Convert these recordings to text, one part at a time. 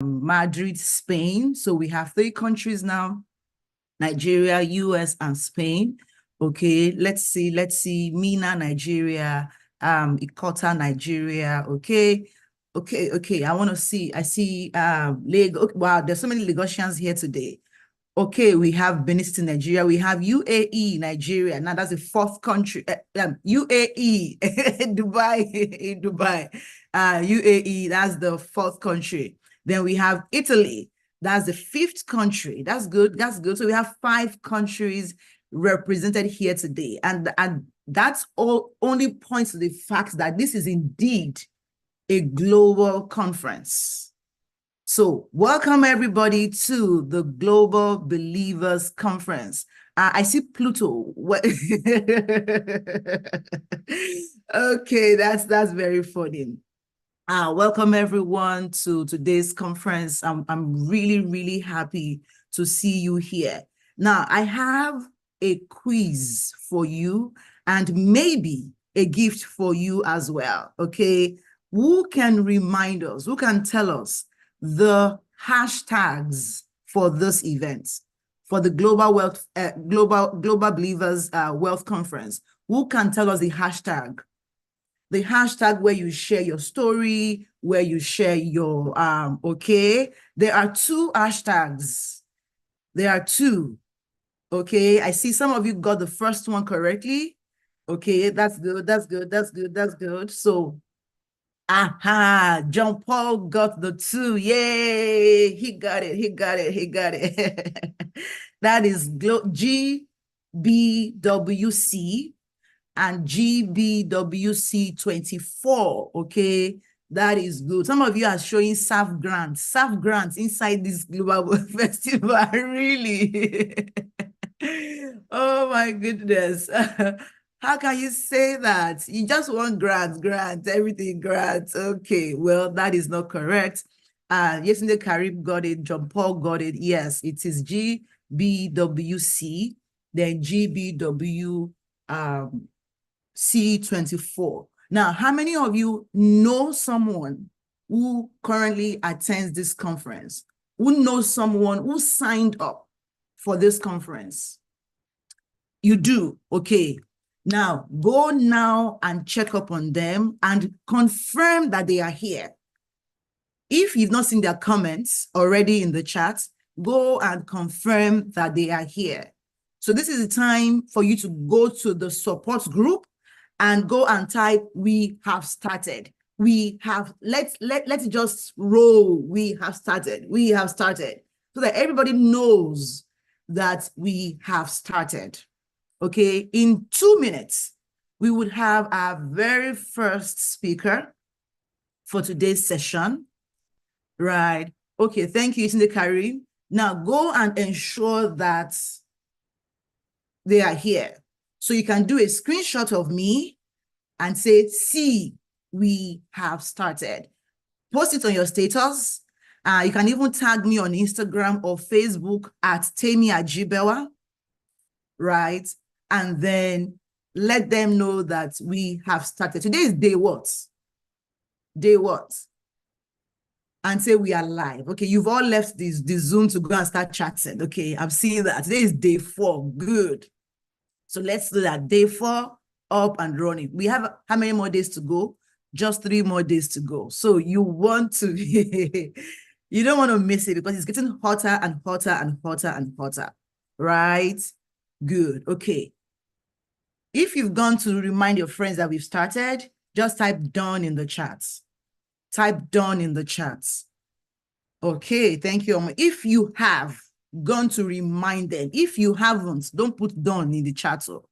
Madrid, Spain. So we have 3 countries now: Nigeria, US, and Spain. Okay, let's see. Mina, Nigeria, Ikota, Nigeria. Okay. I want to see. I see Lagos. Wow, there's so many Lagosians here today. Okay, we have Benin City, Nigeria. We have UAE, Nigeria. Now that's the 4th country. UAE, Dubai. UAE, that's the 4th country. Then we have Italy. That's the 5th country. That's good. So we have 5 countries represented here today. And that's all only points to the fact that this is indeed a global conference. So welcome everybody to the Global Believers Conference. I see Pluto. Okay, that's very funny. Welcome everyone to today's conference. I'm really happy to see you here. Now, I have a quiz for you and maybe a gift for you as well, okay? Who can remind us, who can tell us the hashtags for this event, for the Global Believers Wealth Conference? Who can tell us the hashtag? The hashtag where you share your story, where you share your, okay? There are 2 hashtags. There are 2, okay? I see some of you got the first one correctly. Okay, that's good. So, John Paul got the 2. Yay, he got it. That is GBWC and GBWC 24, okay? That is good. Some of you are showing SAF grants inside this global festival, really. Oh my goodness. How can you say that? You just want grants, everything grants. Okay, well, that is not correct. Yesterday, Karim got it, John Paul got it. Yes, it is GBWC, then GBW C24. Now, how many of you know someone who currently attends this conference? Who knows someone who signed up for this conference? You do, okay. Now, go now and check up on them and confirm that they are here. If you've not seen their comments already in the chat, go and confirm that they are here. So this is the time for you to go to the support group and go and type, "We have started." Let's just roll. We have started, so that everybody knows that we have started. Okay, in 2 minutes, we would have our very first speaker for today's session, right? Okay, thank you, Cindy Karim. Now go and ensure that they are here. So you can do a screenshot of me and say, "See, we have started." Post it on your status. You can even tag me on Instagram or Facebook at Temi Ajibewa, right? And then let them know that we have started. Today is day what? And say we are live. Okay, you've all left the Zoom to go and start chatting. Okay, I'm seeing that. Today is day 4. Good. So let's do that. Day 4, up and running. We have how many more days to go? Just 3 more days to go. So you want to, you don't want to miss it because it's getting hotter and hotter, right? Good. Okay. If you've gone to remind your friends that we've started, just type "done" in the chats. Type "done" in the chats. Okay, thank you. If you have gone to remind them, if you haven't, don't put "done" in the chat. So.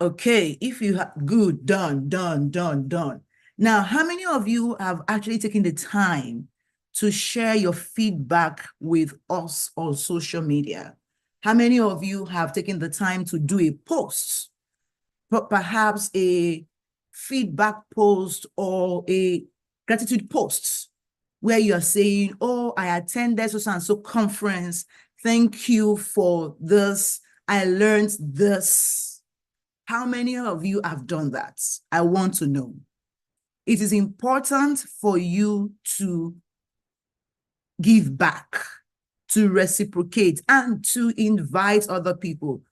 Okay, if you have, good, done. Now, how many of you have actually taken the time to share your feedback with us on social media? How many of you have taken the time to do a post, perhaps a feedback post or a gratitude post, where you are saying, "Oh, I attended so-and-so conference. Thank you for this. I learned this." How many of you have done that? I want to know. It is important for you to give back, to reciprocate, and to invite other people.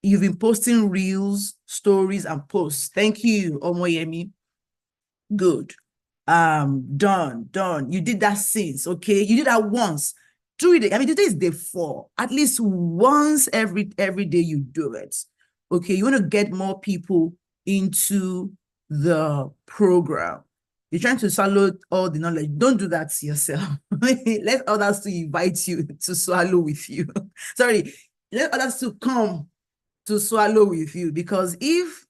You've been posting reels, stories, and posts. Thank you, Omoyemi. Good. Done. You did that since, okay? You did that once. Do it. I mean, today is day 4. At least once every day you do it. Okay, you want to get more people into the program. You're trying to swallow all the knowledge. Don't do that to yourself. Let others to invite you to swallow with you. Sorry, let others to come to swallow with you, because if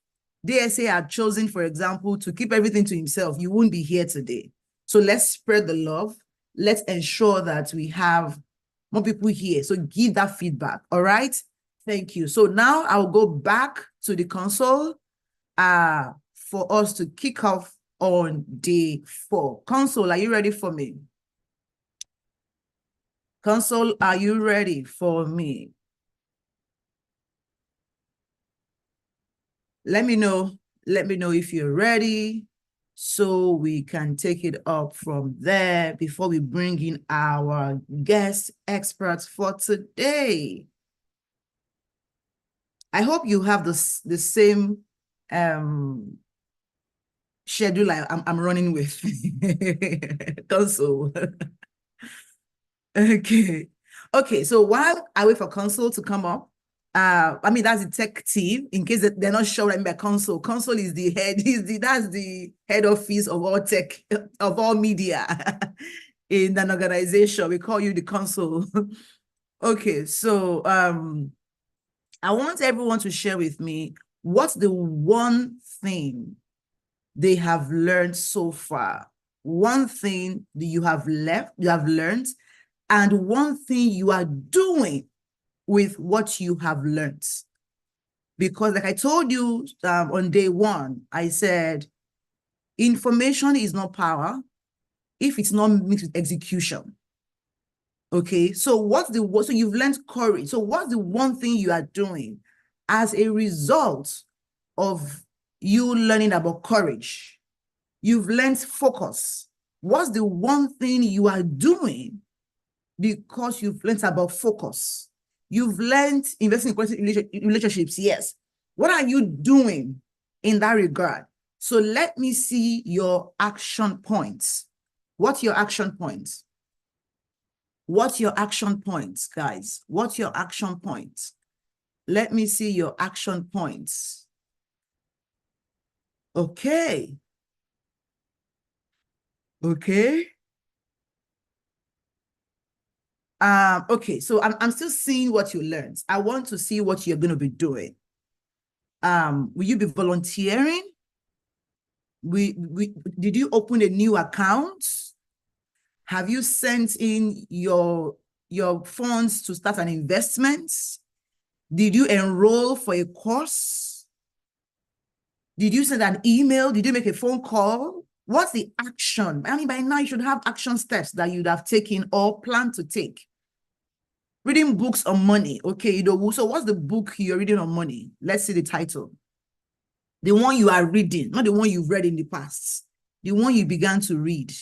DSA had chosen, for example, to keep everything to himself, you wouldn't be here today. So let's spread the love. Let's ensure that we have more people here. So give that feedback, all right? Thank you. So now I'll go back to the console for us to kick off on day 4. Console, are you ready for me? Console, are you ready for me? Let me know if you're ready, so we can take it up from there before we bring in our guest experts for today. I hope you have the same schedule I'm running with. Console. Okay, so while I wait for Console to come up, I mean, that's the tech team, in case they're not sure I'm by Console. Console is the head, that's the head office of all tech, of all media in an organization. We call you the Console. Okay, so I want everyone to share with me what's the one thing they have learned so far. One thing that you have learned, and one thing you are doing with what you have learned. Because like I told you on day 1, I said, information is not power if it's not mixed with execution. Okay, so so you've learned courage. So what's the one thing you are doing as a result of you learning about courage? You've learned focus. What's the one thing you are doing because you've learned about focus? You've learned investing in relationships, yes. What are you doing in that regard? So let me see your action points. What's your action points? What's your action points, guys? What's your action points? Let me see your action points. Okay. Okay. Okay, so I'm still seeing what you learned. I want to see what you're going to be doing. Will you be volunteering? Did you open a new account? Have you sent in your funds to start an investment? Did you enroll for a course? Did you send an email? Did you make a phone call? What's the action? I mean, by now you should have action steps that you'd have taken or plan to take. Reading books on money. Okay, so what's the book you're reading on money? Let's see the title. The one you are reading, not the one you've read in the past. The one you began to read.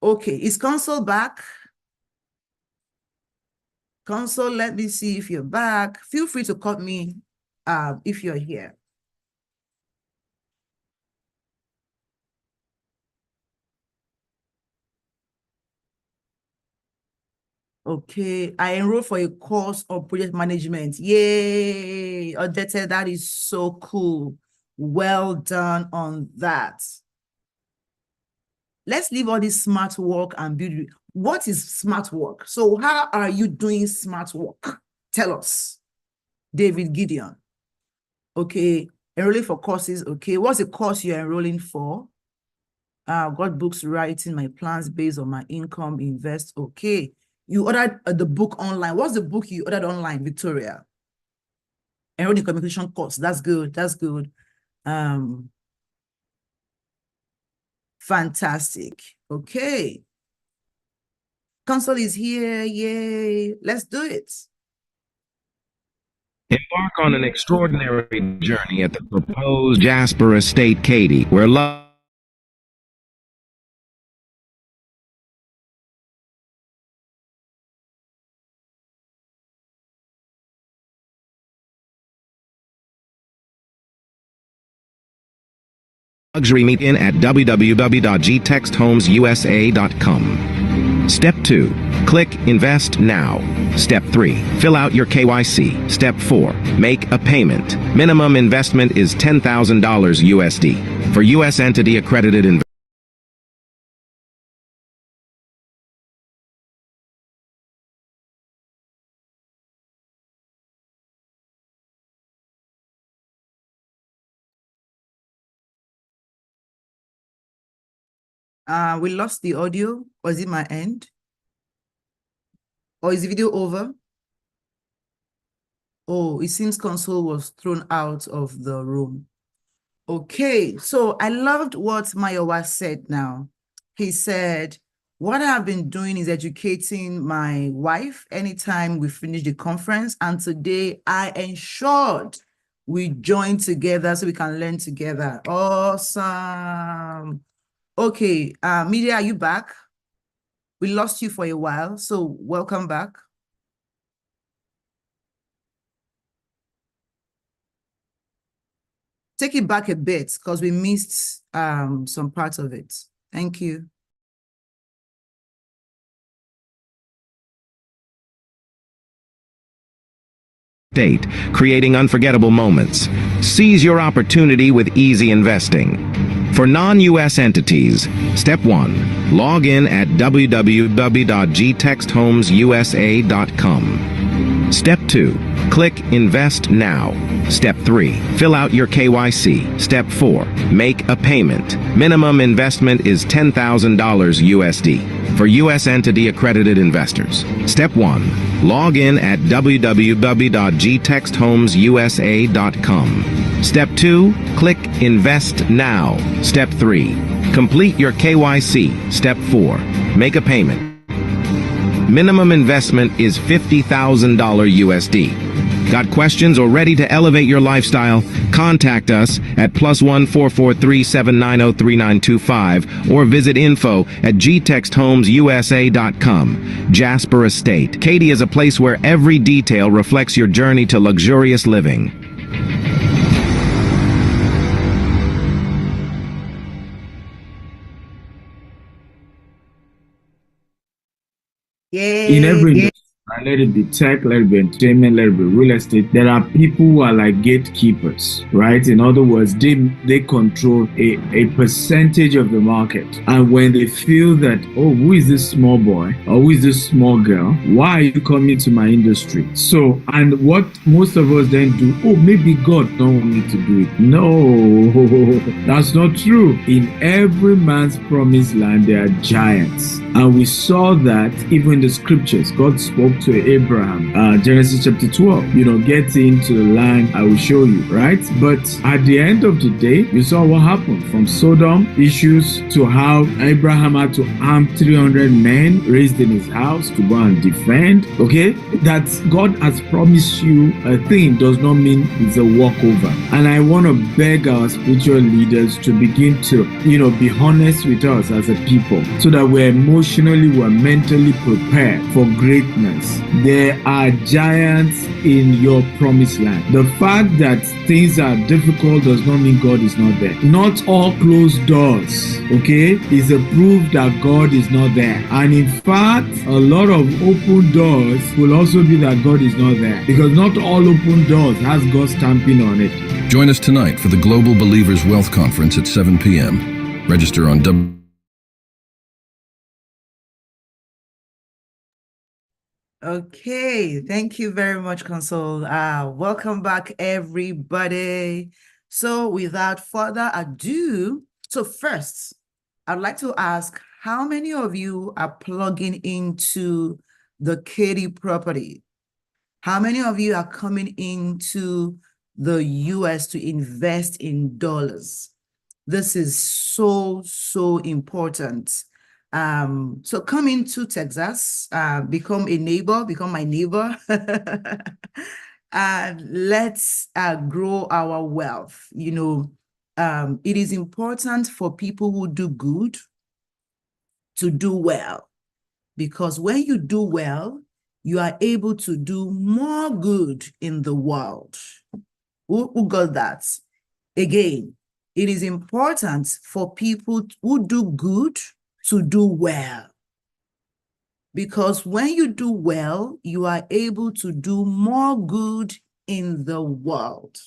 Okay, is Console back? Console, let me see if you're back. Feel free to cut me if you're here. Okay, I enrolled for a course on project management. Yay, Odette, that is so cool. Well done on that. Let's leave all this smart work and build. What is smart work? So how are you doing smart work? Tell us. David Gideon. Okay, enrolling for courses. Okay, what's the course you're enrolling for? Got books writing my plans based on my income, invest. Okay. You ordered the book online. What's the book you ordered online, Victoria? Enrolled in communication course. That's good. That's good. Fantastic. Okay. Console is here. Yay. Let's do it. Embark on an extraordinary journey at the proposed Jasper Estate, Katy, where luxury meet in at www.gtexthomesusa.com. Step 2. Click Invest Now. Step 3. Fill out your KYC. Step 4. Make a payment. Minimum investment is $10,000 USD. For U.S. entity accredited investors. We lost the audio. Was it my end? Or is the video over? Oh, it seems console was thrown out of the room. Okay, so I loved what Mayowa said now. He said, what I've been doing is educating my wife anytime we finish the conference. And today I ensured we join together so we can learn together. Awesome. Okay, media, are you back? We lost you for a while, so welcome back. Take it back a bit because we missed some parts of it. Thank you. Date, creating unforgettable moments. Seize your opportunity with easy investing. For non-U.S. entities, Step 1. Log in at www.gtexthomesusa.com. Step 2. Click Invest Now. Step 3. Fill out your KYC. Step 4. Make a payment. Minimum investment is $10,000 USD. For U.S. entity accredited investors. Step 1. Log in at www.gtexthomesusa.com. Step 2. Click Invest Now. Step 3. Complete your KYC. Step 4. Make a payment. Minimum investment is $50,000 USD. Got questions or ready to elevate your lifestyle? Contact us at +1 443 790 3925 or visit info@gtexthomesusa.com. Jasper Estate. Katy is a place where every detail reflects your journey to luxurious living. In every industry, let it be tech, let it be entertainment, let it be real estate, there are people who are like gatekeepers, right? In other words, they control a percentage of the market. And when they feel that, oh, who is this small boy or who is this small girl? Why are you coming to my industry? So, and what most of us then do, oh, maybe God don't want me to do it. No, that's not true. In every man's promised land, there are giants. And we saw that even in the scriptures. God spoke to Abraham, Genesis chapter 12, get into the land I will show you, right? But at the end of the day, you saw what happened from Sodom issues to how Abraham had to arm 300 men raised in his house to go and defend, okay? That God has promised you a thing does not mean it's a walkover. And I want to beg our spiritual leaders to begin to, be honest with us as a people so that we're mentally prepared for greatness. There are giants in your promised land. The fact that things are difficult does not mean God is not there. Not all closed doors, okay, is a proof that God is not there. And in fact, a lot of open doors will also be that God is not there. Because not all open doors has God stamping on it. Join us tonight for the Global Believers Wealth Conference at 7 p.m. Register on Okay, thank you very much, Console. Welcome back, everybody. So without further ado, first, I'd like to ask how many of you are plugging into the Katy property? How many of you are coming into the US to invest in dollars? This is so important. So come into Texas, become my neighbor. let's grow our wealth. You know, it is important for people who do good to do well, because when you do well, you are able to do more good in the world. Who got that? Again, it is important for people who do good to do well. Because when you do well, you are able to do more good in the world.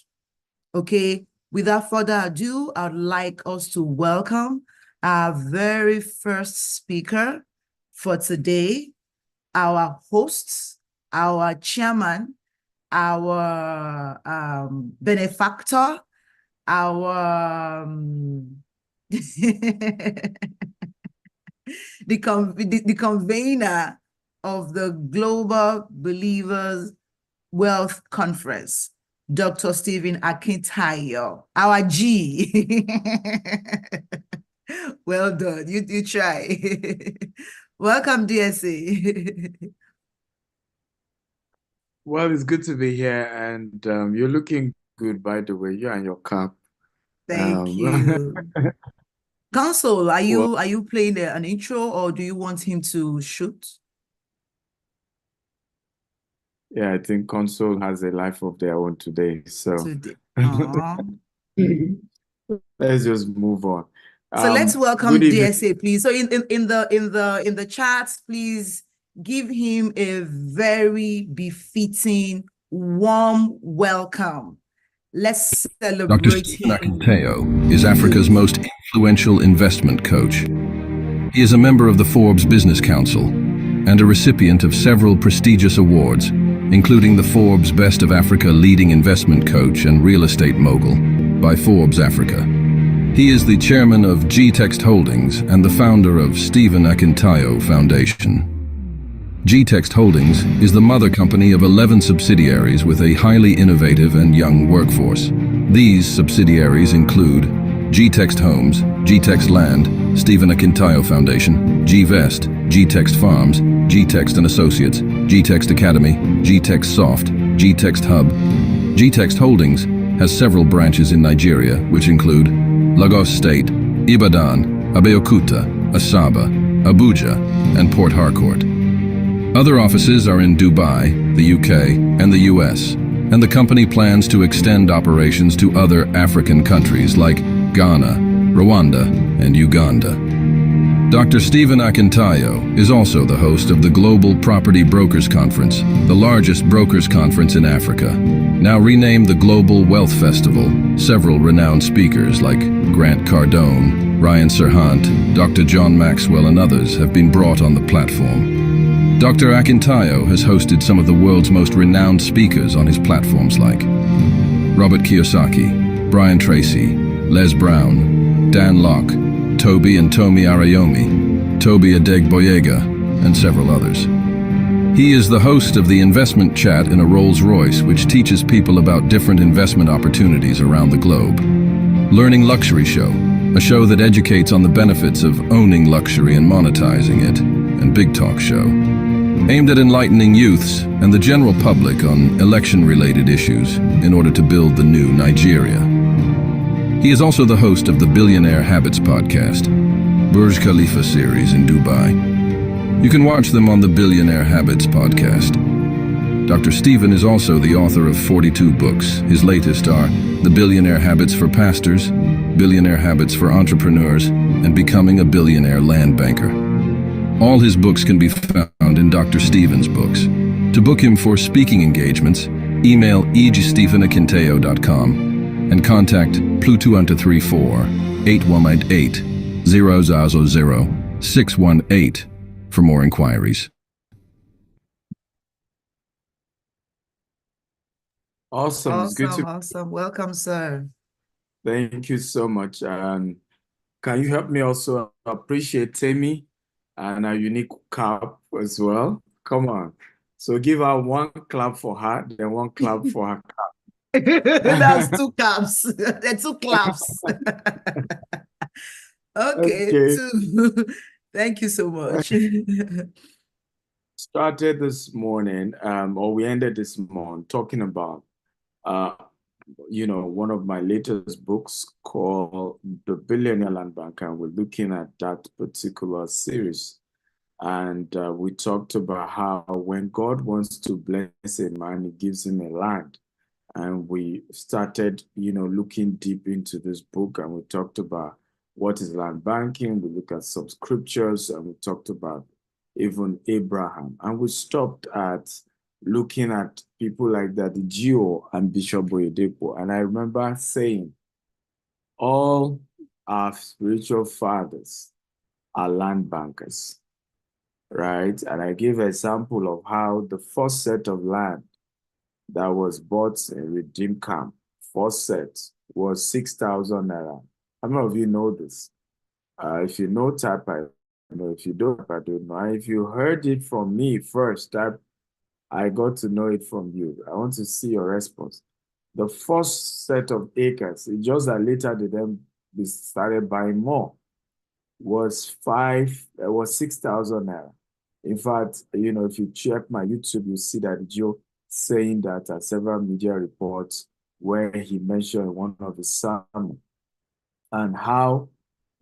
Okay, without further ado, I'd like us to welcome our very first speaker for today, our hosts, our chairman, our benefactor, our the convener of the Global Believers Wealth Conference, Dr. Stephen Akintayo, our G. Well done. You try. Welcome, DSA. Well, it's good to be here, and you're looking good, by the way. You and your cap. Thank you. Counsel, are Well, you playing an intro, or do you want him to shoot? yeah, I think Console has a life of their own today, so Today. let's just move on. So let's welcome Good evening. DSA, please. So in the chats, please give him a very befitting, warm welcome. Let's celebrate Dr. Stephen him. Akintayo is Africa's most influential investment coach. He is a member of the Forbes Business Council and a recipient of several prestigious awards, including the Forbes Best of Africa Leading Investment Coach and Real Estate Mogul by Forbes Africa. He is the chairman of G-Text Holdings and the founder of Stephen Akintayo Foundation. G-Text Holdings is the mother company of 11 subsidiaries with a highly innovative and young workforce. These subsidiaries include G-Text Homes, G-Text Land, Stephen Akintayo Foundation, G-Vest, G-Text Farms, G-Text and Associates, G-Text Academy, G-Text Soft, G-Text Hub. G-Text Holdings has several branches in Nigeria, which include Lagos State, Ibadan, Abeokuta, Asaba, Abuja, and Port Harcourt. Other offices are in Dubai, the UK, and the US, and the company plans to extend operations to other African countries like Ghana, Rwanda, and Uganda. Dr. Stephen Akintayo is also the host of the Global Property Brokers Conference, the largest brokers conference in Africa. Now renamed the Global Wealth Festival, several renowned speakers like Grant Cardone, Ryan Serhant, Dr. John Maxwell, and others have been brought on the platform. Dr. Akintayo has hosted some of the world's most renowned speakers on his platforms like Robert Kiyosaki, Brian Tracy, Les Brown, Dan Locke, Tobi and Tomi Arayomi, Tobi Adegboyega, and several others. He is the host of the Investment Chat in a Rolls-Royce, which teaches people about different investment opportunities around the globe. Learning Luxury Show, a show that educates on the benefits of owning luxury and monetizing it, and Big Talk Show, aimed at enlightening youths and the general public on election-related issues in order to build the new Nigeria. He is also the host of the Billionaire Habits podcast, Burj Khalifa series in Dubai. You can watch them on the Billionaire Habits podcast. Dr. Stephen is also the author of 42 books. His latest are The Billionaire Habits for Pastors, Billionaire Habits for Entrepreneurs, and Becoming a Billionaire Land Banker. All his books can be found in Dr. Stephen's books. To book him for speaking engagements, email egstephenakintayo.com and contact +234 8188 000 618 for more inquiries. Awesome. It's good to Awesome. Welcome, sir. Thank you so much. Can you help me also appreciate Temi and our unique cap as well? Come on. So give her one clap for her, then one clap for her cap. That's two caps. That's two claps. Okay. Two. Thank you so much. Started this morning, or we ended this morning talking about one of my latest books called The Billionaire Land Banker, and we're looking at that particular series. And we talked about how when God wants to bless a man, he gives him a land. And we started, looking deep into this book, and we talked about what is land banking. We looked at some scriptures, and we talked about even Abraham. And we stopped at looking at people like Daddy Gio and Bishop Oyedepo. And I remember saying, all our spiritual fathers are land bankers, right? And I gave an example of how the first set of land that was bought in Redeem Camp, first set, was 6,000 naira. How many of you know this? If you know, type I know. If you don't, I don't know. And if you heard it from me first, type I got to know it from you. I want to see your response. The first set of acres, it's just that later they started buying more, was 6,000 naira. In fact, if you check my YouTube, you see that Joe saying that at several media reports where he mentioned one of the sermons and how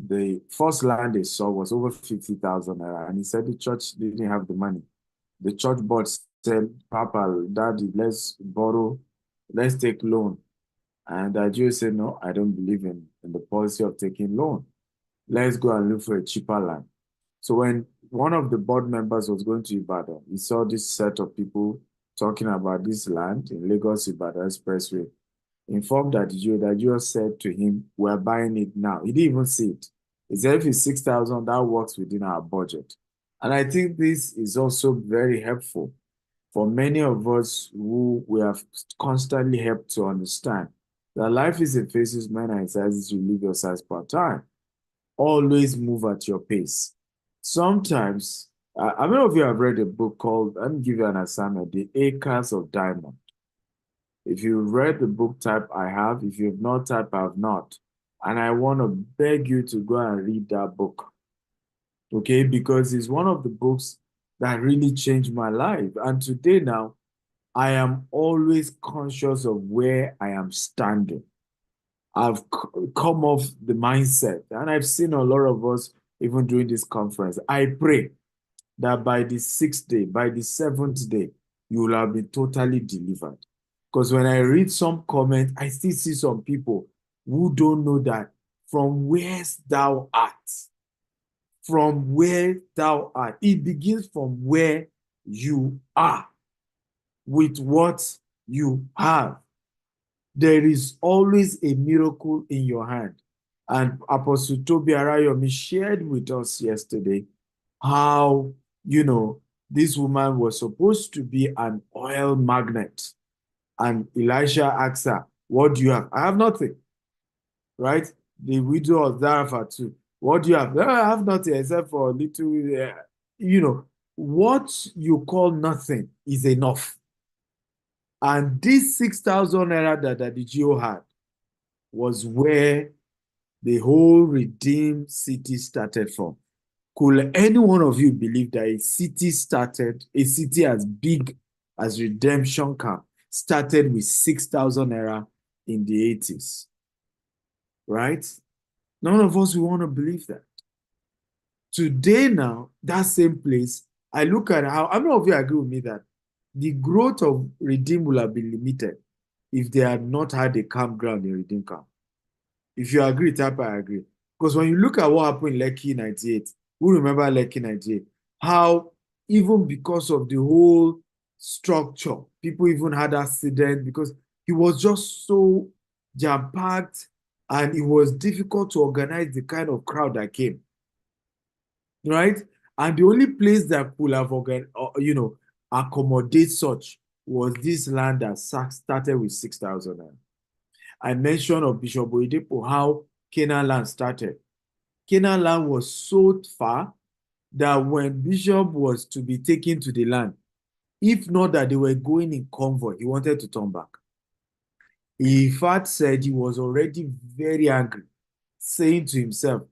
the first land they saw was over 50,000 naira. And he said the church didn't have the money. The church board said, Papa, Daddy, let's borrow, let's take loan. And Joe said, no, I don't believe in the policy of taking loan. Let's go and look for a cheaper land. So when one of the board members was going to Ibadan, he saw this set of people talking about this land in Lagos-Ibadan Expressway. Informed Daddy said to him, we're buying it now. He didn't even see it. He said, if it's 6,000, that works within our budget. And I think this is also very helpful for many of us who we have constantly helped to understand that life is in phases, man, and sizes you live your size per time. Always move at your pace. Sometimes, how many of you have read a book called, let me give you an assignment, The Acres of Diamond? If you read the book, type I have. If you have not, type I have not. And I want to beg you to go and read that book. Okay? Because it's one of the books that really changed my life. And today now, I am always conscious of where I am standing. I've come off the mindset, and I've seen a lot of us even during this conference. I pray that by the 6th day, by the 7th day, you will have been totally delivered. Because when I read some comments, I still see some people who don't know that from where thou art, it begins from where you are, with what you have. There is always a miracle in your hand. And Apostle Tobi Arayomi shared with us yesterday how, this woman was supposed to be an oil magnet. And Elisha asked her, what do you have? I have nothing. Right? The widow of Zarephath too. What do you have? I have nothing except for a little, what you call nothing is enough. And this 6,000 naira that Daddy Gio had was where the whole redeemed city started from. Could any one of you believe that a city as big as Redemption Camp started with 6,000 naira in the 80s? Right? None of us will want to believe that. Today now, that same place, I look at how many of you agree with me that the growth of Redeem will have been limited if they had not had a campground in Redeem Camp. If you agree, type I agree. Because when you look at what happened in Lekki 98, who remember Lekki 98? How even because of the whole structure, people even had accidents because it was just so jam-packed and it was difficult to organize the kind of crowd that came. Right? And the only place that could have accommodate such was this land that started with 6,000. I mentioned of Bishop Oyedepo how Canaan land started. Canaan land was so far that when Bishop was to be taken to the land, if not that they were going in convoy, he wanted to turn back. He in fact said he was already very angry, saying to himself,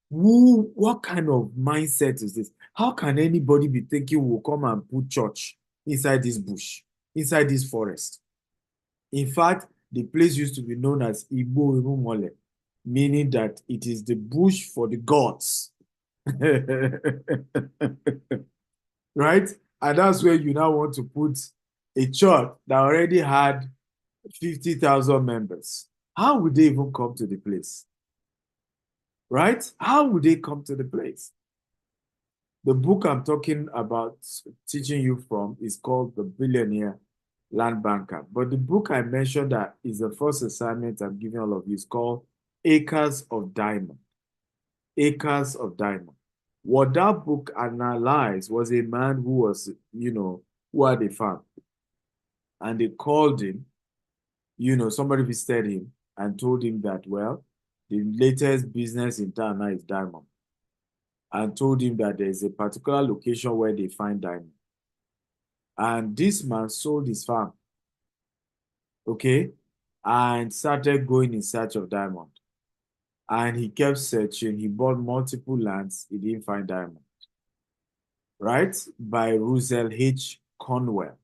what kind of mindset is this? How can anybody be thinking we'll come and put church inside this bush, inside this forest? In fact, the place used to be known as Igbo Irumole, meaning that it is the bush for the gods. Right? And that's where you now want to put a church that already had 50,000 members. How would they even come to the place? Right? How would they come to the place? The book I'm talking about, teaching you from, is called The Billionaire Land Banker. But the book I mentioned that is the first assignment I'm giving all of you is called Acres of Diamond. Acres of Diamond. What that book analyzed was a man who was, who had a farm. And they called him, somebody visited him and told him that, well, the latest business in town now is diamond. And told him that there is a particular location where they find diamond. And this man sold his farm, okay, and started going in search of diamond. And he kept searching. He bought multiple lands. He didn't find diamond. Right? By Russell H. Conwell.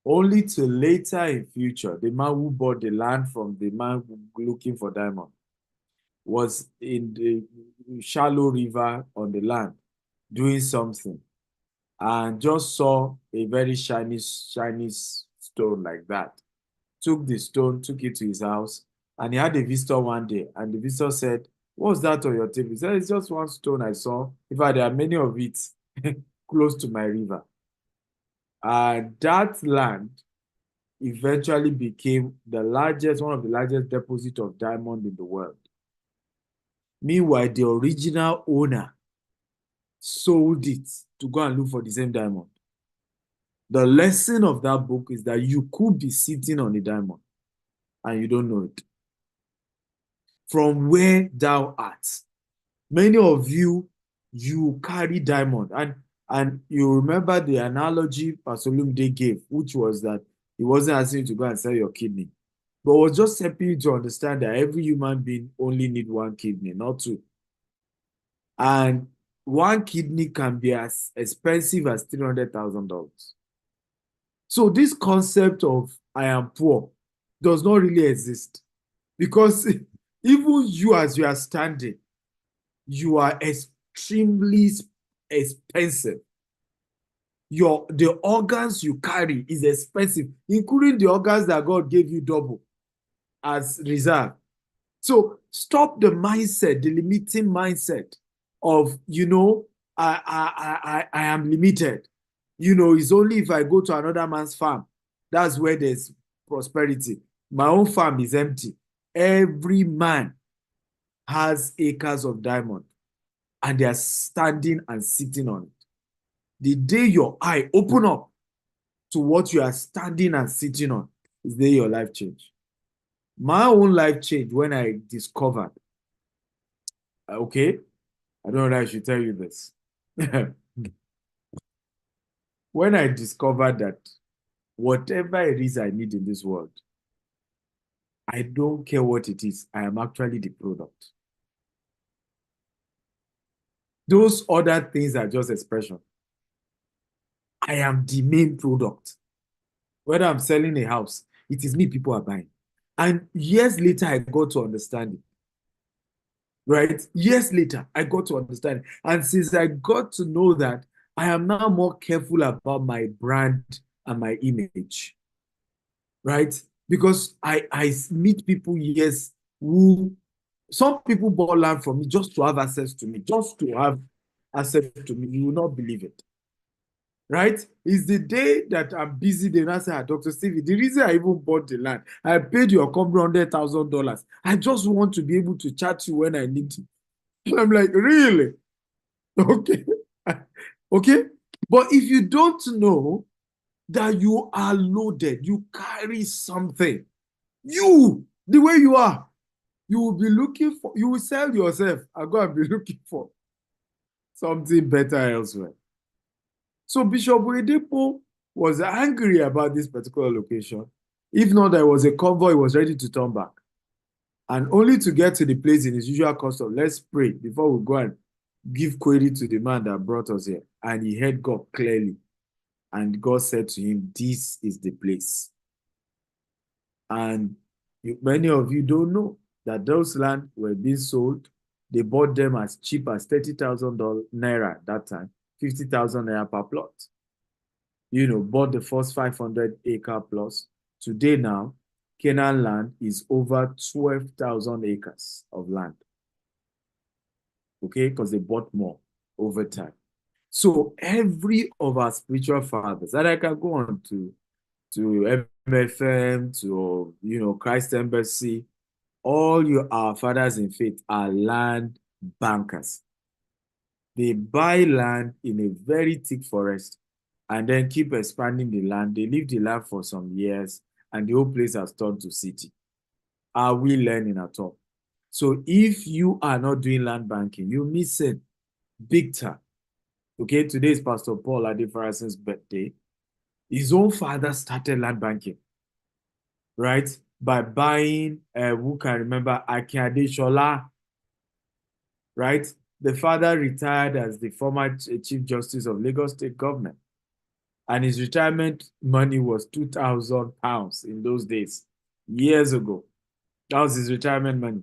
Only till later in future, the man who bought the land from the man looking for diamond was in the shallow river on the land doing something and just saw a very shiny stone like that. Took the stone, took it to his house, and he had a visitor one day, and the visitor said, "What's that on your table?" He said, "It's just one stone I saw. In fact, there are many of it close to my river." And that land eventually became one of the largest deposits of diamond in the world. Meanwhile, the original owner sold it to go and look for the same diamond. The lesson of that book is that you could be sitting on a diamond and you don't know it. From where thou art. Many of you carry diamond. And you remember the analogy Pastor Olumide gave, which was that he wasn't asking you to go and sell your kidney, but was just helping you to understand that every human being only needs one kidney, not two. And one kidney can be as expensive as $300,000. So this concept of I am poor does not really exist, because even you, as you are standing, you are extremely expensive. The organs you carry is expensive, including the organs that God gave you double as reserve. So stop the mindset, the limiting mindset of, I am limited. It's only if I go to another man's farm, that's where there's prosperity. My own farm is empty. Every man has acres of diamond, and they are standing and sitting on it. The day your eye open up to what you are standing and sitting on is the day your life changed. My own life changed when I discovered, okay, I don't know that I should tell you this. When I discovered that whatever it is I need in this world, I don't care what it is, I am actually the product. Those other things are just expression. I am the main product. Whether I'm selling a house, it is me people are buying. And years later, I got to understand it. Right? Years later, I got to understand it. And since I got to know that, I am now more careful about my brand and my image. Right? Because I meet people, yes, who some people bought land from me just to have access to me, just to have access to me. You will not believe it. Right? It's the day that I'm busy, then I say, Dr. Stevie, the reason I even bought the land, I paid your company $100,000. I just want to be able to chat you when I need to. And I'm like, really? Okay. Okay. But if you don't know that you are loaded, you carry something, the way you are, you will be looking for, you will sell yourself and go and be looking for something better elsewhere. So Bishop Oyedepo was angry about this particular location. If not, there was a convoy, he was ready to turn back. And only to get to the place in his usual custom, let's pray before we go and give credit to the man that brought us here. And he heard God clearly. And God said to him, this is the place. And many of you don't know that those land were being sold. They bought them as cheap as $30,000 naira at that time, 50,000 naira per plot. Bought the first 500-acre plus. Today now, Canaan land is over 12,000 acres of land. Okay, because they bought more over time. So every of our spiritual fathers, and I can go on to MFM, to Christ Embassy, all our fathers in faith are land bankers. They buy land in a very thick forest and then keep expanding the land. They leave the land for some years and the whole place has turned to city. Are we learning at all? So if you are not doing land banking, you miss it big time. Okay, today is Pastor Paul Adefarasin's birthday. His own father started land banking, right? By buying, who can remember, Akin Akinpelu, right? The father retired as the former Chief Justice of Lagos State Government. And his retirement money was £2,000 in those days, years ago. That was his retirement money.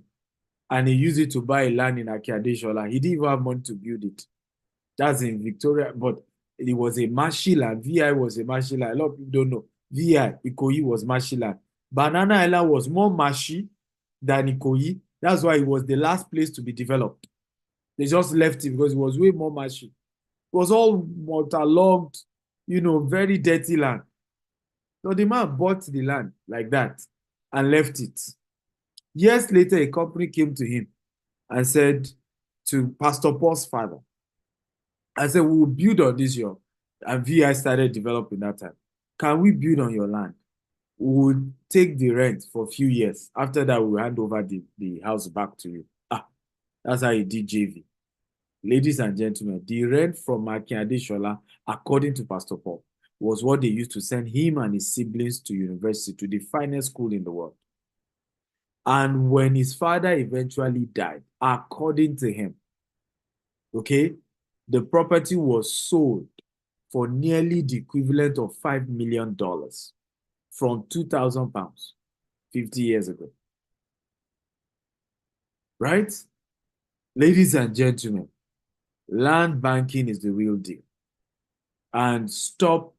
And he used it to buy a land in Akin Akinpelu. He didn't even have money to build it. That's in Victoria, but it was a marshy land. VI was a marshy land. A lot of people don't know. VI, Ikoyi was marshy land. Banana Island was more marshy than Ikoyi. That's why it was the last place to be developed. They just left it because it was way more marshy. It was all waterlogged, very dirty land. So the man bought the land like that and left it. Years later, a company came to him and said to Pastor Paul's father, I said, we will build on this year. And VI started developing that time. Can we build on your land? We will take the rent for a few years. After that, we will hand over the house back to you. That's how he did JV. Ladies and gentlemen, the rent from Akin Akinpelu, according to Pastor Paul, was what they used to send him and his siblings to university, to the finest school in the world. And when his father eventually died, according to him, okay, the property was sold for nearly the equivalent of $5 million from £2,000 50 years ago. Right? Ladies and gentlemen, land banking is the real deal. And stop,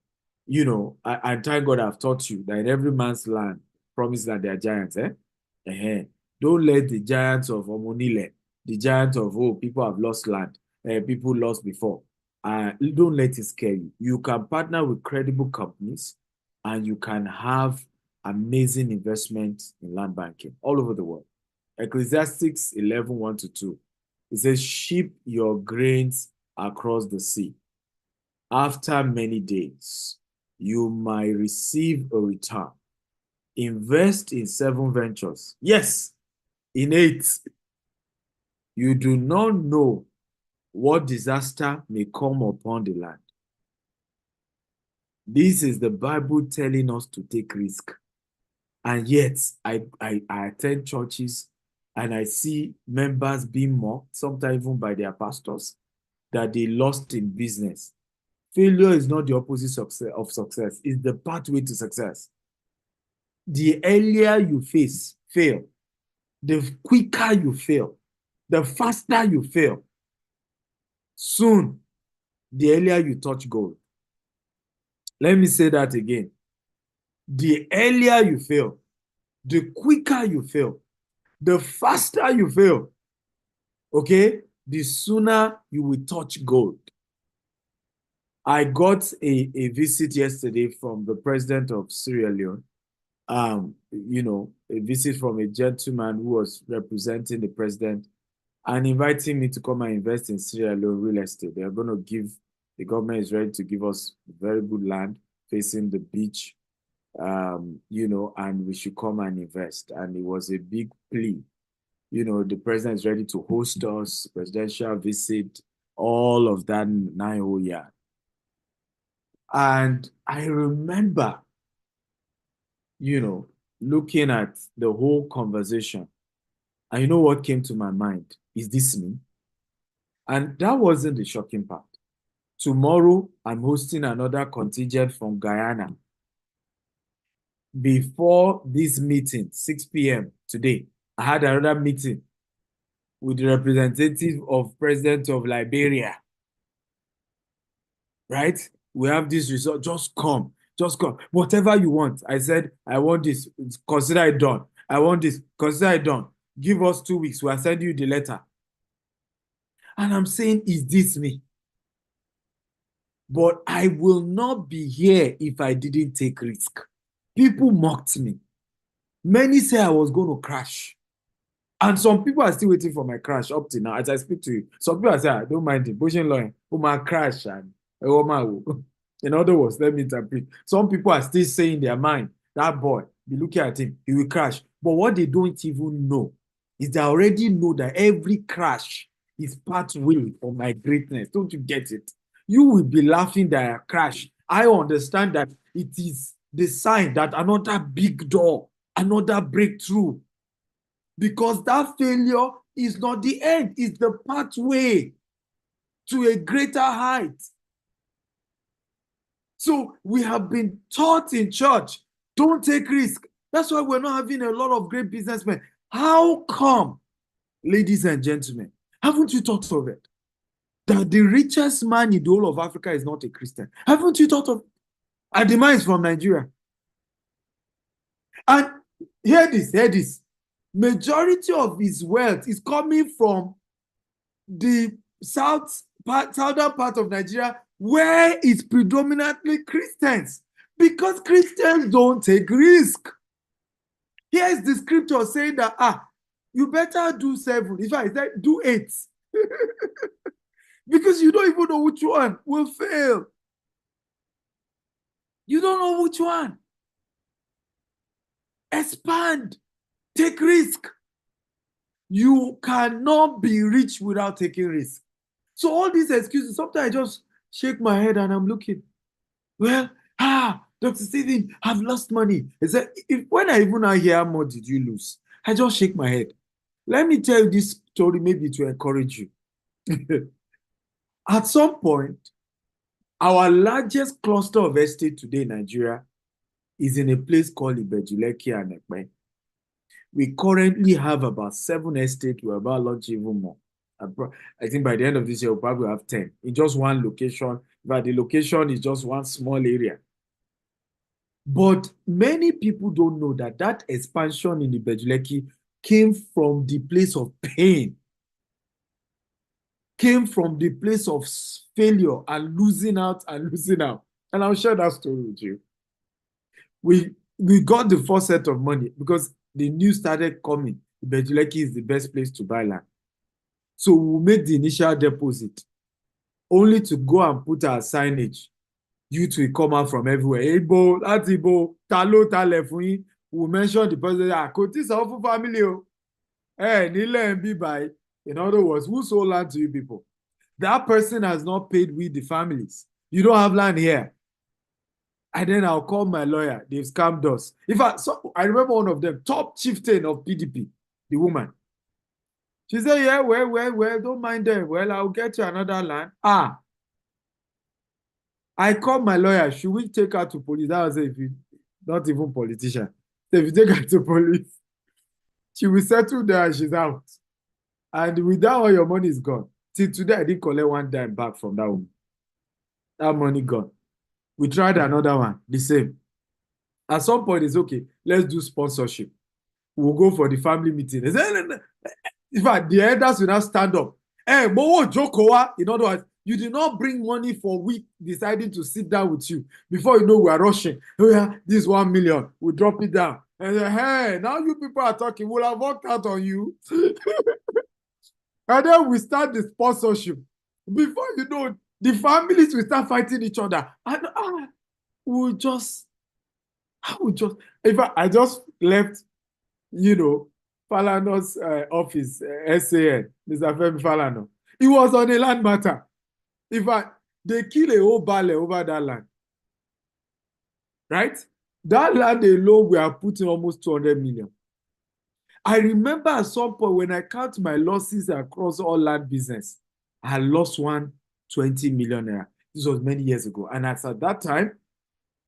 and thank God I've taught you that in every man's land, promise that they are giants, Don't let the giants of Omonile, the giants of, people have lost land, people lost before. Don't let it scare you. You can partner with credible companies and you can have amazing investment in land banking all over the world. Ecclesiastes 11:1-2. It says, ship your grains across the sea. After many days, you might receive a return. Invest in 7 ventures. Yes, in 8. You do not know what disaster may come upon the land. This is the Bible telling us to take risk. And yet, I attend churches and I see members being mocked, sometimes even by their pastors, that they lost in business. Failure is not the opposite of success. It's the pathway to success. The earlier you fail, the quicker you fail, the faster you fail. Soon, the earlier you touch gold. Let me say that again. The earlier you fail, the quicker you fail, the faster you fail, okay, the sooner you will touch gold. I got a visit yesterday from the president of Sierra Leone. A visit from a gentleman who was representing the president and inviting me to come and invest in Sierra Leone real estate. They're going to the government is ready to give us very good land facing the beach, and we should come and invest. And it was a big plea. The president is ready to host us, presidential visit, all of that 9 years. And I remember, looking at the whole conversation, and you know what came to my mind? Is this me? And that wasn't the shocking part. Tomorrow, I'm hosting another contingent from Guyana. before this meeting, 6 p.m. today, I had another meeting with the representative of President of Liberia. Right? We have this result. Just come. Just come. Whatever you want. I said, I want this. Consider it done. I want this. Consider it done. Give us 2 weeks. We'll send you the letter. And I'm saying, is this me? But I will not be here if I didn't take risk. People mocked me. Many say I was going to crash. And some people are still waiting for my crash up to now as I speak to you. Some people are saying, I don't mind it. Bushing lawyer, who might crash. And in other words, let me interpret. Some people are still saying in their mind, that boy, be looking at him, he will crash. But what they don't even know is they already know that every crash is pathway for my greatness. Don't you get it? You will be laughing that I crash. I understand that it is the sign that another big door, another breakthrough. Because that failure is not the end, it's the pathway to a greater height. So we have been taught in church, don't take risk. That's why we're not having a lot of great businessmen. How come, ladies and gentlemen, haven't you thought of it? That the richest man in the whole of Africa is not a Christian. Haven't you thought of it? Adeyemi is from Nigeria. And hear this. Majority of his wealth is coming from the southern part of Nigeria, where it's predominantly Christians, because Christians don't take risk. Here's the scripture saying that, you better do 7. In fact, it's like, do 8. Because you don't even know which one will fail. You don't know which one. Expand. Take risk. You cannot be rich without taking risk. So all these excuses, sometimes I just shake my head and I'm looking. Well, Dr. Stephen, I've lost money. When I even hear how much did you lose, I just shake my head. Let me tell you this story maybe to encourage you. At some point, our largest cluster of estate today in Nigeria is in a place called Ibejuleki and Ekpe. We currently have about 7 estates. We're about to launch even more. I think by the end of this year, we'll probably have 10 in just one location. But the location is just one small area. But many people don't know that that expansion in Ibejuleki came from the place of pain, came from the place of failure and losing out and losing out. And I'll share that story with you. We got the first set of money because the news started coming. Ibejuleki is the best place to buy land. So we made the initial deposit only to go and put our signage. Youth will come out from everywhere. Ebo, Latibo, Talo, Talefuni. We mentioned the president. Kotis of family. Nile and Bibai. In other words, who sold land to you people? That person has not paid with the families. You don't have land here. And then I'll call my lawyer. They've scammed us. I remember one of them, top chieftain of PDP, the woman. She said, yeah, well, don't mind them. Well, I'll get you another land. I called my lawyer. Should we take her to police? That was if you, not even politician. So if you take her to police, she will settle there and she's out. And with that, all your money is gone. Till today, I didn't collect 1 dime back from that woman. That money gone. We tried another one, the same. At some point, it's okay. Let's do sponsorship. We'll go for the family meeting. In fact, the elders will now stand up. Hey, Mowo Jokowa. In other words, you did not bring money for we deciding to sit down with you. Before you know, we are rushing. Oh yeah, this 1 million. We'll drop it down. And then, hey, now you people are talking. We'll have worked out on you. And then we start the sponsorship. Before you know, the families will start fighting each other. And I just left, Falano's office, SAN, Mr. Femi Falano. It was on a land matter. In fact, they kill a whole ballet over that land. Right? That land alone, we are putting almost 200 million. I remember at some point when I count my losses across all land business, I lost 120 million naira. This was many years ago. And as at that time,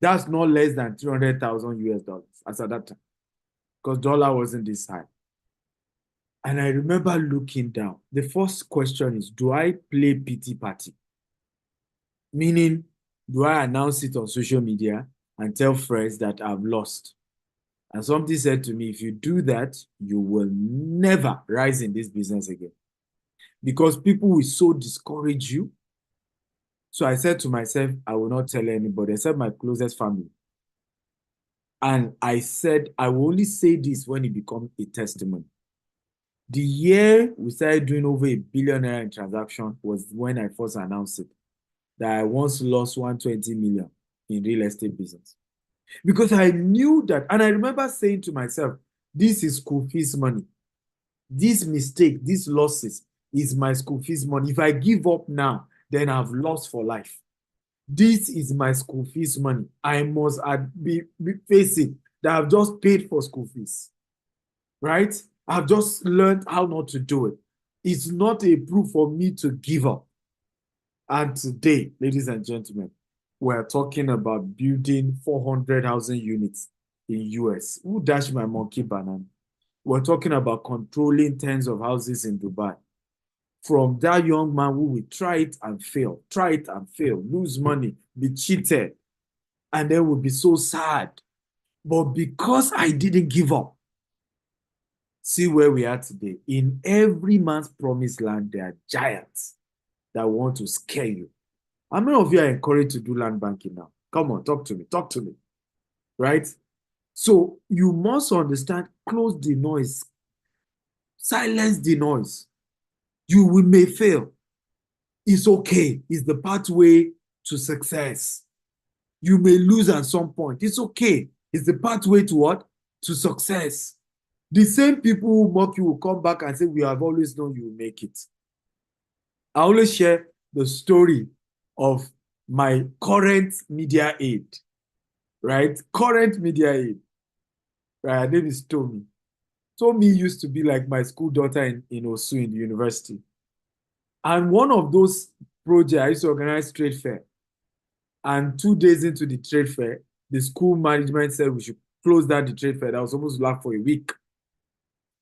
That's not less than 300,000 US dollars as at that time, because dollar wasn't this high. And I remember looking down. The first question is, do I play pity party? Meaning, do I announce it on social media and tell friends that I've lost? And somebody said to me, if you do that, you will never rise in this business again, because people will so discourage you. So I said to myself, I will not tell anybody except my closest family. And I said, I will only say this when it becomes a testimony. The year we started doing over $1 billion in transaction was when I first announced it, that I once lost 120 million in real estate business. Because I knew that, and I remember saying to myself, this is school fees money. This mistake, these losses is my school fees money. If I give up now, then I've lost for life. This is my school fees money. I must be facing that I've just paid for school fees, right? I've just learned how not to do it. It's not a proof for me to give up. And today, ladies and gentlemen, we're talking about building 400 housing units in US. Who dashed my monkey banana? We're talking about controlling tens of houses in Dubai. From that young man who will try it and fail, lose money, be cheated, and then will be so sad. But because I didn't give up, see where we are today. In every man's promised land, there are giants that want to scare you. How many of you are encouraged to do land banking now? Come on, talk to me, right? So you must understand, close the noise, silence the noise. You may fail. It's okay. It's the pathway to success. You may lose at some point. It's okay. It's the pathway to what? To success. The same people who mock you will come back and say, we have always known you will make it. I always share the story of my current media aide, right? Current media aide. Right? Her name is Tomi. Tomi used to be like my school daughter in Osu in the university. And one of those projects, I used to organize trade fair. And 2 days into the trade fair, the school management said we should close down the trade fair that was supposed to last for a week.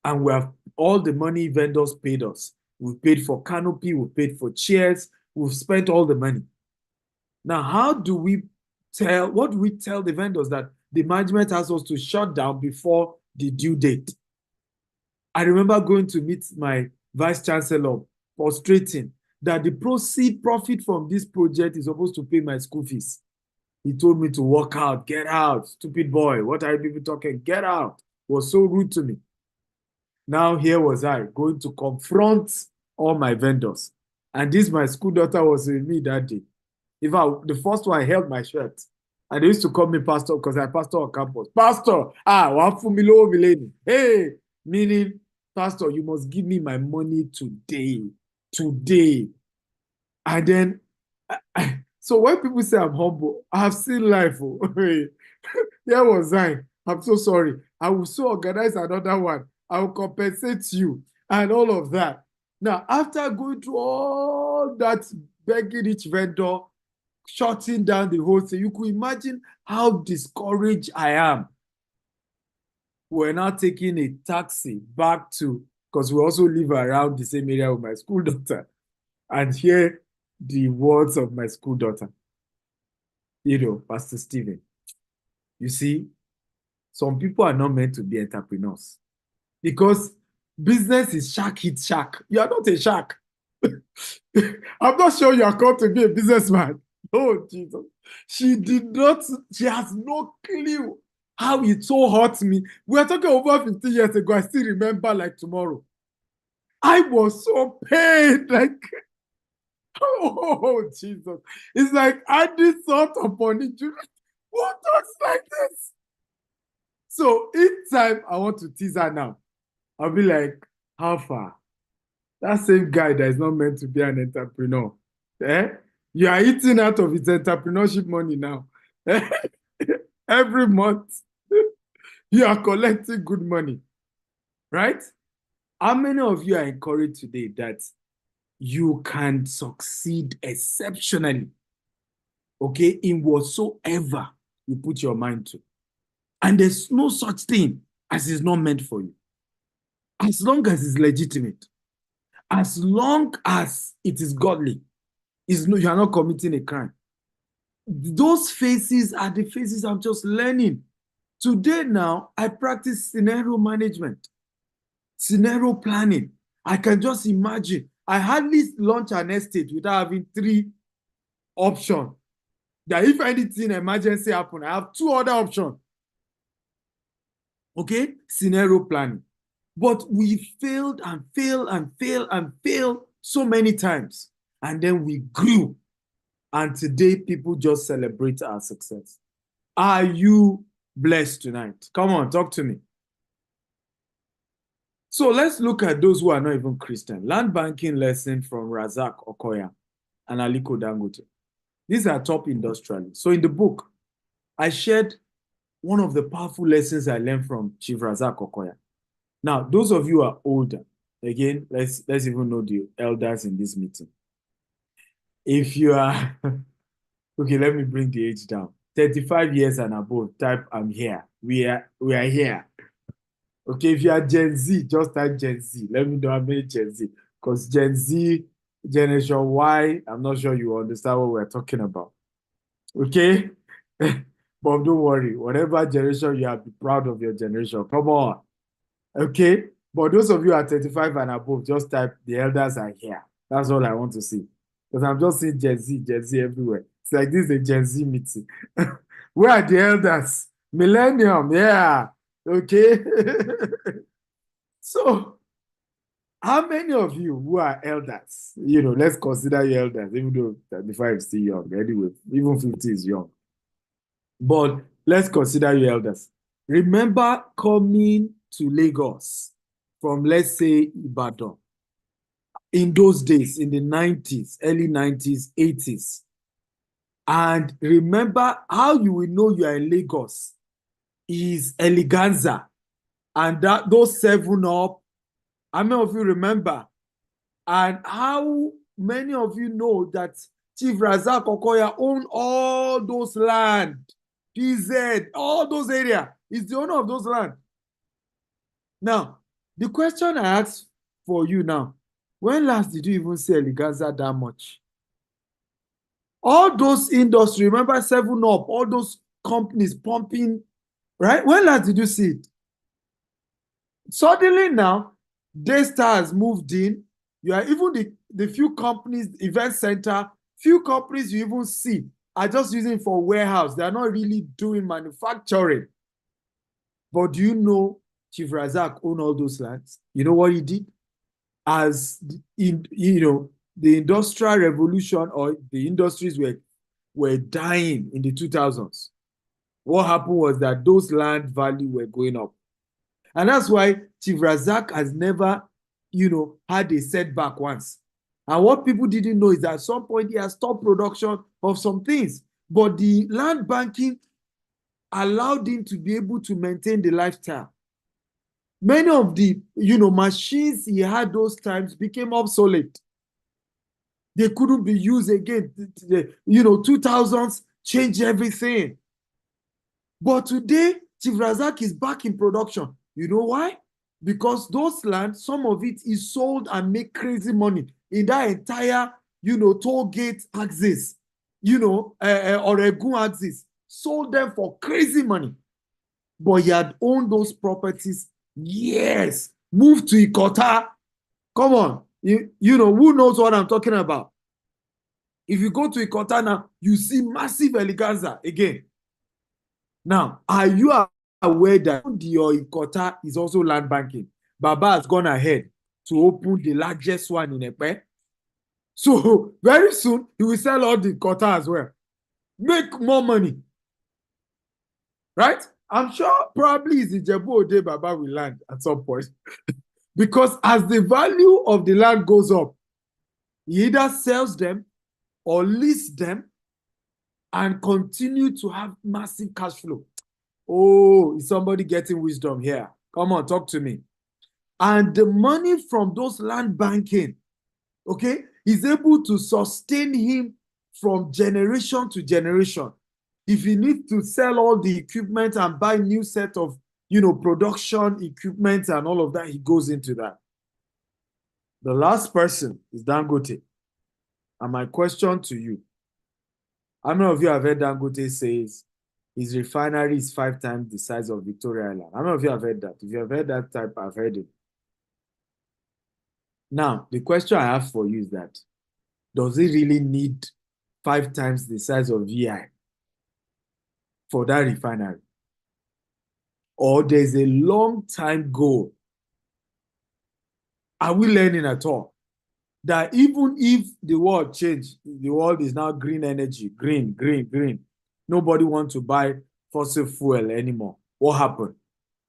And we have all the money vendors paid us. We paid for canopy, we paid for chairs, we've spent all the money. Now, what do we tell the vendors? That the management has us to shut down before the due date? I remember going to meet my vice chancellor, frustrating that the profit from this project is supposed to pay my school fees. He told me to walk out, get out, stupid boy. What are you people talking? Get out. He was so rude to me. Now here was I going to confront all my vendors. And this, my school daughter was with me that day. In fact, the first one, I held my shirt. And they used to call me pastor because I pastor on campus. Pastor, hey, meaning, pastor, you must give me my money today. And then, so when people say I'm humble, I have seen life. Here was I. I'm so sorry. I will so organize another one. I will compensate you and all of that. Now, after going through all that, begging each vendor, shutting down the whole thing, you could imagine how discouraged I am. We're now taking a taxi back to, because we also live around the same area with my school daughter, and hear the words of my school daughter. Pastor Stephen, you see, some people are not meant to be entrepreneurs because business is shark hit shark. You are not a shark. I'm not sure you are called to be a businessman. Oh, Jesus. She has no clue how it so hurt me. We are talking over 15 years ago. I still remember like tomorrow. I was so pained, like, oh, Jesus. It's like I did thought upon it. What talks like this? So each time I want to tease her now, I'll be like, how far? That same guy that is not meant to be an entrepreneur. You are eating out of his entrepreneurship money now. Every month, you are collecting good money, right? How many of you are encouraged today that you can succeed exceptionally, okay, in whatsoever you put your mind to. And there's no such thing as it's not meant for you. As long as it's legitimate, as long as it is godly, you are not committing a crime. Those phases are the phases I'm just learning. Today now, I practice scenario management, scenario planning. I can just imagine. I hardly launch an estate without having 3 options. That if anything emergency happen, I have 2 other options. Okay? Scenario planning. But we failed and failed and failed and failed so many times. And then we grew. And today, people just celebrate our success. Are you blessed tonight? Come on, talk to me. So let's look at those who are not even Christian. Land banking lesson from Razak Okoya and Aliko Dangote. These are top industrialists. So in the book, I shared one of the powerful lessons I learned from Chief Razak Okoya. Now, those of you who are older, again, let's even know the elders in this meeting. If you are, okay, let me bring the age down. 35 years and above, type I'm here. We are here. Okay, if you are Gen Z, just type Gen Z. Let me know how many Gen Z. Because Gen Z, Generation Y, I'm not sure you understand what we're talking about. Okay? But don't worry. Whatever generation you are, be proud of your generation. Come on. Okay? But those of you at 35 and above, just type the elders are here. That's all I want to see. Because I'm just seeing Gen Z everywhere. It's like this is a Gen Z meeting. Where are the elders? Millennium, yeah. Okay. So, how many of you who are elders, let's consider you elders, even though 35 is still young, anyway, even 50 is young. But let's consider you elders. Remember coming to Lagos from, let's say, Ibadan, in those days, in the 90s, early 90s, 80s. And remember how you will know you are in Lagos is Eleganza and those 7-Up. How many of you remember? And how many of you know that Chief Razak Okoya owned all those land, PZ, all those areas? He's the owner of those land. Now, the question I ask for you now, when last did you even see Eleganza that much? All those industries, remember 7-Up, all those companies pumping, right? When last did you see it? Suddenly now, Daystar has moved in. You are even the few companies, event center, few companies you even see are just using it for warehouse. They are not really doing manufacturing. But do you know Chief Razak owned all those lands? You know what he did? As the industrial revolution or the industries were dying in the 2000s, what happened was that those land value were going up. And that's why Chief Razak has never, had a setback once. And what people didn't know is that at some point he has stopped production of some things. But the land banking allowed him to be able to maintain the lifestyle. Many of the, machines he had those times became obsolete. They couldn't be used again. 2000s changed everything. But today, Chief Razak is back in production. You know why? Because those lands, some of it is sold and make crazy money in that entire, toll gate axis, Oregun axis. Sold them for crazy money. But he had owned those properties years. Moved to Ikota. Come on. Who knows what I'm talking about? If you go to Ikota now, you see massive eleganza again. Now, are you aware that your Ikota is also land banking? Baba has gone ahead to open the largest one in Epe. So, very soon, he will sell all the Ikota as well. Make more money. Right? I'm sure probably it's Ijebu Ode Baba will land at some point. Because as the value of the land goes up, he either sells them or lease them and continue to have massive cash flow. Oh, is somebody getting wisdom here? Come on, talk to me. And the money from those land banking, okay, is able to sustain him from generation to generation. If he needs to sell all the equipment and buy new set of, production equipment and all of that, he goes into that. The last person is Dangote. And my question to you, how many of you have heard Dangote says his refinery is 5 times the size of Victoria Island? How many of you have heard that? If you have heard that type, I've heard it. Now, the question I have for you is that, does he really need 5 times the size of VI for that refinery? Or there's a long time goal? Are we learning at all that even if the world changed, the world is now green energy, green, nobody wants to buy fossil fuel anymore? What happened?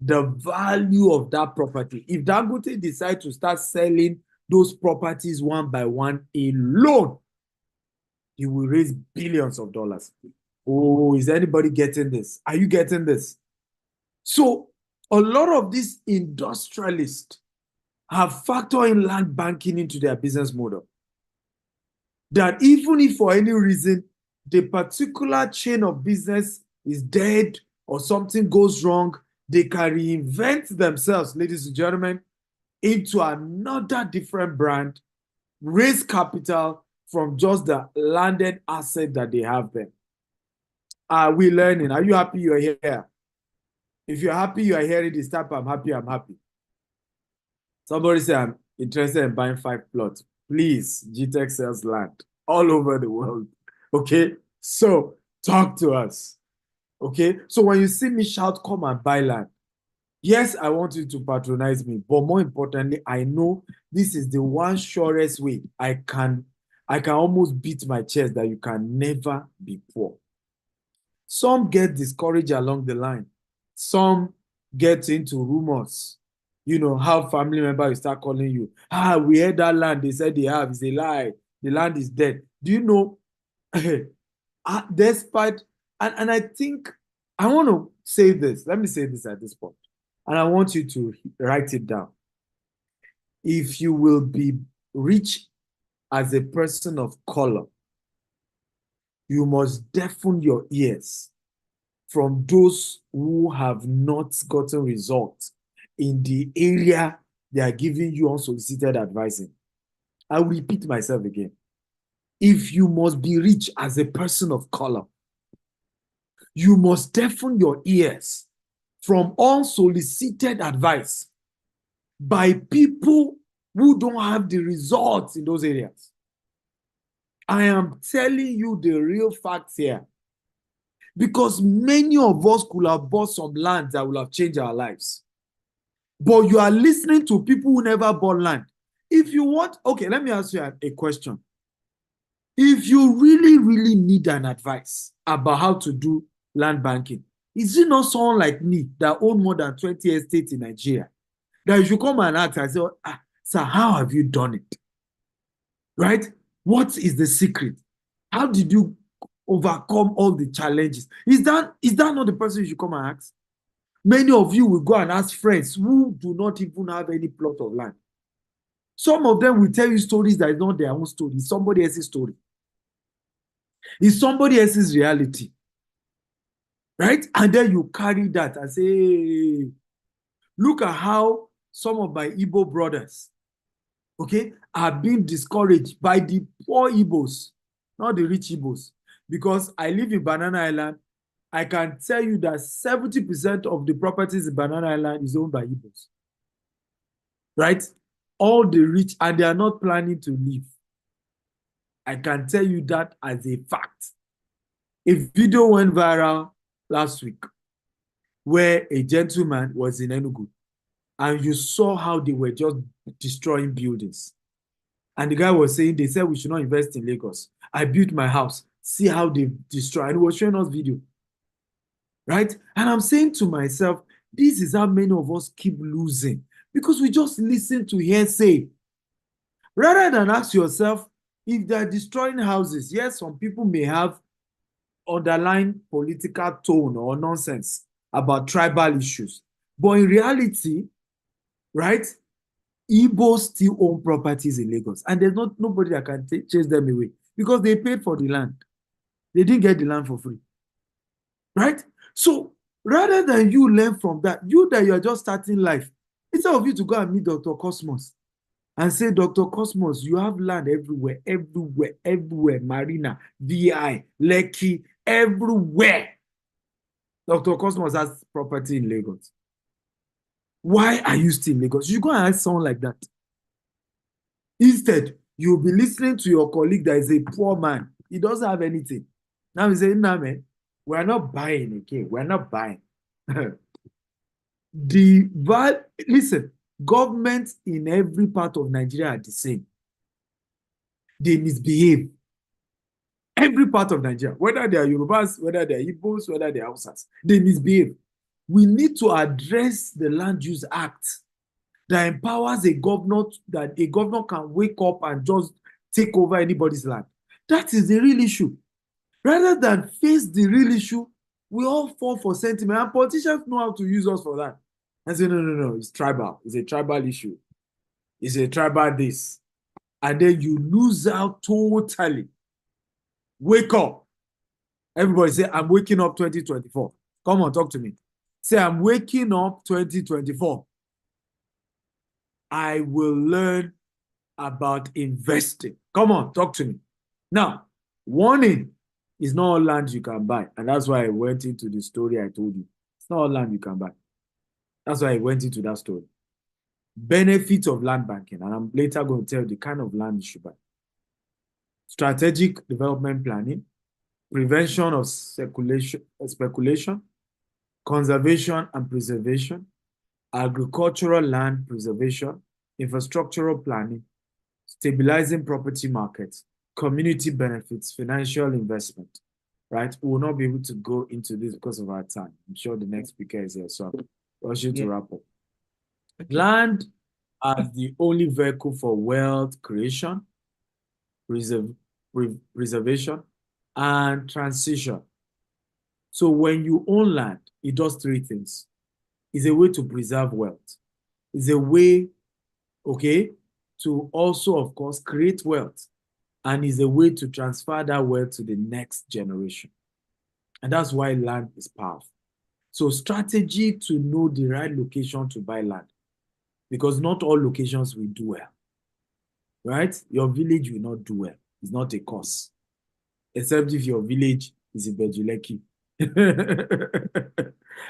The value of that property, if Dangote decide to start selling those properties one by one alone, he will raise billions of dollars. Oh, is anybody getting this? Are you getting this? So a lot of these industrialists have factored in land banking into their business model. That even if for any reason the particular chain of business is dead or something goes wrong, they can reinvent themselves, ladies and gentlemen, into another different brand, raise capital from just the landed asset that they have there. Are we learning? Are you happy you're here? If you're happy you are hearing this type, I'm happy, I'm happy. Somebody say, I'm interested in buying 5 plots. Please, GTech sells land all over the world. Okay? So, talk to us. Okay? So, when you see me shout, come and buy land, yes, I want you to patronize me. But more importantly, I know this is the one surest way I can almost beat my chest that you can never be poor. Some get discouraged along the line. Some get into rumors. You know, how family members start calling you. We had that land. They said they have. It's a lie. The land is dead. Do you know, despite, and I think, I want to say this. Let me say this at this point. And I want you to write it down. If you will be rich as a person of color, you must deafen your ears from those who have not gotten results in the area they are giving you unsolicited advising. I will repeat myself again. If you must be rich as a person of color, you must deafen your ears from unsolicited advice by people who don't have the results in those areas. I am telling you the real facts here. Because many of us could have bought some land that will have changed our lives. But you are listening to people who never bought land. If you want, okay, let me ask you a question. If you really, really need an advice about how to do land banking, is it not someone like me that own more than 20 estates in Nigeria that you should come and ask and say, sir, how have you done it? Right? What is the secret? How did you overcome all the challenges? Is that not the person you should come and ask? Many of you will go and ask friends who do not even have any plot of land. Some of them will tell you stories that is not their own story. It's somebody else's story. It's somebody else's reality. Right? And then you carry that and say, hey, look at how some of my Igbo brothers, okay, are being discouraged by the poor Igbos, not the rich Igbos. Because I live in Banana Island, I can tell you that 70% of the properties in Banana Island is owned by Igbos. Right? All the rich, and they are not planning to leave. I can tell you that as a fact. A video went viral last week where a gentleman was in Enugu and you saw how they were just destroying buildings. And the guy was saying, they said we should not invest in Lagos. I built my house. See how they destroy. And he was showing us video. Right? And I'm saying to myself, this is how many of us keep losing because we just listen to hearsay. Rather than ask yourself, if they're destroying houses, yes, some people may have underlying political tone or nonsense about tribal issues. But in reality, right, Igbos still own properties in Lagos. And there's nobody that can chase them away because they paid for the land. They didn't get the land for free. right? So rather than you learn from that, you are just starting life, instead of you to go and meet Dr. Cosmos and say, Dr. Cosmos, you have land everywhere, everywhere, everywhere, Marina, VI, Lekki, everywhere. Dr. Cosmos has property in Lagos. Why are you still in Lagos? You go and ask someone like that. Instead, you'll be listening to your colleague that is a poor man. He doesn't have anything. Now he's saying, nah, man, we're not buying again. We're not buying. Listen, governments in every part of Nigeria are the same. They misbehave. Every part of Nigeria, whether they are Yorubas, whether they are Igbos, whether they are Hausas, they misbehave. We need to address the Land Use Act that empowers a governor, that a governor can wake up and just take over anybody's land. That is the real issue. Rather than face the real issue, we all fall for sentiment, and politicians know how to use us for that. And say, no, it's tribal. It's a tribal issue. It's a tribal this. And then you lose out totally. Wake up. Everybody say, I'm waking up 2024. Come on, talk to me. Say, I'm waking up 2024. I will learn about investing. Come on, talk to me. Now, warning, is not all land you can buy. And that's why I went into the story I told you. It's not all land you can buy. That's why I went into that story. Benefits of land banking. And I'm later going to tell you the kind of land you should buy. Strategic development planning, prevention of speculation, conservation and preservation, agricultural land preservation, infrastructural planning, stabilizing property markets, community benefits, financial investment, right? We will not be able to go into this because of our time. I'm sure the next speaker is here, so I'll rush you to wrap up. Okay. Land as the only vehicle for wealth creation, preservation, and transition. So when you own land, it does three things. It's a way to preserve wealth. It's a way, okay, to also, of course, create wealth. And is a way to transfer that wealth to the next generation. And that's why land is powerful. So strategy to know the right location to buy land, because not all locations will do well, right? Your village will not do well. It's not a cause, except if your village is in Bejuleki.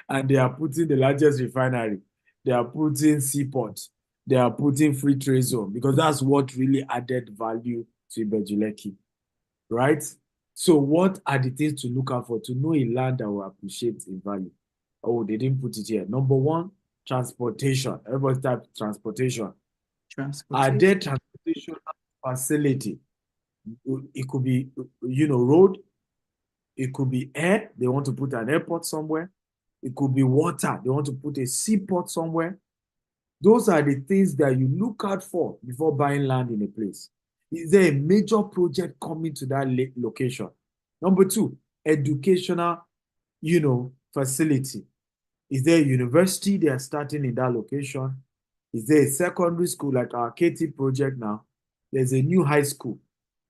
And they are putting the largest refinery. They are putting seaport. They are putting free trade zone, because that's what really added value to Bejuleki, right? So what are the things to look out for to know a land that will appreciate in value? Oh, they didn't put it here. Number one, transportation. Everybody type transportation. Are there transportation facility? It could be, road. It could be air. They want to put an airport somewhere. It could be water. They want to put a seaport somewhere. Those are the things that you look out for before buying land in a place. Is there a major project coming to that location? Number two, educational, facility. Is there a university they are starting in that location? Is there a secondary school like our KT project now? There's a new high school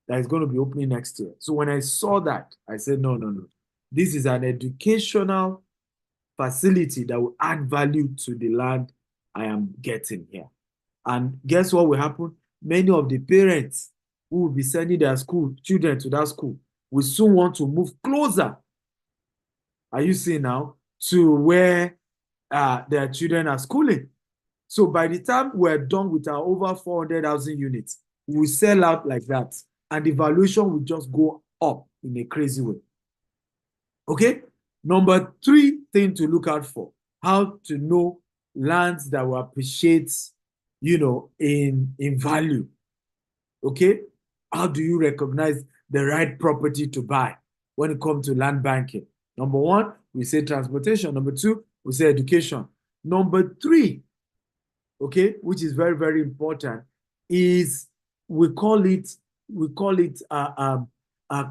that is going to be opening next year. So when I saw that, I said, no. This is an educational facility that will add value to the land I am getting here. And guess what will happen? Many of the parents who will be sending their children to that school will soon want to move closer. Are you seeing now? To where their children are schooling. So by the time we're done with our over 400,000 units, we will sell out like that. And the valuation will just go up in a crazy way. Okay? Number three thing to look out for, how to know lands that will appreciate, in value. Okay? How do you recognize the right property to buy when it comes to land banking? Number one, we say transportation. Number two, we say education. Number three, okay, which is very, very important, is we call it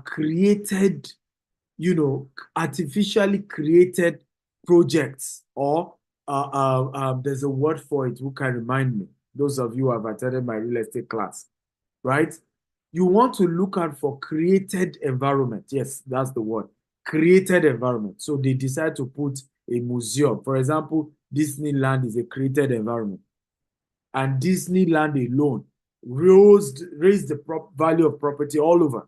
created, artificially created projects, or there's a word for it. Who can remind me? Those of you who have attended my real estate class, right? You want to look out for created environment. Yes, that's the word. created environment. So they decide to put a museum. For example, Disneyland is a created environment. And Disneyland alone raised the value of property all over.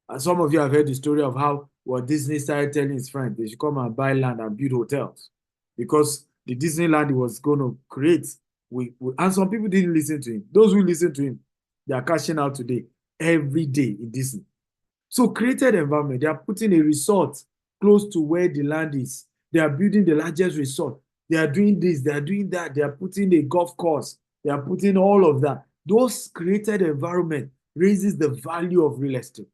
And some of you have heard the story of how Disney started telling his friends they should come and buy land and build hotels because the Disneyland he was going to create. And some people didn't listen to him. Those who listened to him, they are cashing out today, every day in Disney. So created environment, they are putting a resort close to where the land is. They are building the largest resort. They are doing this, they are doing that. They are putting a golf course. They are putting all of that. Those created environment raises the value of real estate.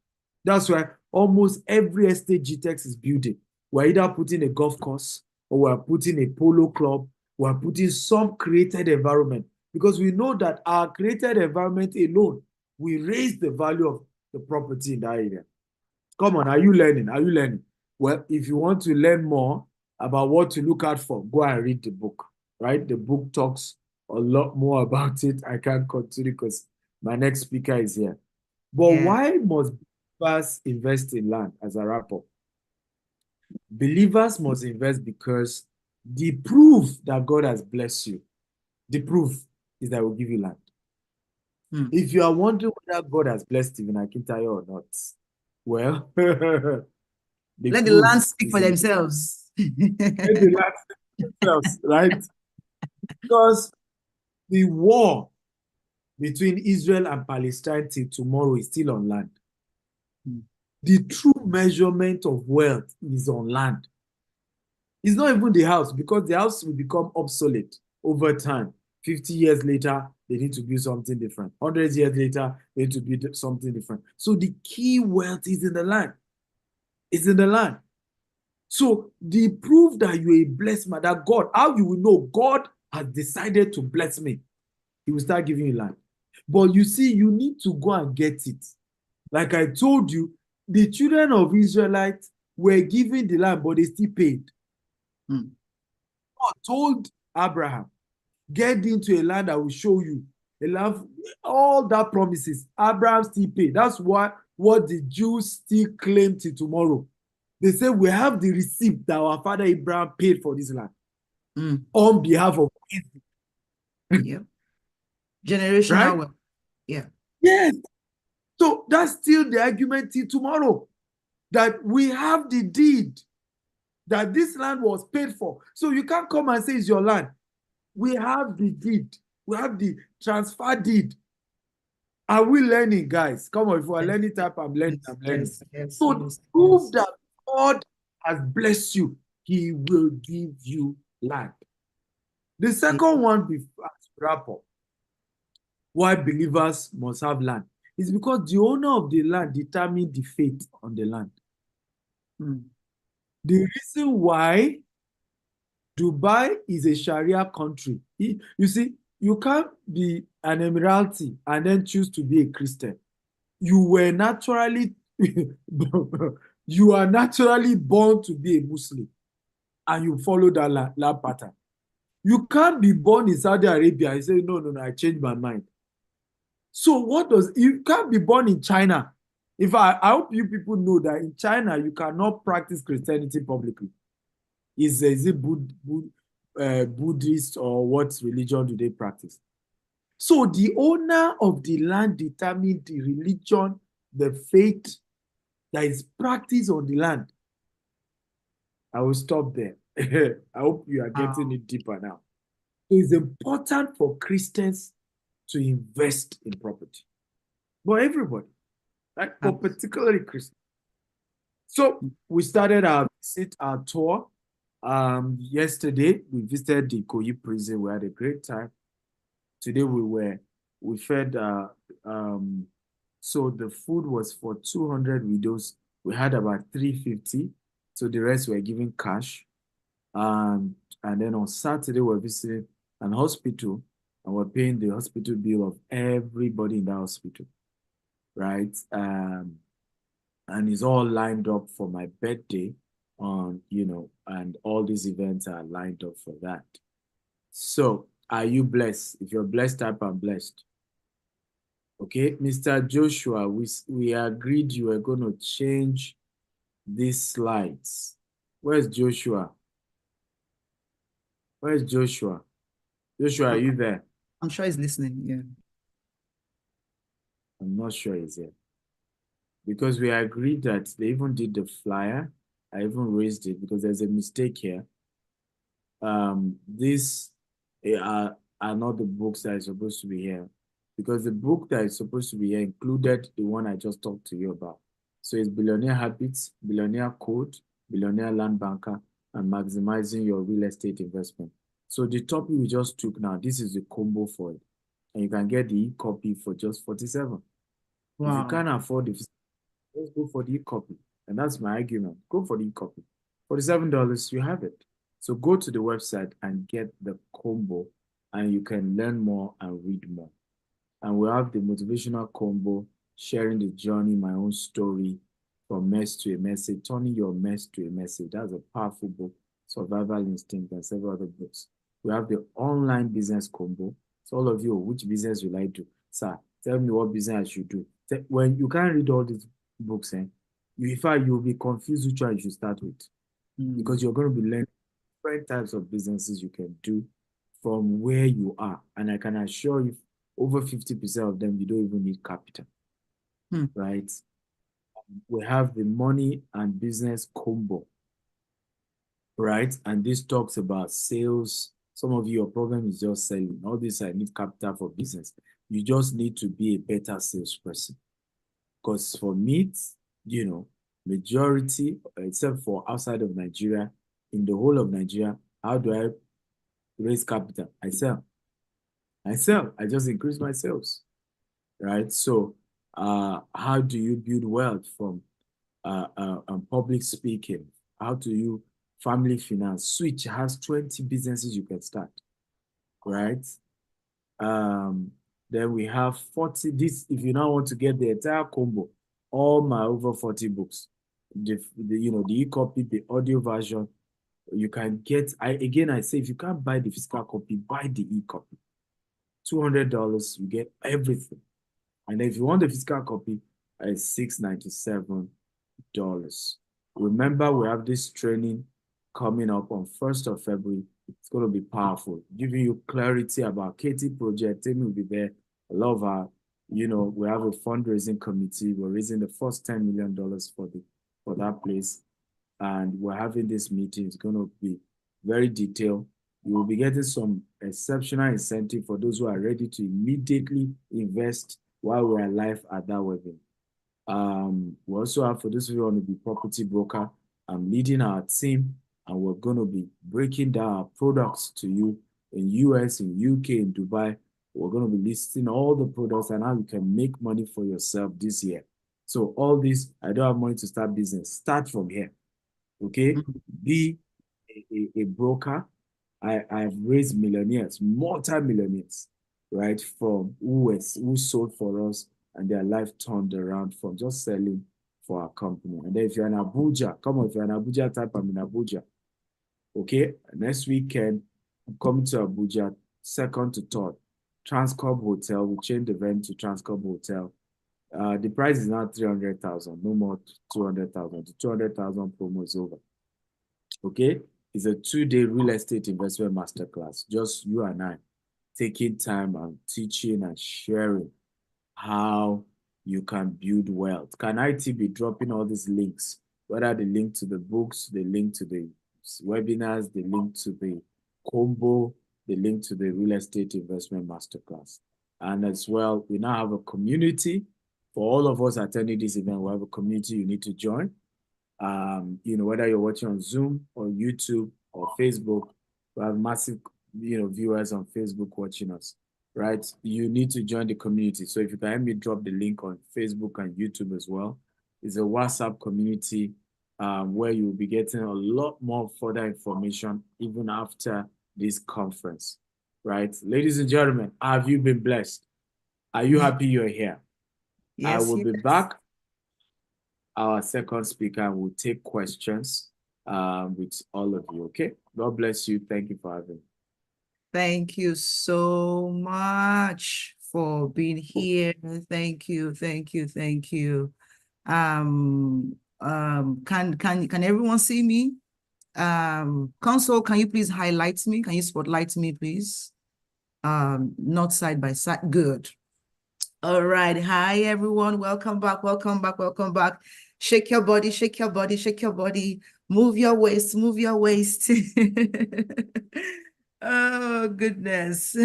That's why almost every estate GTEx is building. We're either putting a golf course or we're putting a polo club. We're putting some created environment because we know that our created environment alone will raise the value of the property in that area. Come on, are you learning? Are you learning? Well, if you want to learn more about what to look out for, go and read the book, right? The book talks a lot more about it. I can't continue because my next speaker is here. But why must believers invest in land as a wrap-up? Believers must invest because the proof that God has blessed you, the proof is that He will give you land. If you are wondering whether God has blessed Temi Akintayo or not, well, let the land speak for themselves. Let the land speak for themselves, right? Because the war between Israel and Palestine till tomorrow is still on land. The true measurement of wealth is on land. It's not even the house, because the house will become obsolete over time. 50 years later, they need to build something different. 100 years later, they need to build something different. So the key wealth is in the land. It's in the land. So the proof that you're a blessed man, that God, how you will know God has decided to bless me, He will start giving you land. But you see, you need to go and get it. Like I told you, the children of Israelites were given the land, but they still paid. God told Abraham, get into a land I will show you. A land, all that promises. Abraham still paid. That's what the Jews still claim till tomorrow. They say, we have the receipt that our father Abraham paid for this land on behalf of Israel. Yeah. Generational right? wealth. Yeah. Yes. So that's still the argument till tomorrow, that we have the deed that this land was paid for. So you can't come and say it's your land. We have the deed. We have the transfer deed. Are we learning, guys? Come on, if we're learning type, I'm learning. Yes, so prove that God has blessed you. He will give you land. The second one, before I wrap up, why believers must have land is because the owner of the land determines the fate on the land. The reason why Dubai is a Sharia country, you see, you can't be an Emirati and then choose to be a Christian. You were naturally, you are naturally born to be a Muslim and you follow that land pattern. You can't be born in Saudi Arabia and say, no, I changed my mind. So you can't be born in China. I hope you people know that in China, you cannot practice Christianity publicly. Is it Buddhist or what religion do they practice? So the owner of the land determines the religion, the faith that is practiced on the land. I will stop there. I hope you are getting it deeper now. It's important for Christians to invest in property. But everybody, right? But particularly Christians. So we started our tour. Yesterday, we visited the Ikoyi prison. We had a great time. Today we fed, so the food was for 200 widows. We had about 350. So the rest were given cash. And then on Saturday, we're visiting an hospital and we're paying the hospital bill of everybody in the hospital, right? And it's all lined up for my birthday and all these events are lined up for that. So are you blessed? If you're blessed, type I'm blessed. Okay, Mr. Joshua, we agreed you were going to change these slides. Where's Joshua? Where's Joshua? Joshua, are you there? I'm sure he's listening. Yeah. I'm not sure he's here. Because we agreed that they even did the flyer. I even raised it because there's a mistake here. These are not the books that are supposed to be here. Because the book that is supposed to be here included the one I just talked to you about. So it's Billionaire Habits, Billionaire Code, Billionaire Land Banker, and Maximizing Your Real Estate Investment. So the topic we just took now, this is the combo for it. And you can get the e-copy for just 47. Wow. If you can't afford it, let's go for the e-copy. And that's my argument. Go for the e-copy. $47, you have it. So go to the website and get the combo, and you can learn more and read more. And we have the motivational combo, sharing the journey, my own story, from mess to a message, turning your mess to a message. That's a powerful book, Survival Instinct, and several other books. We have the online business combo. So all of you, which business will I do? Sir, tell me what business I should do. When you can't read all these books, in fact, you'll be confused which one you should start with. Because you're going to be learning different types of businesses you can do from where you are. And I can assure you, over 50% of them, you don't even need capital, right? We have the money and business combo, right? And this talks about sales. Some of your problem is just selling. All this, I need capital for business. You just need to be a better salesperson. Because for meat, majority, except for outside of Nigeria, in the whole of Nigeria, how do I raise capital? I sell. I just increase my sales, right? So how do you build wealth from public speaking? How do you family finance? Switch has 20 businesses you can start, right? Then we have 40. This, if you now want to get the entire combo, all my over 40 books, the e-copy, the audio version, you can get. I say, if you can't buy the physical copy, buy the e-copy. $200, you get everything. And if you want the physical copy, it's $697. Remember, we have this training coming up on 1st of February. It's going to be powerful, giving you clarity about Katie project. Temi will be there. I love her. We have a fundraising committee. We're raising the first $10 million for that place. And we're having this meeting. It's going to be very detailed. You will be getting some exceptional incentive for those who are ready to immediately invest while we're alive at that wedding. We also have, for those of you who want to be property broker, I'm leading our team, and we're going to be breaking down our products to you in US, in UK, in Dubai. We're going to be listing all the products and how you can make money for yourself this year. So all this, I don't have money to start business. Start from here, okay? Be a broker. I've raised millionaires, multi-millionaires, right? From who sold for us and their life turned around from just selling for our company. And then if you're in Abuja, come on, if you're in Abuja, type I'm in Abuja. Okay, next weekend, I'm coming to Abuja, 2nd to 3rd. Transcorp Hotel, we changed the venue to Transcorp Hotel. The price is now 300,000, no more 200,000. The 200,000 promo is over. Okay, it's a 2-day real estate investment masterclass. Just you and I taking time and teaching and sharing how you can build wealth. Can IT be dropping all these links? Whether the link to the books, the link to the webinars, the link to the combo, the link to the real estate investment masterclass. And as well, we now have a community. For all of us attending this event, we have a community you need to join. Whether you're watching on Zoom or YouTube or Facebook, we have massive, viewers on Facebook watching us, right? You need to join the community. So if you can help me drop the link on Facebook and YouTube as well. It's a WhatsApp community where you'll be getting a lot more further information even after this conference, right? Ladies and gentlemen, have you been blessed? Are you happy you're here? Yes, I will be back. Our second speaker will take questions with all of you, okay? God bless you. Thank you for having me. Thank you so much for being here. Thank you. Can everyone see me? Console, can you please highlight me? Can you spotlight me, please? Not side by side. Good. All right. Hi, everyone. Welcome back. Welcome back. Welcome back. Shake your body, shake your body, shake your body. Move your waist, move your waist. Oh, goodness.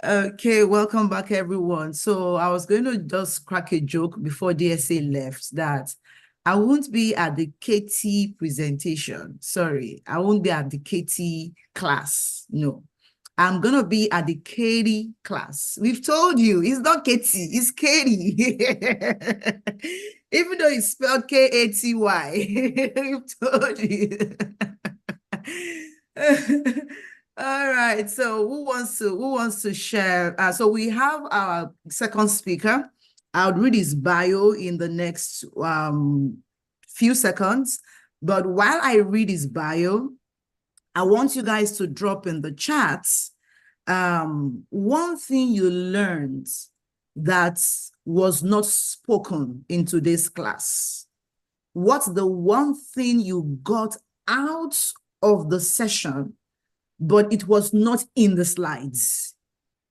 Okay, welcome back, everyone. So I was going to just crack a joke before DSA left that I won't be at the KT presentation. Sorry, I won't be at the KT class. No, I'm going to be at the Katie class. We've told you, it's not Katie, it's Katie. Even though it's spelled Katy, we've told you. All right, so who wants to share? So we have our second speaker. I'll read his bio in the next few seconds. But while I read his bio, I want you guys to drop in the chats one thing you learned that was not spoken in today's class. What's the one thing you got out of the session, but it was not in the slides?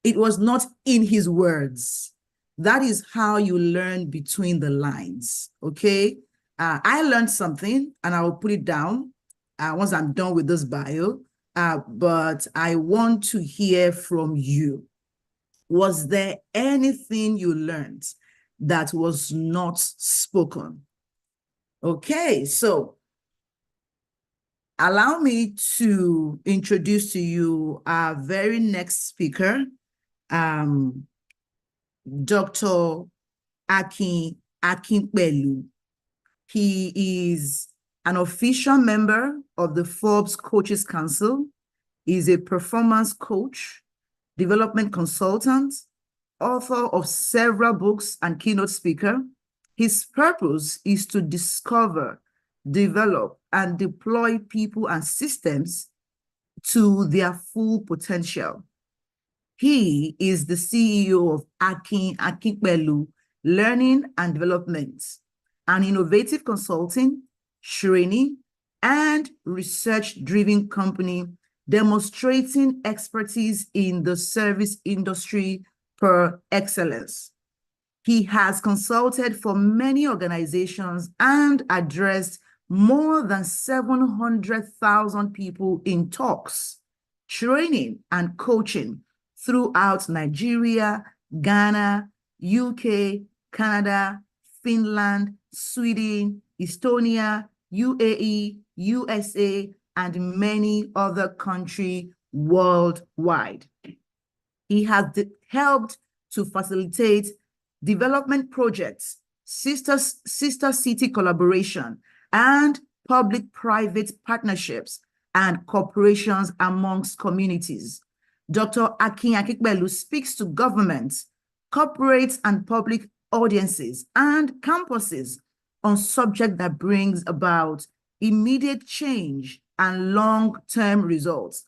It was not in his words. That is how you learn between the lines, okay? I learned something, and I will put it down once I'm done with this bio, but I want to hear from you. Was there anything you learned that was not spoken? Okay, so allow me to introduce to you our very next speaker, Dr. Akin Akinpelu. He is an official member of the Forbes Coaches Council. He's a performance coach, development consultant, author of several books, and keynote speaker. His purpose is to discover, develop, and deploy people and systems to their full potential. He is the CEO of Akin Akinpelu Learning and Development, an innovative consulting, training, and research-driven company demonstrating expertise in the service industry per excellence. He has consulted for many organizations and addressed more than 700,000 people in talks, training, and coaching throughout Nigeria, Ghana, UK, Canada, Finland, Sweden, Estonia, UAE, USA, and many other countries worldwide. He has helped to facilitate development projects, sister city collaboration, and public-private partnerships and cooperations amongst communities. Dr. Akin Akinpelu speaks to governments, corporates, and public audiences and campuses on subjects that brings about immediate change and long-term results.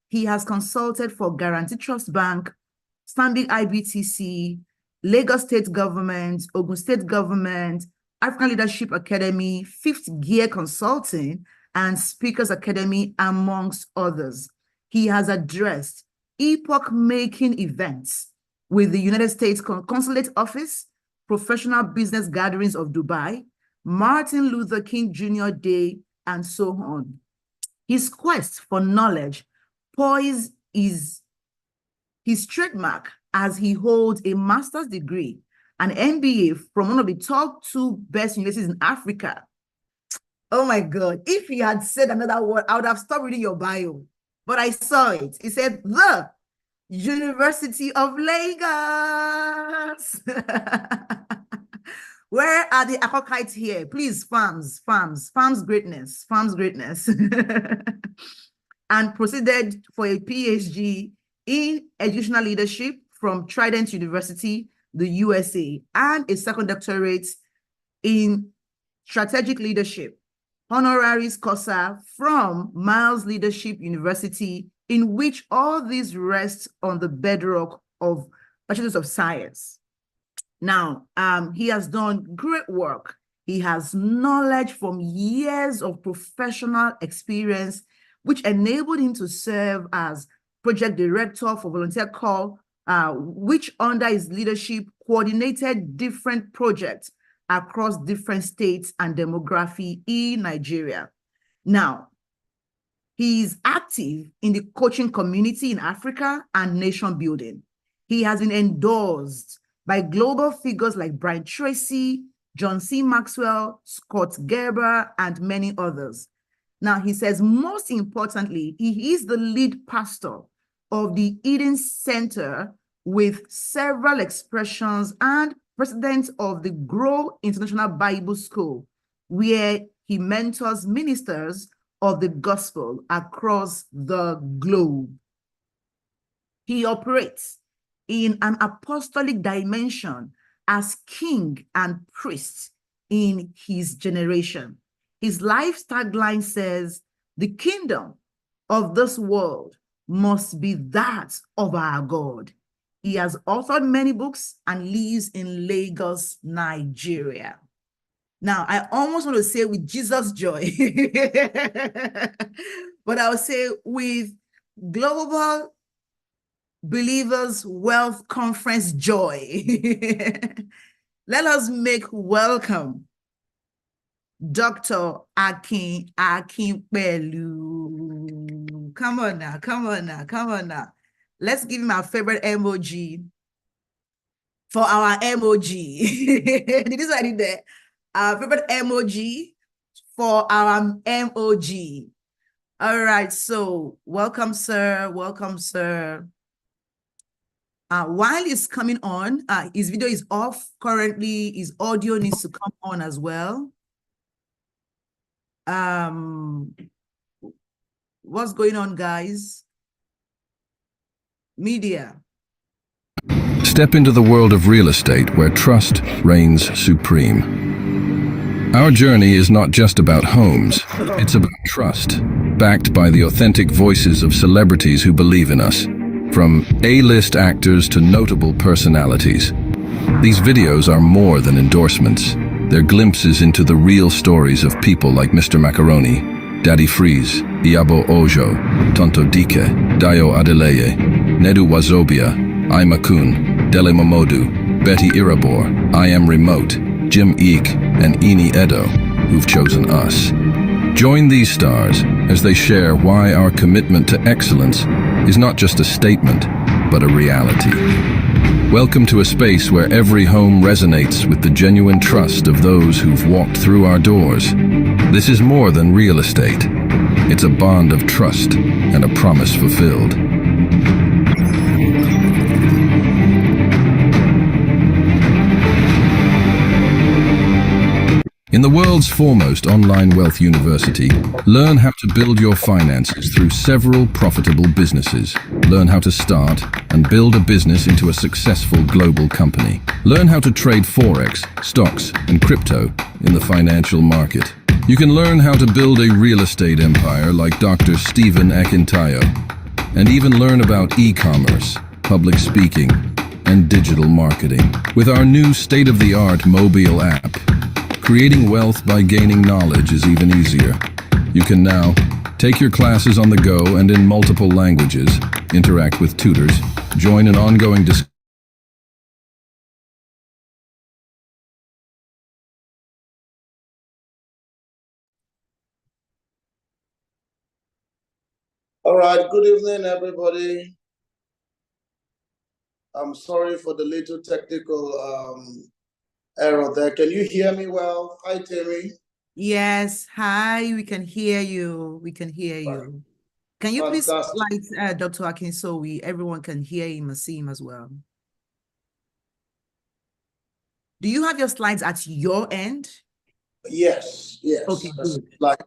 He has consulted for Guaranty Trust Bank, Stanbic IBTC, Lagos State Government, Ogun State Government, African Leadership Academy, Fifth Gear Consulting, and Speakers Academy, amongst others. He has addressed epoch-making events with the United States Consulate Office, Professional Business Gatherings of Dubai, Martin Luther King Jr. Day, and so on. His quest for knowledge poise is his trademark, as he holds a master's degree, an MBA from one of the top 2 best universities in Africa. Oh my God, if he had said another word, I would have stopped reading your bio. But I saw it. It said, the University of Lagos. Where are the Akokites here? Please, farms greatness. And proceeded for a PhD in educational leadership from Trident University, the USA, and a second doctorate in strategic leadership, honoris causa from Miles Leadership University, in which all these rest on the bedrock of Bachelors of Science. Now, he has done great work He has knowledge from years of professional experience, which enabled him to serve as project director for Volunteer Call, which under his leadership coordinated different projects across different states and demography in Nigeria. Now, he is active in the coaching community in Africa and nation building. He has been endorsed by global figures like Brian Tracy, John C. Maxwell, Scott Gerber, and many others. Now, he says, most importantly, he is the lead pastor of the Eden Center with several expressions and president of the Grow International Bible School, where he mentors ministers of the gospel across the globe. He operates in an apostolic dimension as king and priest in his generation. His life tagline says, "The kingdom of this world must be that of our God." He has authored many books and lives in Lagos, Nigeria. Now, I almost want to say with Jesus joy, but I would say with Global Believers Wealth Conference joy. Let us make welcome Dr. Akin Akinpelu. Come on now, come on now, come on now. Let's give him our favorite emoji for our emoji. This is what I did there. Our favorite emoji for our emoji. All right, so welcome, sir. Welcome, sir. While he's coming on, his video is off currently. His audio needs to come on as well. What's going on, guys? Media. Step into the world of real estate where trust reigns supreme. Our journey is not just about homes, it's about trust, backed by the authentic voices of celebrities who believe in us. From A-list actors to notable personalities. These videos are more than endorsements. They're glimpses into the real stories of people like Mr. Macaroni, Daddy Freeze, Iyabo Ojo, Tonto Dike, Dayo Adeleye, Nedu Wazobia, Imakun, Dele Momodu, Betty Irabor, I Am Remote, Jim Eek, and Ini Edo, who've chosen us. Join these stars as they share why our commitment to excellence is not just a statement, but a reality. Welcome to a space where every home resonates with the genuine trust of those who've walked through our doors. This is more than real estate. It's a bond of trust and a promise fulfilled. In the world's foremost online wealth university, learn how to build your finances through several profitable businesses. Learn how to start and build a business into a successful global company. Learn how to trade Forex, stocks, and crypto in the financial market. You can learn how to build a real estate empire like Dr. Segun Akintayo, and even learn about e-commerce, public speaking, and digital marketing. With our new state-of-the-art mobile app, creating wealth by gaining knowledge is even easier. You can now take your classes on the go and in multiple languages, interact with tutors, join an ongoing discussion. All right, good evening, everybody. I'm sorry for the little technical error there. Can you hear me well? Hi, Temi. Yes, hi, we can hear you. We can hear you. Can you please like Dr. Akin so everyone can hear him and see him as well? Do you have your slides at your end? Yes, yes. Okay, good. Okay.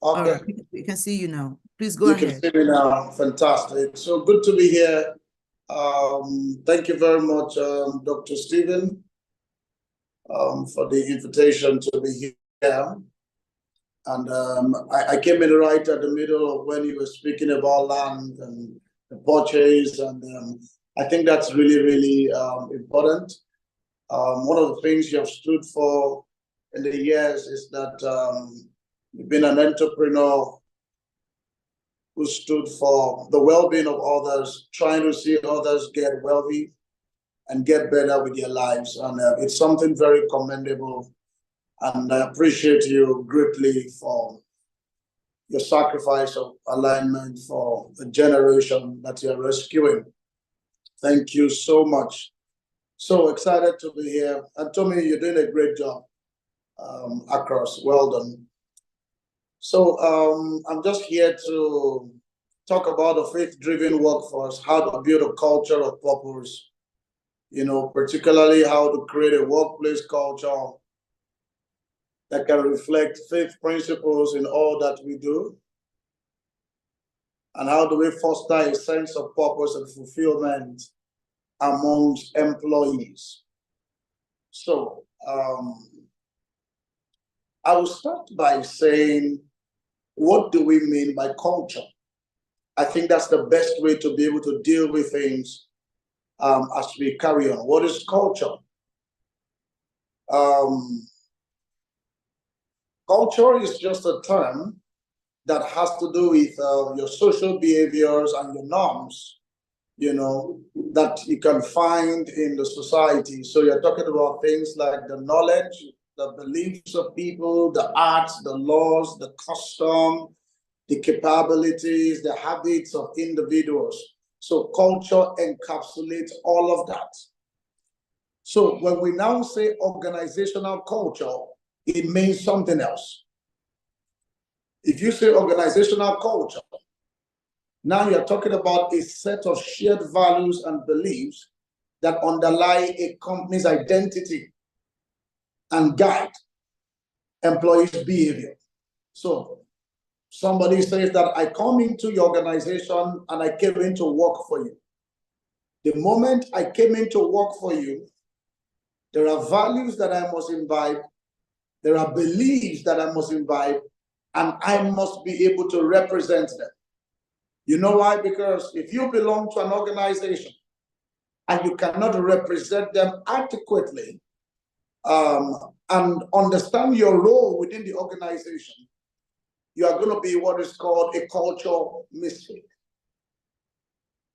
All right, we can see you now. Please go ahead. You can see me now. Fantastic. So good to be here. Thank you very much, Dr. Stephen, for the invitation to be here. And I came in right at the middle of when you were speaking about land and the purchase, and I think that's really, really important. One of the things you have stood for in the years is that you've been an entrepreneur who stood for the well-being of others, trying to see others get wealthy and get better with their lives. And it's something very commendable. And I appreciate you greatly for your sacrifice of alignment for the generation that you're rescuing. Thank you so much. So excited to be here. And Tomi, you're doing a great job across. Well done. So I'm just here to talk about the faith-driven workforce, how to build a culture of purpose, particularly how to create a workplace culture that can reflect faith principles in all that we do. And how do we foster a sense of purpose and fulfillment amongst employees? So I will start by saying, what do we mean by culture? I think that's the best way to be able to deal with things as we carry on. What is culture? Culture is just a term that has to do with your social behaviors and your norms, that you can find in the society. So you're talking about things like the knowledge, the beliefs of people, the arts, the laws, the custom, the capabilities, the habits of individuals. So culture encapsulates all of that. So when we now say organizational culture, it means something else. If you say organizational culture, now you're talking about a set of shared values and beliefs that underlie a company's identity and guide employees' behavior. So somebody says that I come into your organization and I came in to work for you. The moment I came in to work for you, there are values that I must imbibe, there are beliefs that I must imbibe, and I must be able to represent them. You know why? Because if you belong to an organization and you cannot represent them adequately and understand your role within the organization, you are going to be what is called a culture misfit.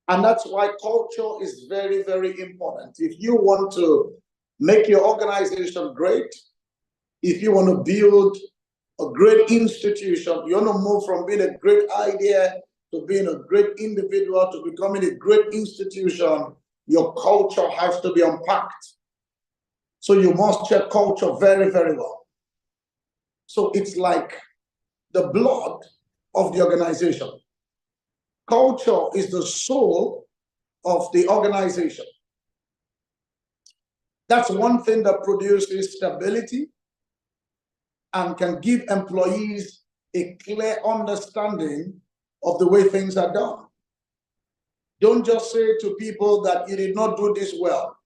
And that's why culture is very, very important. If you want to make your organization great, if you want to build a great institution, you want to move from being a great idea to being a great individual to becoming a great institution, your culture has to be unpacked. So you must check culture very, very well. So it's like the blood of the organization. Culture is the soul of the organization. That's one thing that produces stability and can give employees a clear understanding of the way things are done. Don't just say to people that you did not do this well.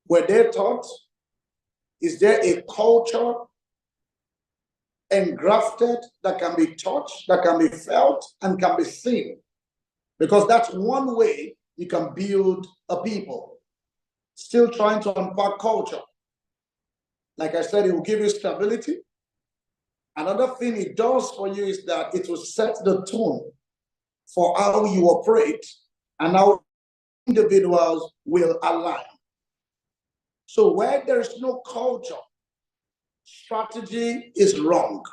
Were they taught? Is there a culture engrafted that can be touched, that can be felt, and can be seen? Because that's one way you can build a people. Still trying to unpack culture. Like I said, it will give you stability. Another thing it does for you is that it will set the tone for how you operate and how individuals will align. So where there is no culture, strategy is wrong.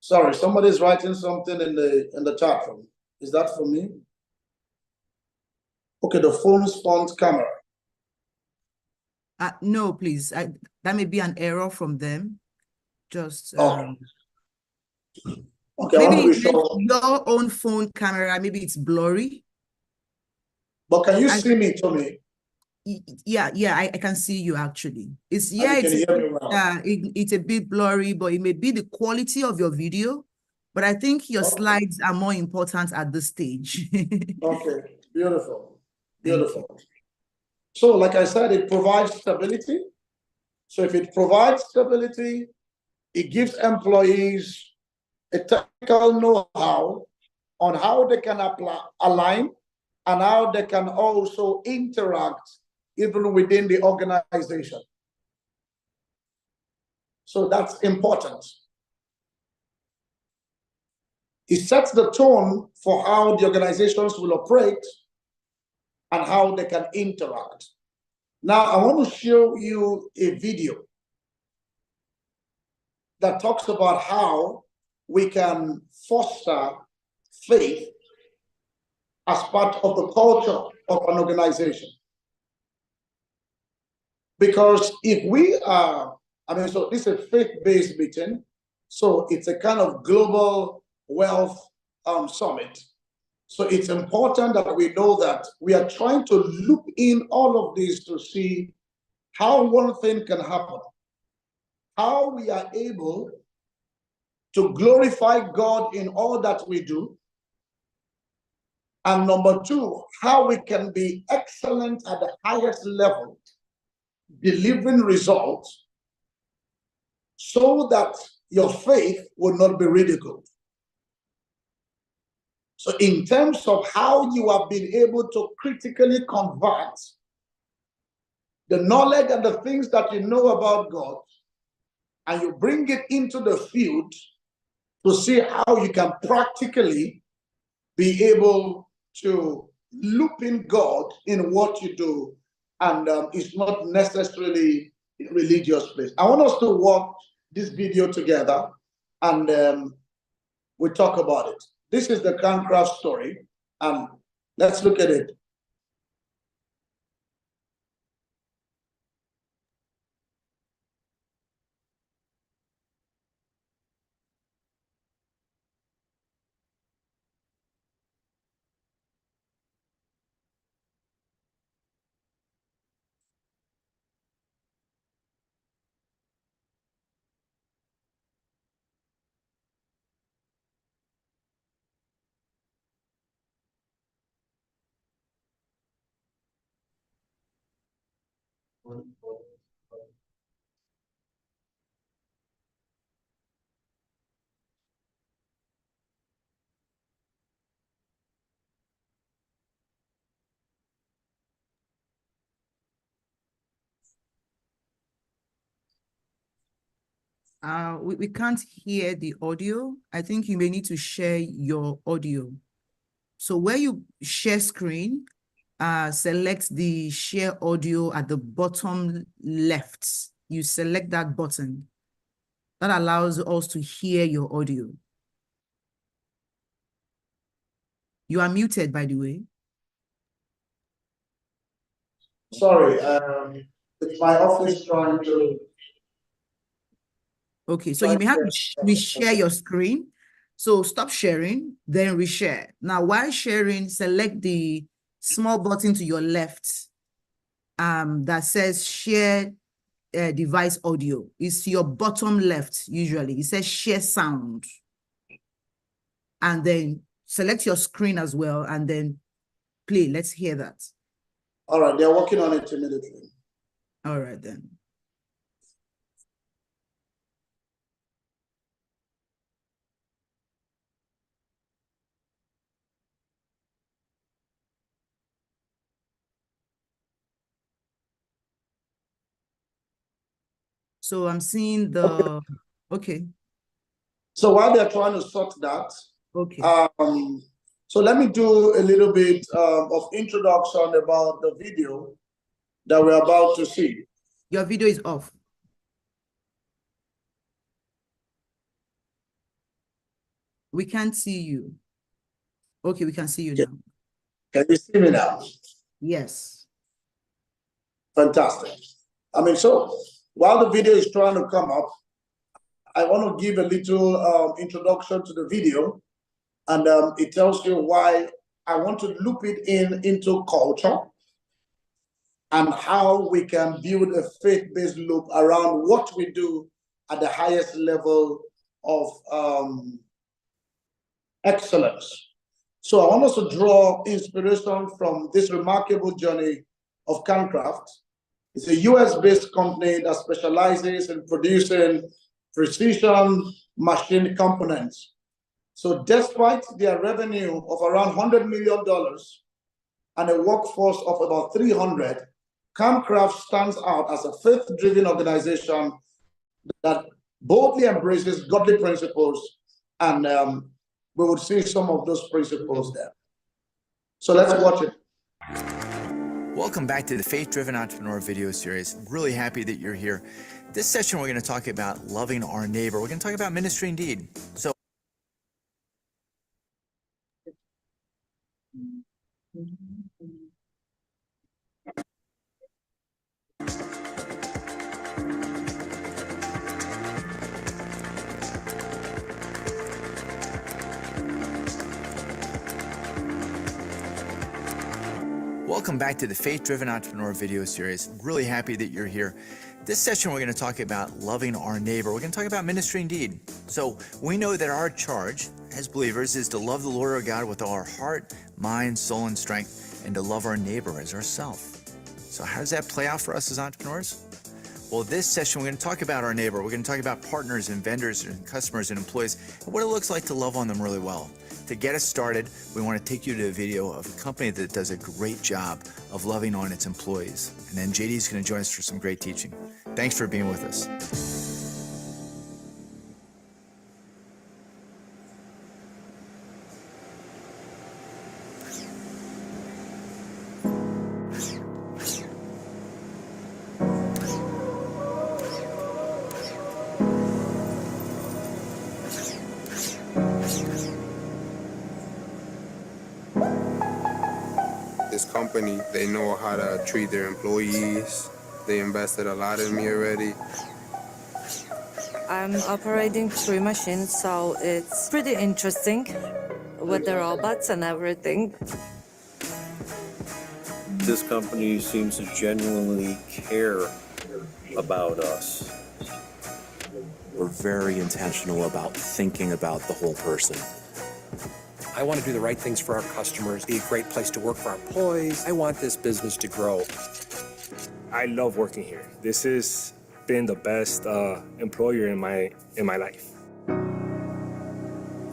Sorry, somebody's writing something in the chat room. Is that for me? Okay, the phone's front camera. No, please. That may be an error from them. Just okay, maybe your own phone camera, maybe it's blurry. But can you see me, Tomi? Yeah, I can see you actually. It's hear me well. It's a bit blurry, but it may be the quality of your video. But I think your slides are more important at this stage. Okay, beautiful, beautiful. So, like I said, it provides stability. So if it provides stability, it gives employees a technical know-how on how they can align and how they can also interact even within the organization. So that's important. It sets the tone for how the organizations will operate and how they can interact. Now, I want to show you a video that talks about how we can foster faith as part of the culture of an organization. Because if we are, so this is a faith-based meeting, so it's a kind of global wealth summit. So it's important that we know that we are trying to loop in all of this to see how one thing can happen, how we are able to glorify God in all that we do, and number two, how we can be excellent at the highest level, delivering results, so that your faith will not be ridiculed. So in terms of how you have been able to critically convert the knowledge and the things that you know about God, and you bring it into the field to see how you can practically be able to loop in God in what you do, and it's not necessarily a religious place. I want us to watch this video together, and we talk about it. This is the Cancraft story, and let's look at it. We can't hear the audio. I think you may need to share your audio. So where you share screen, select the share audio at the bottom left. You select that button. That allows us to hear your audio. You are muted, by the way. Sorry, it's my office trying to... Okay, so you may have to reshare your screen. So stop sharing, then reshare. Now, while sharing, select the small button to your left that says share device audio. It's your bottom left, usually. It says share sound. And then select your screen as well, and then play. Let's hear that. All right, they're working on it immediately. All right, then. So I'm seeing the, okay. So while they're trying to sort that, okay. So let me do a little bit of introduction about the video that we're about to see. Your video is off. We can't see you. Okay, we can see you now. Can you see me now? Yes. Fantastic. So while the video is trying to come up, I want to give a little introduction to the video, and it tells you why I want to loop it into culture and how we can build a faith-based loop around what we do at the highest level of excellence. So I want us to draw inspiration from this remarkable journey of Cancraft. It's a US-based company that specializes in producing precision machine components. So despite their revenue of around $100 million, and a workforce of about 300, Campcraft stands out as a faith-driven organization that boldly embraces godly principles, and we would see some of those principles there. So let's watch it. Welcome back to the Faith Driven Entrepreneur video series. Really happy that you're here. This session, we're going to talk about loving our neighbor. We're going to talk about ministry indeed. So, welcome back to the Faith Driven Entrepreneur video series. Really happy that you're here. This session, we're going to talk about loving our neighbor. We're going to talk about ministry indeed. So we know that our charge as believers is to love the Lord our God with all our heart, mind, soul, and strength, and to love our neighbor as ourselves. So how does that play out for us as entrepreneurs? Well, this session, we're going to talk about our neighbor. We're going to talk about partners and vendors and customers and employees, and what it looks like to love on them really well. To get us started, we want to take you to a video of a company that does a great job of loving on its employees. And then JD is going to join us for some great teaching. Thanks for being with us. This company, they know how to treat their employees. They invested a lot in me already. I'm operating 3 machines, so it's pretty interesting with the robots and everything. This company seems to genuinely care about us. We're very intentional about thinking about the whole person. I want to do the right things for our customers, be a great place to work for our employees. I want this business to grow. I love working here. This has been the best employer in my life.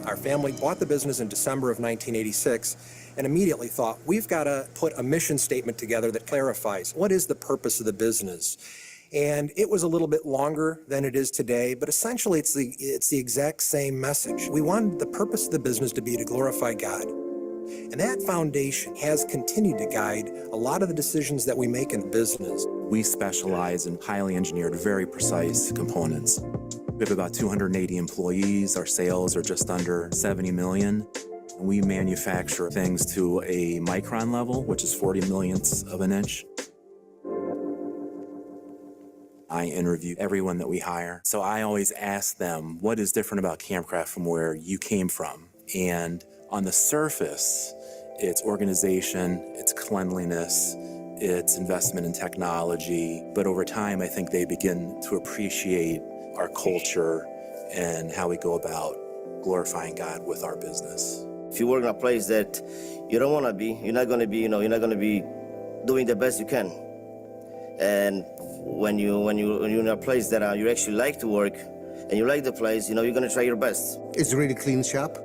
Our family bought the business in December of 1986 and immediately thought, we've got to put a mission statement together that clarifies what is the purpose of the business. And it was a little bit longer than it is today, but essentially it's the exact same message. We wanted the purpose of the business to be to glorify God. And that foundation has continued to guide a lot of the decisions that we make in business. We specialize in highly engineered, very precise components. We have about 280 employees. Our sales are just under 70 million. We manufacture things to a micron level, which is 40 millionths of an inch. I interview everyone that we hire. So I always ask them, what is different about Campcraft from where you came from? And on the surface, it's organization, it's cleanliness, it's investment in technology. But over time, I think they begin to appreciate our culture and how we go about glorifying God with our business. If you work in a place that you don't want to be, you're not going to be, you're not going to be doing the best you can. And when you're in a place that you actually like to work and you like the place, you're going to try your best. It's a really clean shop.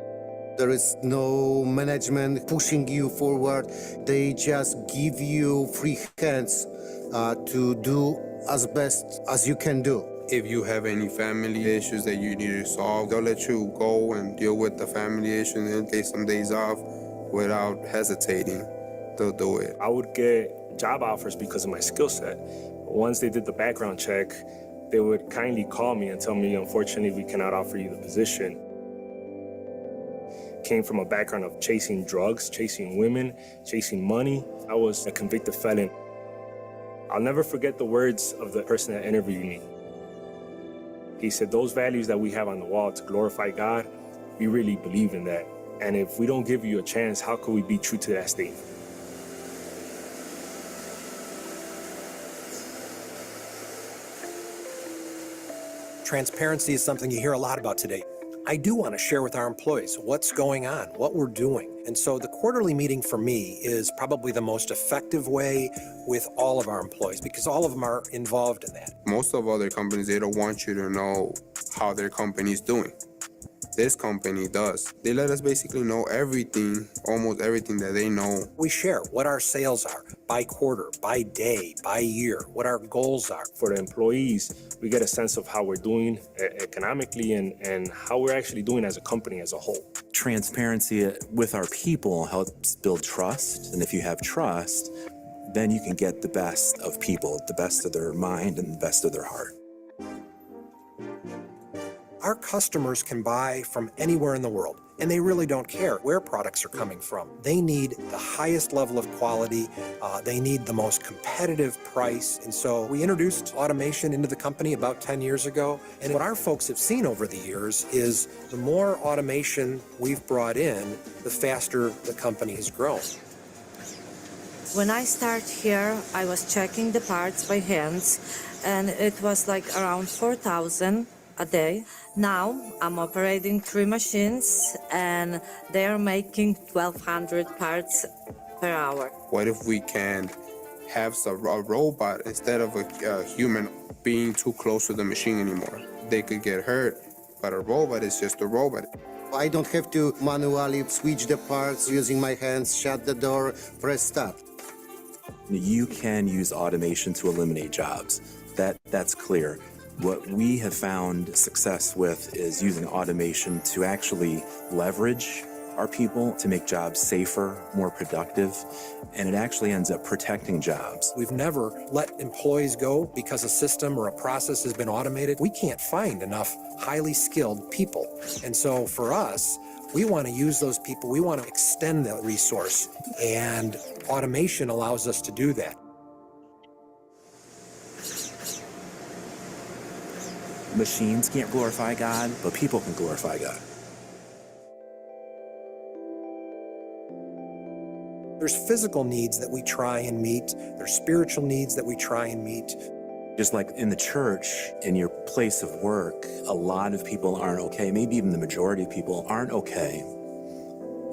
There is no management pushing you forward. They just give you free hands to do as best as you can do. If you have any family issues that you need to solve, they'll let you go and deal with the family issues and take some days off without hesitating. They'll do it. I would get job offers because of my skill set. Once they did the background check, they would kindly call me and tell me, unfortunately, we cannot offer you the position. Came from a background of chasing drugs, chasing women, chasing money. I was a convicted felon. I'll never forget the words of the person that interviewed me. He said, those values that we have on the wall to glorify God, we really believe in that. And if we don't give you a chance, how could we be true to that statement? Transparency is something you hear a lot about today. I do want to share with our employees what's going on, what we're doing. And so the quarterly meeting for me is probably the most effective way with all of our employees because all of them are involved in that. Most of other companies, they don't want you to know how their company's doing. this company does. They let us basically know everything, almost everything that they know. We share what our sales are by quarter, by day, by year, what our goals are. For the employees, we get a sense of how we're doing economically and how we're actually doing as a company as a whole. Transparency with our people helps build trust. And if you have trust, then you can get the best of people, the best of their mind and the best of their heart. Our customers can buy from anywhere in the world, and they really don't care where products are coming from. They need the highest level of quality. They need the most competitive price. And so we introduced automation into the company about 10 years ago. And what our folks have seen over the years is the more automation we've brought in, the faster the company has grown. When I started here, I was checking the parts by hands, and it was like around 4,000 a day. Now I'm operating 3 machines, and they are making 1,200 parts per hour. What if we can have a robot instead of a human being too close to the machine anymore? They could get hurt, but a robot is just a robot. I don't have to manually switch the parts using my hands, shut the door, press start. You can use automation to eliminate jobs. That's clear. What we have found success with is using automation to actually leverage our people to make jobs safer, more productive, and it actually ends up protecting jobs. We've never let employees go because a system or a process has been automated. We can't find enough highly skilled people. And so for us, we want to use those people. We want to extend that resource, and automation allows us to do that. Machines can't glorify God, but people can glorify God. There's physical needs that we try and meet. There's spiritual needs that we try and meet. Just like in the church, in your place of work, a lot of people aren't okay. Maybe even the majority of people aren't okay.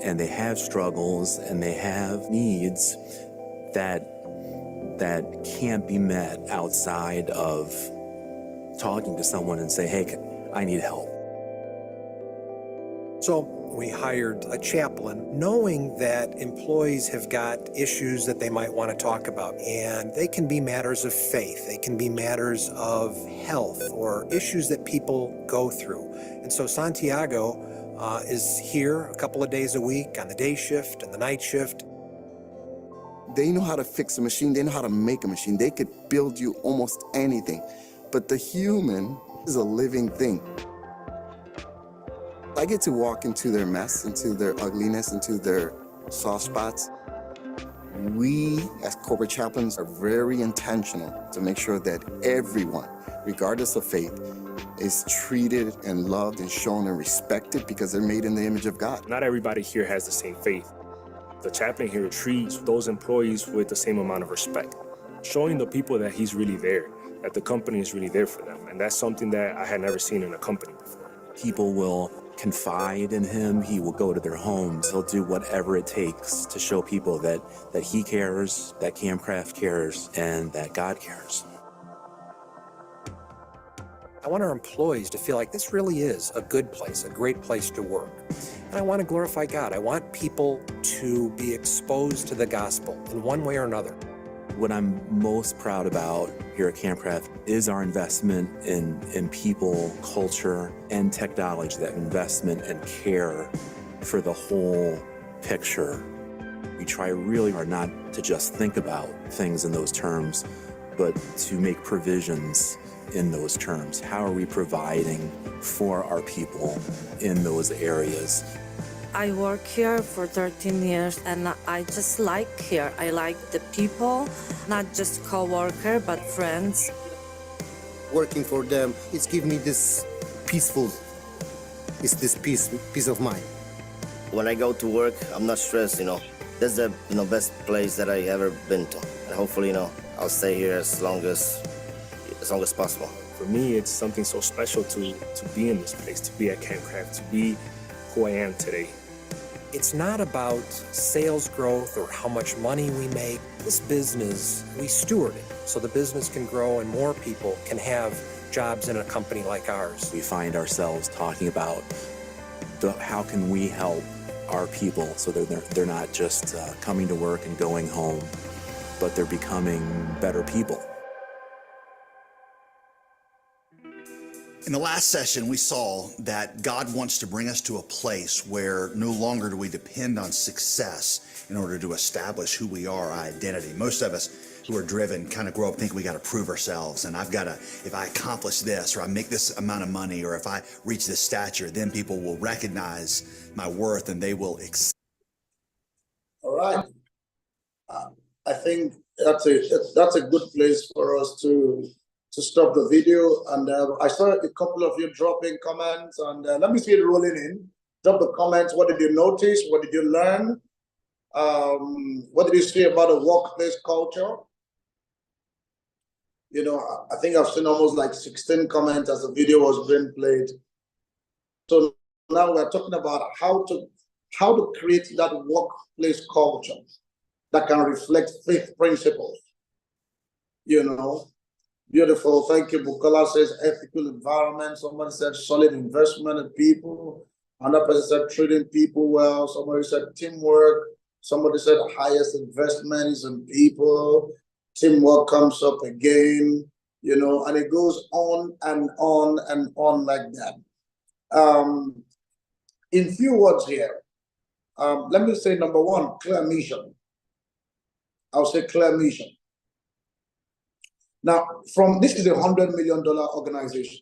And they have struggles and they have needs that can't be met outside of talking to someone and say, hey, I need help. So we hired a chaplain, knowing that employees have got issues that they might want to talk about. And they can be matters of faith. They can be matters of health or issues that people go through. And so Santiago is here a couple of days a week on the day shift and the night shift. They know how to fix a machine. They know how to make a machine. They could build you almost anything. But the human is a living thing. I get to walk into their mess, into their ugliness, into their soft spots. We, as corporate chaplains, are very intentional to make sure that everyone, regardless of faith, is treated and loved and shown and respected because they're made in the image of God. Not everybody here has the same faith. The chaplain here treats those employees with the same amount of respect, showing the people that he's really there, that the company is really there for them. And that's something that I had never seen in a company before. People will confide in him. He will go to their homes. He'll do whatever it takes to show people that he cares, that Campcraft cares, and that God cares. I want our employees to feel like this really is a good place, a great place to work. And I want to glorify God. I want people to be exposed to the gospel in one way or another. What I'm most proud about here at Campcraft is our investment in people, culture, and technology, that investment and care for the whole picture. We try really hard not to just think about things in those terms, but to make provisions in those terms. How are we providing for our people in those areas? I work here for 13 years and I just like here. I like the people, not just co-worker, but friends. Working for them, it's given me this peace of mind. When I go to work, I'm not stressed, That's the best place that I ever been to. And hopefully, I'll stay here as long as possible. For me, it's something so special to be in this place, to be at Campcraft, to be who I am today. It's not about sales growth or how much money we make. This business, we steward it so the business can grow and more people can have jobs in a company like ours. We find ourselves talking about how can we help our people so they're not just coming to work and going home, but they're becoming better people. In the last session, we saw that God wants to bring us to a place where no longer do we depend on success in order to establish who we are, our identity. Most of us who are driven kind of grow up thinking we got to prove ourselves, and I've got to, if I accomplish this, or I make this amount of money, or if I reach this stature, then people will recognize my worth and they will accept. All right. I think that's a good place for us to stop the video. And I saw a couple of you dropping comments, and let me see it rolling in. Drop the comments. What did you notice? What did you learn? What did you say about the workplace culture? You know, I think I've seen almost like 16 comments as the video was being played. So now we're talking about how to create that workplace culture that can reflect faith principles. You know, beautiful. Thank you. Bukola says ethical environment. Somebody said solid investment in people. Another person said treating people well. Somebody said teamwork. Somebody said highest investment is in people. Teamwork comes up again, you know, and it goes on and on and on like that. In few words here, let me say number one, clear mission. I'll say clear mission. Now, this is a $100 million organization.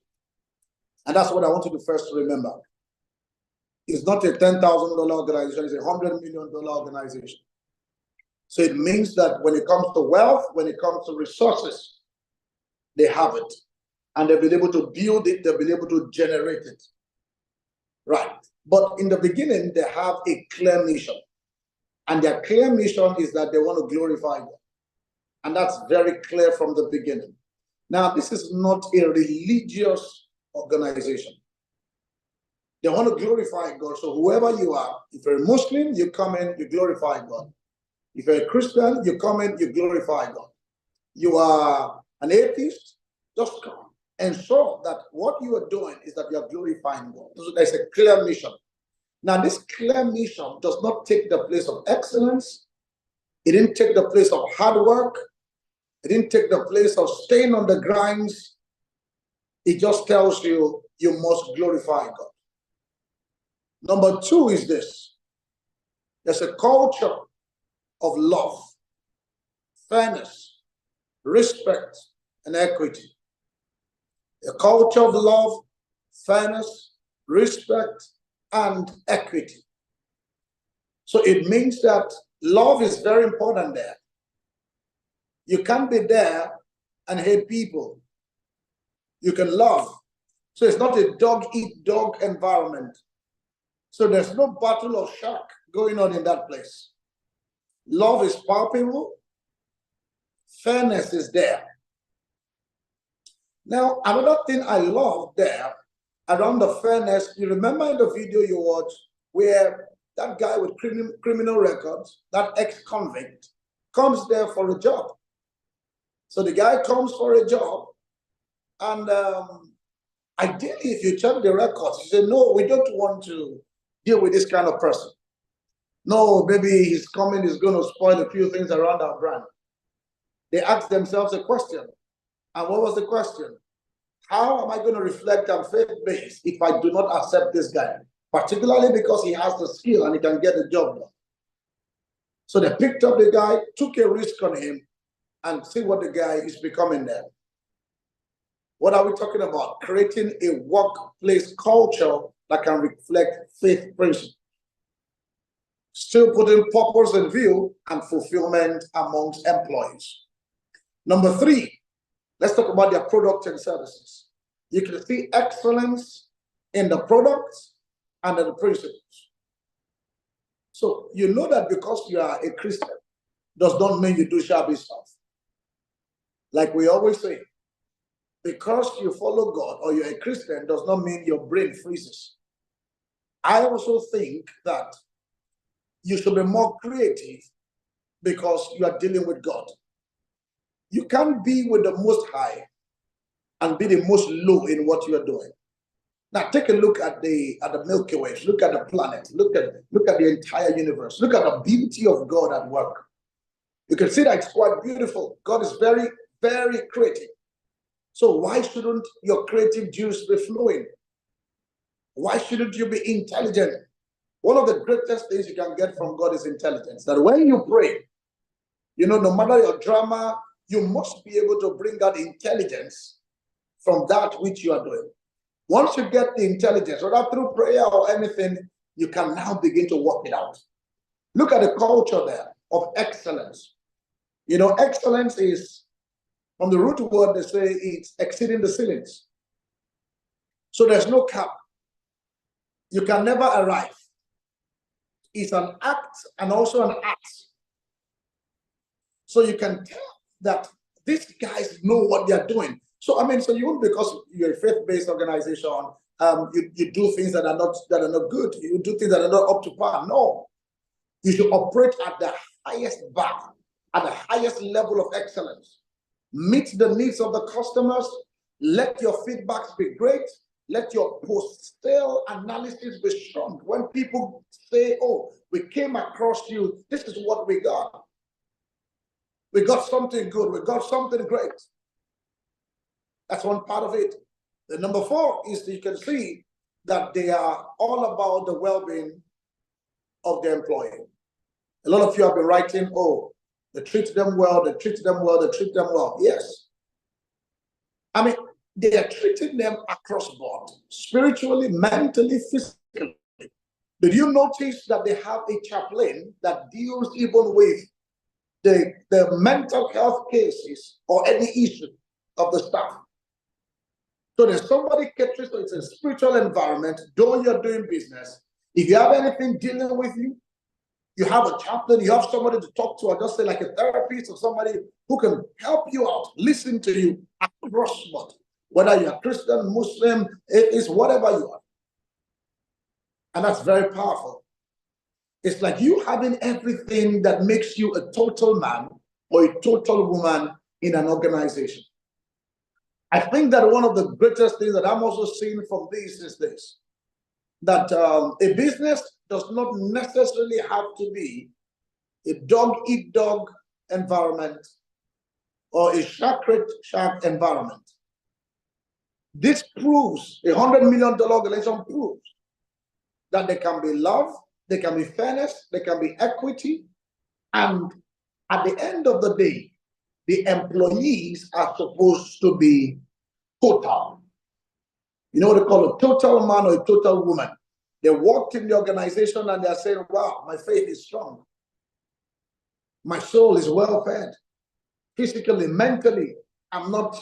And that's what I want you to first remember. It's not a $10,000 organization, it's a $100 million organization. So it means that when it comes to wealth, when it comes to resources, they have it. And they've been able to build it, they've been able to generate it. Right. But in the beginning, they have a clear mission. And their clear mission is that they want to glorify God. And that's very clear from the beginning. Now, this is not a religious organization. They want to glorify God. So whoever you are, if you're a Muslim, you come in, you glorify God. If you're a Christian, you come in, you glorify God. You are an atheist, just come and show that what you are doing is that you are glorifying God. So there's a clear mission. Now, this clear mission does not take the place of excellence. It didn't take the place of hard work. It didn't take the place of staying on the grinds. It just tells you, you must glorify God. Number two is this. There's a culture of love, fairness, respect, and equity. A culture of love, fairness, respect, and equity. So it means that love is very important there. You can't be there and hate people. You can love. So it's not a dog-eat-dog environment. So there's no battle of shark going on in that place. Love is palpable. Fairness is there. Now, another thing I love there around the fairness, you remember in the video you watched where that guy with criminal records, that ex-convict, comes there for a job. So the guy comes for a job, and ideally, if you check the records, you say, no, we don't want to deal with this kind of person. No, maybe his coming is going to spoil a few things around our brand. They asked themselves a question. And what was the question? How am I going to reflect on faith-based if I do not accept this guy? Particularly because he has the skill and he can get the job done. So they picked up the guy, took a risk on him, and see what the guy is becoming there. What are we talking about? Creating a workplace culture that can reflect faith principles. Still putting purpose in view and fulfillment amongst employees. Number three, let's talk about their products and services. You can see excellence in the products and in the principles. So you know that because you are a Christian does not mean you do shabby stuff. Like we always say, because you follow God or you're a Christian does not mean your brain freezes. I also think that you should be more creative because you are dealing with God. You can't be with the Most High and be the most low in what you are doing. Now take a look at the Milky Way, look at the planet, look at the entire universe, look at the beauty of God at work. You can see that it's quite beautiful. God is very, very creative. So why shouldn't your creative juice be flowing? Why shouldn't you be intelligent? One of the greatest things you can get from God is intelligence. That when you pray, no matter your drama, you must be able to bring out intelligence from that which you are doing. Once you get the intelligence, whether through prayer or anything, you can now begin to work it out. Look at the culture there of excellence. Excellence is, from the root word, they say it's exceeding the ceilings. So there's no cap. You can never arrive. It's an act and also an act. So you can tell that these guys know what they're doing. So you won't, because you're a faith-based organization, you do things that are not good. You do things that are not up to par. No, you should operate at the highest bar, at the highest level of excellence. Meet the needs of the customers. Let your feedbacks be great. Let your post-sale analysis be strong. When people say, "Oh, we came across you, this is what we got. We got something good. We got something great." That's one part of it. The number 4 is you can see that they are all about the well-being of the employee. A lot of you have been writing, "Oh, they treat them well, they treat them well, they treat them well." Yes. They are treating them across board, spiritually, mentally, physically. Did you notice that they have a chaplain that deals even with the mental health cases or any issue of the staff? So there's somebody catering, so it's a spiritual environment, though you're doing business. If you have anything dealing with you, you have a chaplain, you have somebody to talk to, or just say like a therapist or somebody who can help you out, listen to you across board. Whether you're Christian, Muslim, atheist, whatever you are. And that's very powerful. It's like you having everything that makes you a total man or a total woman in an organization. I think that one of the greatest things that I'm also seeing from this is this, that a business does not necessarily have to be a dog-eat-dog environment or a shark-eat-shark environment. This proves, $100 million organization proves that there can be love, there can be fairness, there can be equity, and at the end of the day, the employees are supposed to be total. You know what they call a total man or a total woman? They walked in the organization and they're saying, "Wow, my faith is strong. My soul is well fed. Physically, mentally, I'm not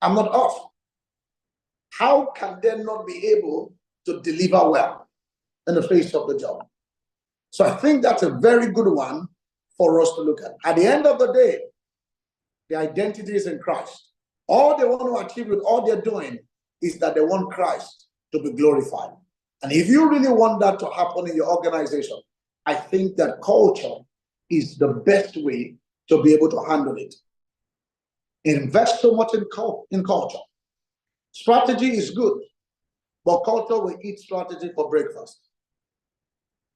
off." How can they not be able to deliver well in the face of the job? So I think that's a very good one for us to look at. At the end of the day, the identity is in Christ. All they want to achieve with all they're doing is that they want Christ to be glorified. And if you really want that to happen in your organization, I think that culture is the best way to be able to handle it. Invest so much in culture. Strategy is good, but culture will eat strategy for breakfast.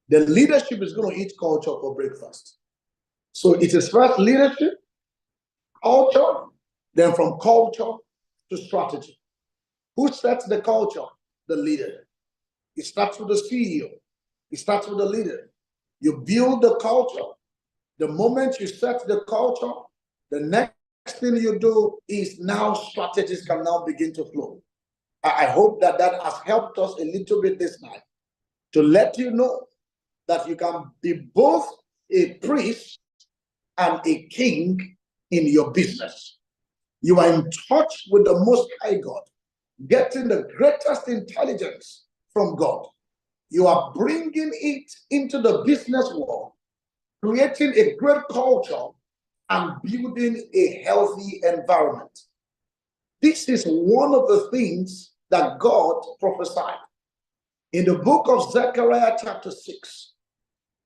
The leadership is going to eat culture for breakfast. So it is first leadership, culture, then from culture to strategy. Who sets the culture? The leader. It starts with the CEO. It starts with the leader. You build the culture. The moment you set the culture, the next thing you do is now strategies can now begin to flow. I hope that that has helped us a little bit this night to let you know that you can be both a priest and a king in your business. You are in touch with the Most High God, getting the greatest intelligence from God. You are bringing it into the business world, creating a great culture and building a healthy environment. This is one of the things that God prophesied. In the book of Zechariah chapter 6,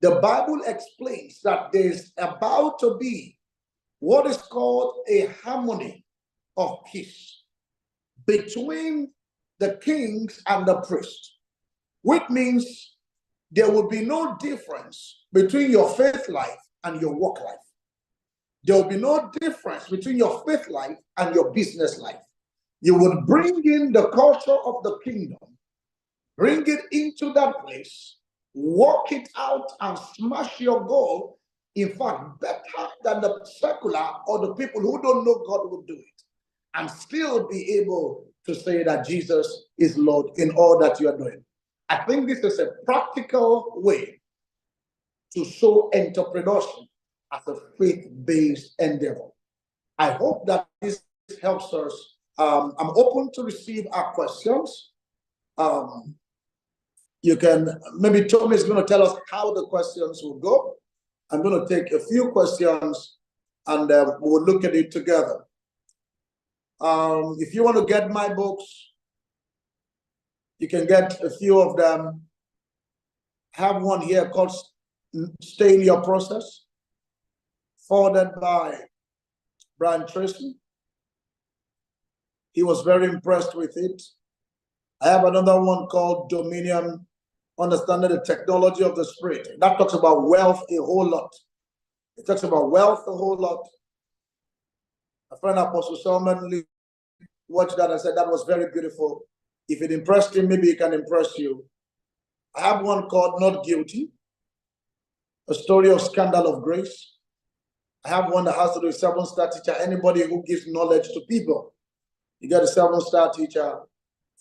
the Bible explains that there's about to be what is called a harmony of peace between the kings and the priests, which means there will be no difference between your faith life and your work life. There will be no difference between your faith life and your business life. You would bring in the culture of the kingdom, bring it into that place, work it out and smash your goal. In fact, better than the secular or the people who don't know God will do it, and still be able to say that Jesus is Lord in all that you are doing. I think this is a practical way to show entrepreneurship as a faith-based endeavor. I hope that this helps us. I'm open to receive our questions. You can, maybe Tomi is going to tell us how the questions will go. I'm going to take a few questions and we'll look at it together. If you want to get my books, you can get a few of them. I have one here called Stay in Your Process, forwarded by Brian Tracy. He was very impressed with it. I have another one called Dominion, Understanding the Technology of the Spirit. That talks about wealth a whole lot. It talks about wealth a whole lot. A friend, Apostle Solomon, watched that and said that was very beautiful. If it impressed him, maybe it can impress you. I have one called Not Guilty, a story of scandal of grace. I have one that has to do with 7-star teacher, anybody who gives knowledge to people. You get a 7-star teacher,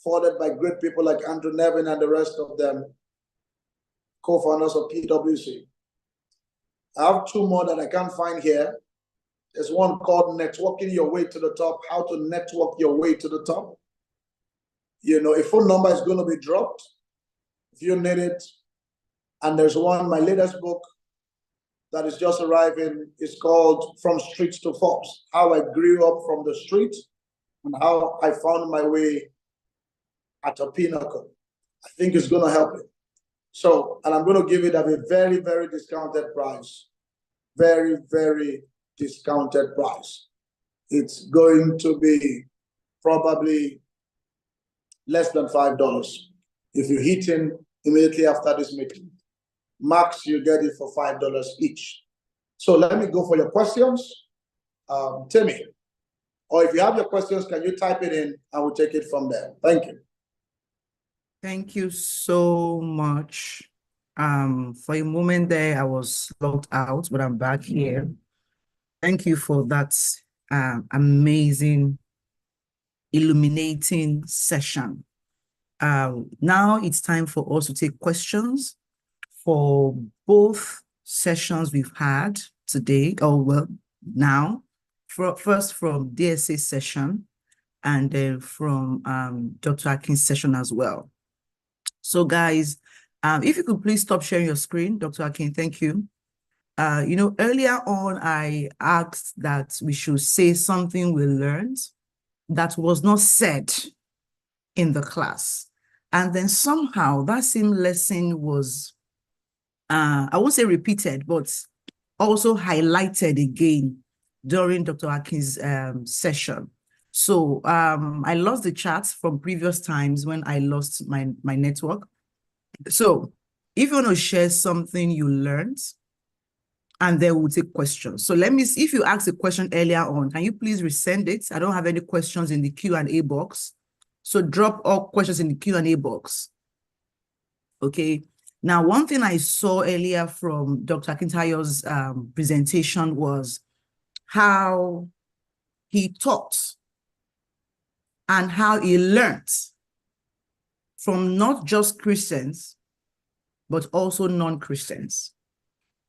forwarded by great people like Andrew Nevin and the rest of them, co-founders of PwC. I have 2 more that I can't find here. There's one called Networking Your Way to the Top, how to network your way to the top. You know, a phone number is going to be dropped if you need it. And there's one, my latest book that is just arriving, is called From Streets to Forbes, how I grew up from the street and how I found my way at a pinnacle. I think it's going to help you. So, and I'm going to give it at a very, very discounted price. Very, very discounted price. It's going to be probably less than $5 if you hit in immediately after this meeting. Max, you get it for $5 each. So let me go for your questions. Temi, or if you have your questions, can you type it in and we'll take it from there. Thank you. Thank you so much. For a moment there, I was locked out, but I'm back here. Thank you for that amazing, illuminating session. Now it's time for us to take questions for both sessions we've had today, now. First from DSA session, and then from Dr. Akin's session as well. So guys, if you could please stop sharing your screen, Dr. Akin, thank you. You know, earlier on, I asked that we should say something we learned that was not said in the class. And then somehow that same lesson was, I won't say repeated, but also highlighted again during Dr. Akin's session. So I lost the chats from previous times when I lost my network. So if you want to share something you learned, and then we'll take questions. So let me see, if you asked a question earlier on, can you please resend it? I don't have any questions in the Q&A box. So drop all questions in the Q&A box. Okay. Now, one thing I saw earlier from Dr. Akintayo's presentation was how he taught and how he learned from not just Christians, but also non-Christians.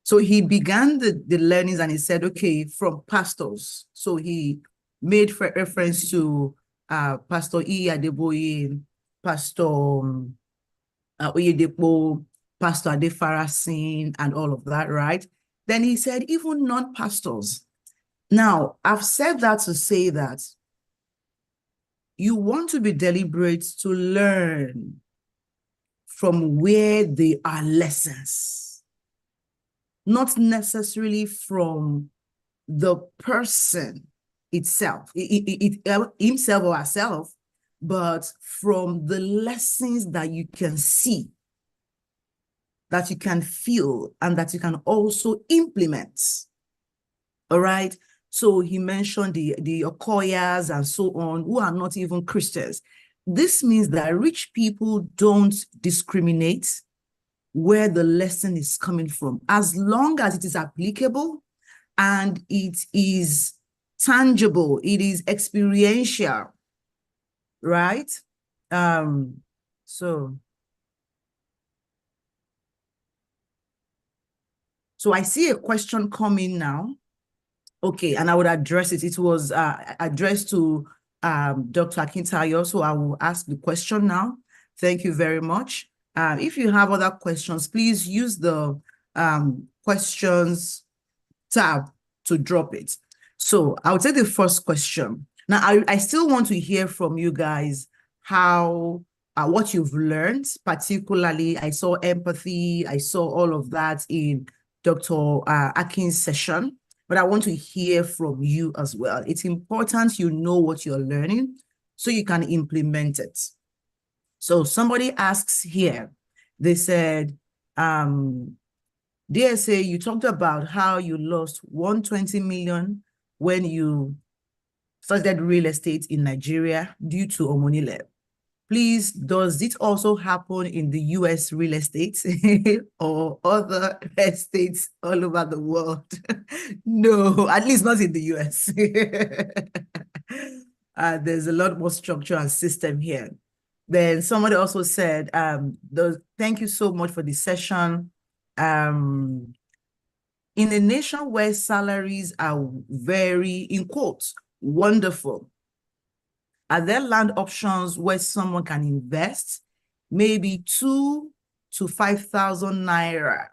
So he began the learnings and he said, okay, from pastors. So he made reference to Pastor Adebowale, Pastor Oyedepo, Pastor Adefarasin, and all of that, right? Then he said, even non-pastors. Now, I've said that to say that you want to be deliberate to learn from where there are lessons. Not necessarily from the person itself, himself or herself, but from the lessons that you can see, that you can feel, and that you can also implement. All right. So he mentioned the Okoyas and so on, who are not even Christians. This means that rich people don't discriminate where the lesson is coming from, as long as it is applicable and it is tangible, it is experiential, right? So I see a question coming now. Okay, and I would address it. It was addressed to Dr. Akintayo, so I will ask the question now. Thank you very much. If you have other questions, please use the questions tab to drop it. So I'll take the first question. Now, I still want to hear from you guys how, what you've learned, particularly I saw empathy, I saw all of that in Dr. Akin's session, but I want to hear from you as well. It's important you know what you're learning so you can implement it. So somebody asks here, they said, DSA, you talked about how you lost 120 million when you started real estate in Nigeria due to Omonile. Please, does it also happen in the US real estate or other estates all over the world? No, at least not in the US. There's a lot more structure and system here. Then somebody also said, thank you so much for the session. In a nation where salaries are very, in quotes, wonderful, are there land options where someone can invest maybe 2,000 to 5,000 naira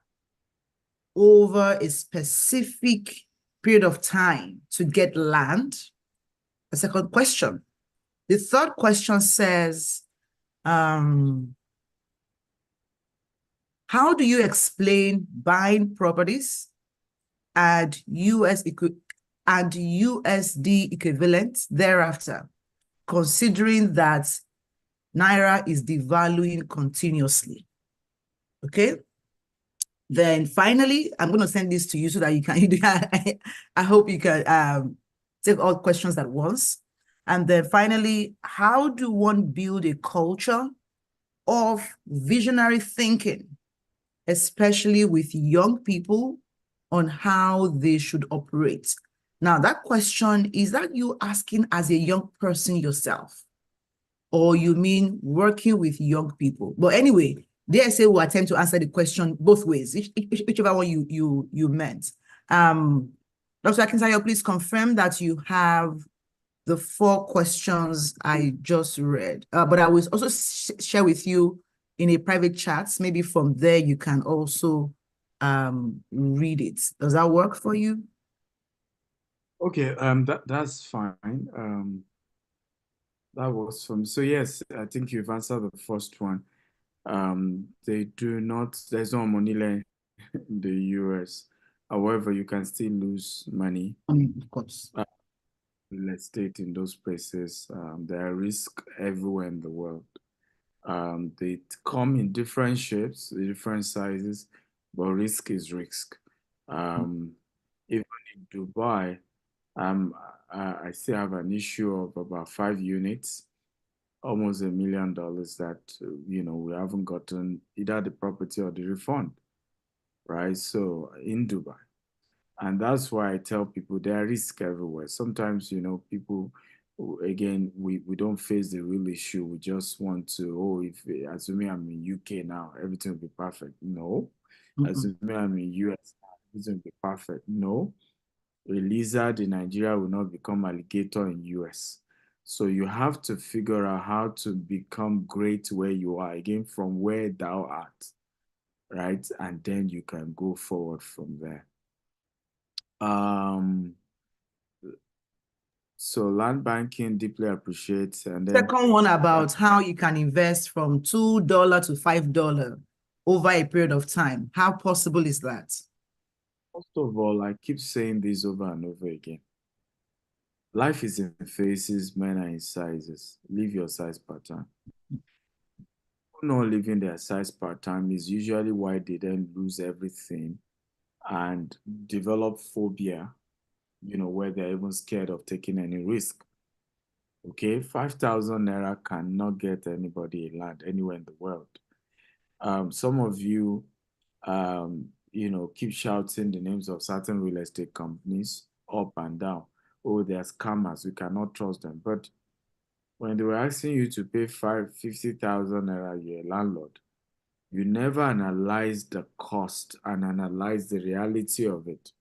over a specific period of time to get land? The second question. The third question says, how do you explain buying properties at USD equivalent thereafter, considering that Naira is devaluing continuously? Okay. Then finally, I'm going to send this to you so that you can, I hope you can take all questions at once. And then finally, how do one build a culture of visionary thinking, especially with young people, on how they should operate? Now, that question, is that you asking as a young person yourself, or you mean working with young people? But anyway, DSA will attempt to answer the question both ways, whichever one you meant. Dr. Akintayo, please confirm that you have the 4 questions I just read. But I will also share with you in a private chat. Maybe from there you can also read it. Does that work for you? Okay, that's fine. That was from, so yes, I think you've answered the first one. There's no money in the US. However, you can still lose money. Of course. Real estate in those places. There are risks everywhere in the world. They come in different shapes, different sizes, but risk is risk. Even in Dubai, I still have an issue of about 5 units, almost $1 million that, we haven't gotten either the property or the refund, right? So in Dubai. And that's why I tell people there are risks everywhere. Sometimes, people, again, we don't face the real issue. We just want to, assuming I'm in UK now, everything will be perfect. No. Assuming I'm in US now, everything will be perfect. No. A lizard in Nigeria will not become alligator in US. So you have to figure out how to become great where you are, again, from where thou art, right? And then you can go forward from there. So land banking, deeply appreciates. And then second one about how you can invest from $2 to $5 over a period of time. How possible is that? First of all, I keep saying this over and over again. Life is in phases, men are in sizes. Live your size pattern. Not living their size pattern is usually why they then lose everything and develop phobia, where they're even scared of taking any risk. Okay, 5,000 naira cannot get anybody a land anywhere in the world. Some of you, keep shouting the names of certain real estate companies up and down. Oh, they're scammers. We cannot trust them. But when they were asking you to pay 50,000 naira, you're a landlord. You never analyze the cost and analyze the reality of it.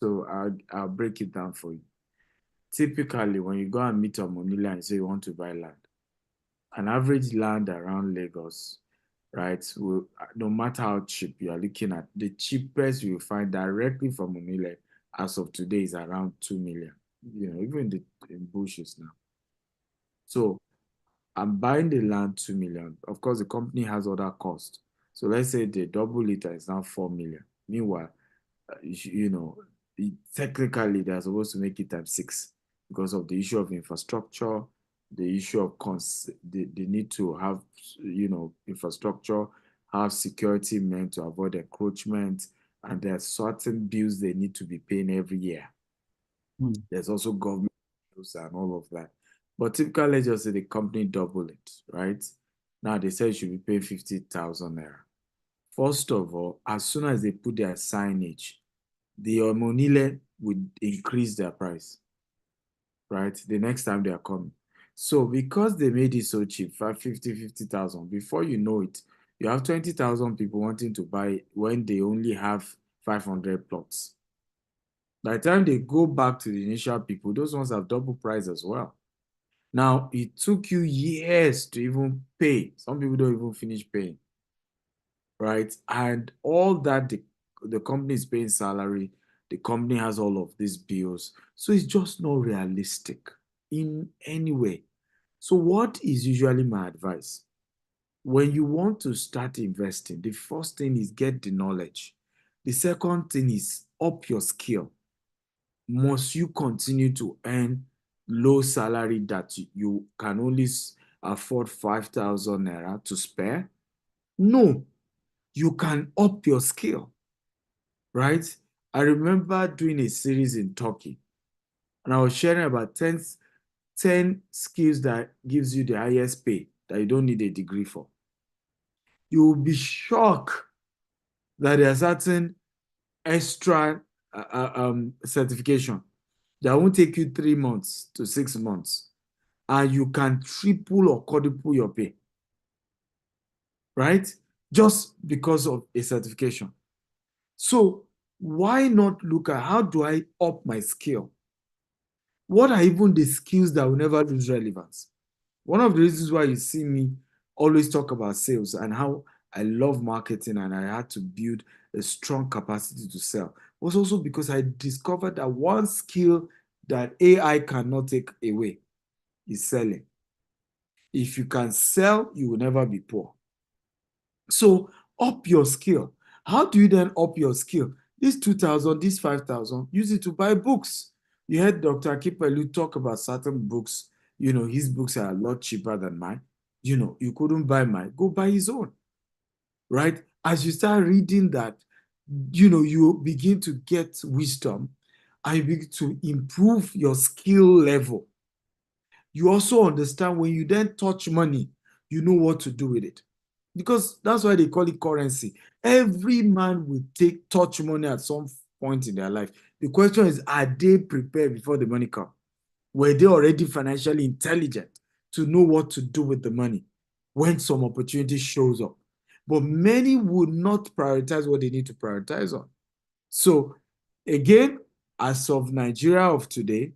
So I'll break it down for you. Typically, when you go and meet a Monila and say you want to buy land, an average land around Lagos, right, no matter how cheap you are looking at, the cheapest you will find directly from Monile as of today is around 2 million, even in bushes now. So I'm buying the land 2 million. Of course, the company has other costs. So let's say the double liter is now 4 million. Meanwhile, technically they're supposed to make it times 6 because of the issue of infrastructure, the issue of the need to have, infrastructure, have security men to avoid encroachment, and there are certain bills they need to be paying every year. There's also government bills and all of that. But typically, let's just say the company double it, right? Now they say you should be paying 50,000 naira. First of all, as soon as they put their signage, the Omonile would increase their price, right? The next time they are coming. So because they made it so cheap, 50,000, before you know it, you have 20,000 people wanting to buy when they only have 500 plots. By the time they go back to the initial people, those ones have double price as well. Now, it took you years to even pay. Some people don't even finish paying, right? And all that the company is paying salary, the company has all of these bills. So it's just not realistic in any way. So what is usually my advice? When you want to start investing, the first thing is get the knowledge. The second thing is up your skill. Must you continue to earn low salary that you can only afford 5,000 naira to spare? No, you can up your skill, right? I remember doing a series in Turkey, and I was sharing about 10 skills that gives you the highest pay that you don't need a degree for. You will be shocked that there are certain extra certification that won't take you 3 months to 6 months, and you can triple or quadruple your pay, right? Just because of a certification. So why not look at how do I up my skill? What are even the skills that will never lose relevance? One of the reasons why you see me always talk about sales and how I love marketing and I had to build a strong capacity to sell was also because I discovered that one skill that AI cannot take away is selling. If you can sell, you will never be poor. So up your skill. How do you then up your skill? This 2,000, this 5,000, use it to buy books. You heard Dr. Akinpelu talk about certain books. His books are a lot cheaper than mine. You couldn't buy mine. Go buy his own, right? As you start reading that, you begin to get wisdom and you begin to improve your skill level. You also understand when you then touch money, you know what to do with it. Because that's why they call it currency. Every man will touch money at some point in their life. The question is, are they prepared before the money comes? Were they already financially intelligent to know what to do with the money when some opportunity shows up? But many would not prioritize what they need to prioritize on. So again, as of Nigeria of today,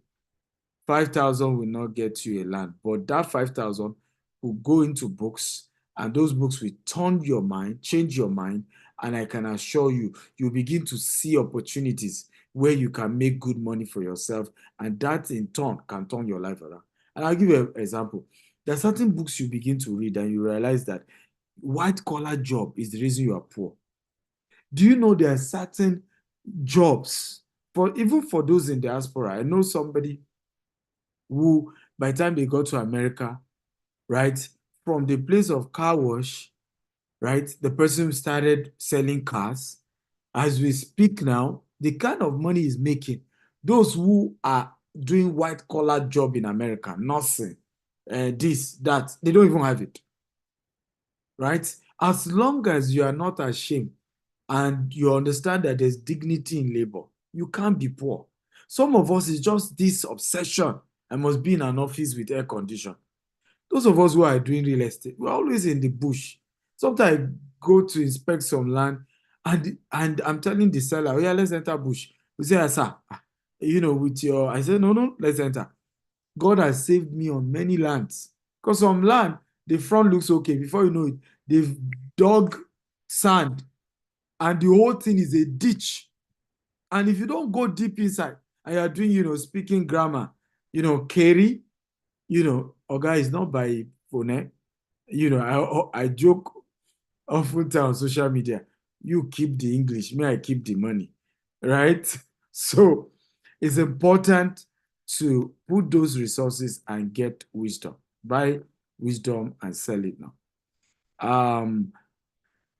5,000 will not get you a land, but that 5,000 will go into books, and those books will turn your mind, change your mind, and I can assure you, you'll begin to see opportunities where you can make good money for yourself, and that in turn can turn your life around. And I'll give you an example. There are certain books you begin to read and you realize that white-collar job is the reason you are poor. Do you know there are certain jobs, even for those in diaspora? I know somebody who, by the time they got to America, right, from the place of car wash, right, the person started selling cars. As we speak now, the kind of money he's making, those who are doing white collar job in America, nursing, this, that, they don't even have it, right? As long as you are not ashamed and you understand that there's dignity in labor, you can't be poor. Some of us is just this obsession. I must be in an office with air condition. Those of us who are doing real estate, we're always in the bush. Sometimes I go to inspect some land and I'm telling the seller, oh yeah, let's enter bush. We say, "Ah, sir, with your," I said, no, let's enter. God has saved me on many lands. Because some land, the front looks okay. Before you know it, they've dug sand and the whole thing is a ditch. And if you don't go deep inside and you're doing, speaking grammar, carry, Oga is not by phone. I joke often on social media, you keep the English, me, I keep the money, right? So it's important to put those resources and get wisdom. Buy wisdom and sell it now.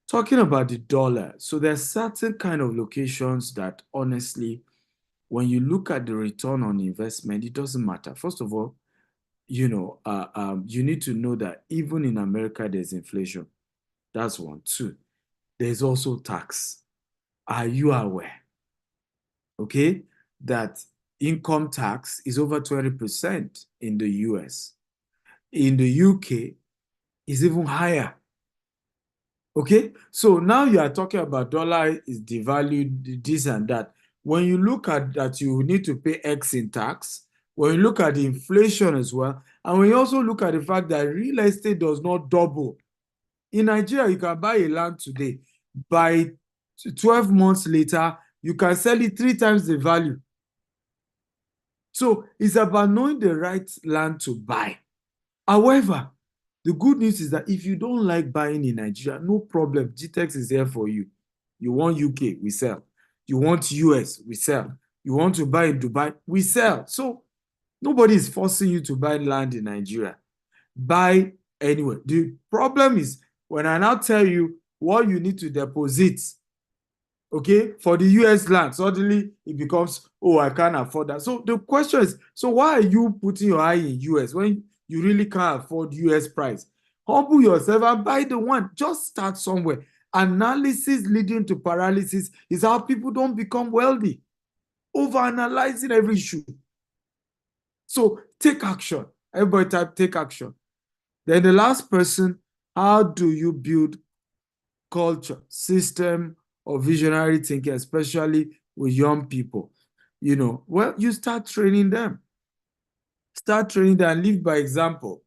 Talking about the dollar, so there's certain kind of locations that honestly, when you look at the return on investment, it doesn't matter. First of all, you need to know that even in America, there's inflation. That's one. Two, there's also tax. Are you aware, okay, that income tax is over 20% in the US? In the UK, it's even higher. Okay, so now you are talking about dollar is devalued, this and that. When you look at that, you need to pay X in tax. When you look at the inflation as well, and when you also look at the fact that real estate does not double. In Nigeria, you can buy a land today. By 12 months later, you can sell it 3 times the value. So it's about knowing the right land to buy. However, the good news is that if you don't like buying in Nigeria, no problem. GTEX is here for you. You want UK, we sell. You want US, we sell. You want to buy in Dubai, we sell. So nobody is forcing you to buy land in Nigeria. Buy anywhere. The problem is when I now tell you what you need to deposit, okay, for the US land, suddenly it becomes, oh, I can't afford that. So the question is, so why are you putting your eye in US when you really can't afford US price? Humble yourself and buy the one. Just start somewhere. Analysis leading to paralysis is how people don't become wealthy. Overanalyzing every issue. So take action. Everybody type take action. Then the last person, how do you build culture, system, or visionary thinking, especially with young people? Well, you start training them. Start training them and live by example.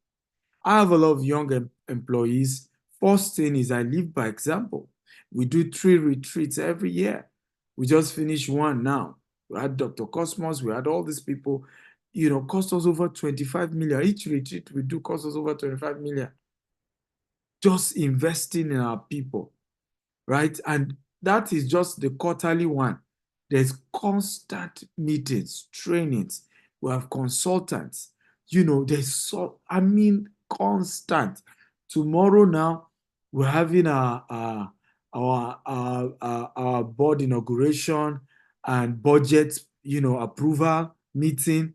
I have a lot of young employees. First thing is I live by example. We do 3 retreats every year. We just finished one now. We had Dr. Cosmos, we had all these people, cost us over 25 million. Each retreat we do cost us over 25 million. Just investing in our people, right? And that is just the quarterly one. There's constant meetings, trainings. We have consultants. There's constant. Tomorrow now, we're having our board inauguration and budget, approval meeting.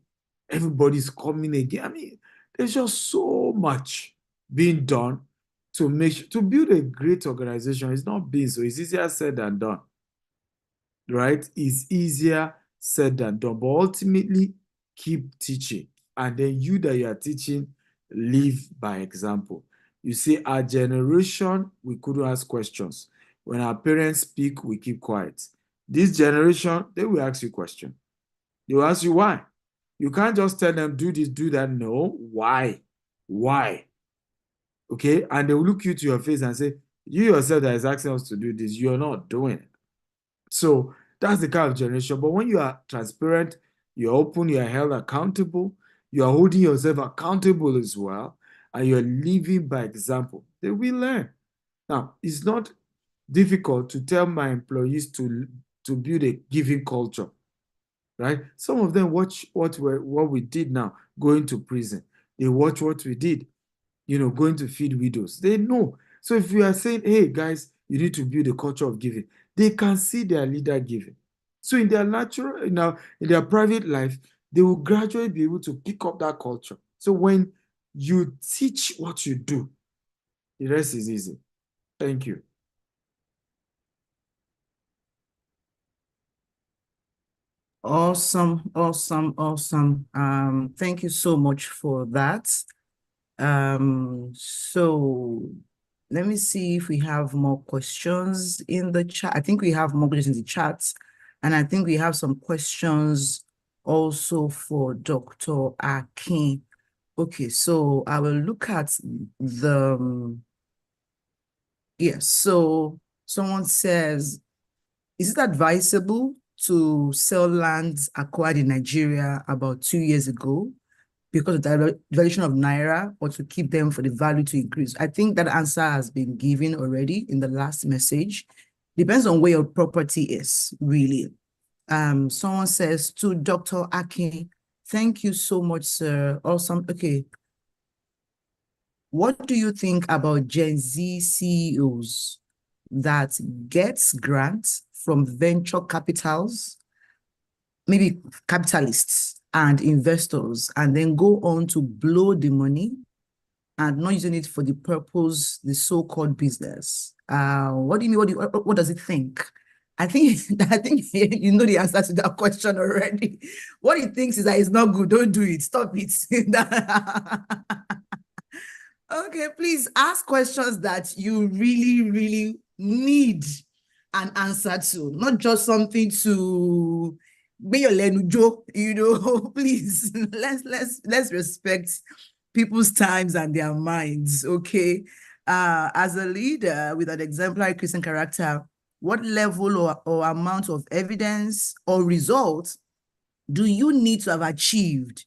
Everybody's coming again. There's just so much being done to build a great organization. It's not being so. It's easier said than done, right? It's easier said than done. But ultimately, keep teaching. And then you that you are teaching, live by example. You see, our generation, we couldn't ask questions. When our parents speak, we keep quiet. This generation, they will ask you questions. They will ask you why. You can't just tell them, do this, do that. No, why? Why? Okay? And they will look you to your face and say, you yourself that is asking us to do this, you're not doing it. So that's the kind of generation. But when you are transparent, you're open, you're held accountable, you're holding yourself accountable as well, and you're living by example, they will learn. Now, it's not difficult to tell my employees to build a giving culture. right? Some of them watch what we did now, going to prison. They watch what we did, going to feed widows. They know. So if we are saying, hey, guys, you need to build a culture of giving, they can see their leader giving. So in their in their private life, they will gradually be able to pick up that culture. So when you teach what you do, the rest is easy. Thank you. Awesome, awesome, awesome. Thank you so much for that. So let me see if we have more questions in the chat. I think we have more questions in the chat, and I think we have some questions also for Dr. Akin. Okay, so I will look at the, yes, so someone says, is it advisable to sell lands acquired in Nigeria about 2 years ago because of the devaluation of Naira, or to keep them for the value to increase? I think that answer has been given already in the last message. Depends on where your property is, really. Someone says, to Dr. Akin, thank you so much, sir. Awesome. Okay. What do you think about Gen Z CEOs that gets grants from venture capitals, maybe capitalists and investors, and then go on to blow the money and not using it for the purpose, the so-called business? What do you mean? What does it think? I think you know the answer to that question already. What he thinks is that it's not good. Don't do it. Stop it. Okay, please ask questions that you really, really need an answer to, not just something to be your lenujo, please. Let's respect people's times and their minds, okay? As a leader with an exemplary Christian character, what level or amount of evidence or results do you need to have achieved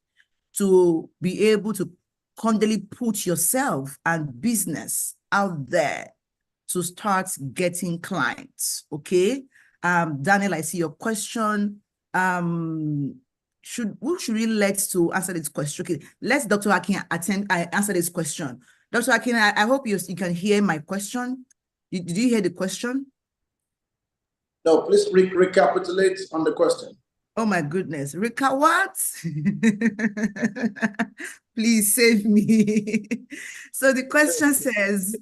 to be able to constantly put yourself and business out there to start getting clients? Okay. Daniel, I see your question. Who should we let to answer this question? Okay, let's Dr. Akin answer this question. Dr. Akin, I hope you can hear my question. Did you hear the question? No, please recapitulate on the question. Oh my goodness, Rika, what? Please save me. So the question says,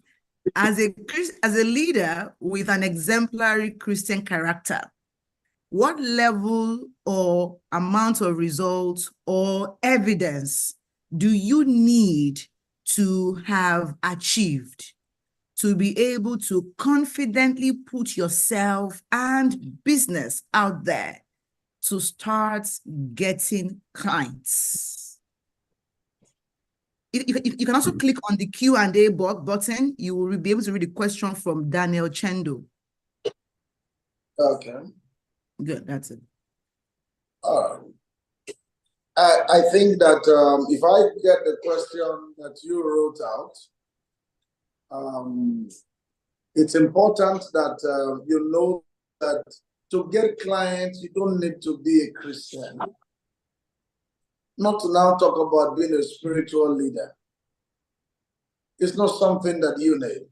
as a leader with an exemplary Christian character, what level or amount of results or evidence do you need to have achieved to be able to confidently put yourself and business out there to start getting clients? You can also click on the Q&A button. You will be able to read the question from Daniel Chendo. Okay. Good, that's it. I think that if I get the question that you wrote out, it's important that you know that to get clients, you don't need to be a Christian. Not to now talk about being a spiritual leader. It's not something that you need.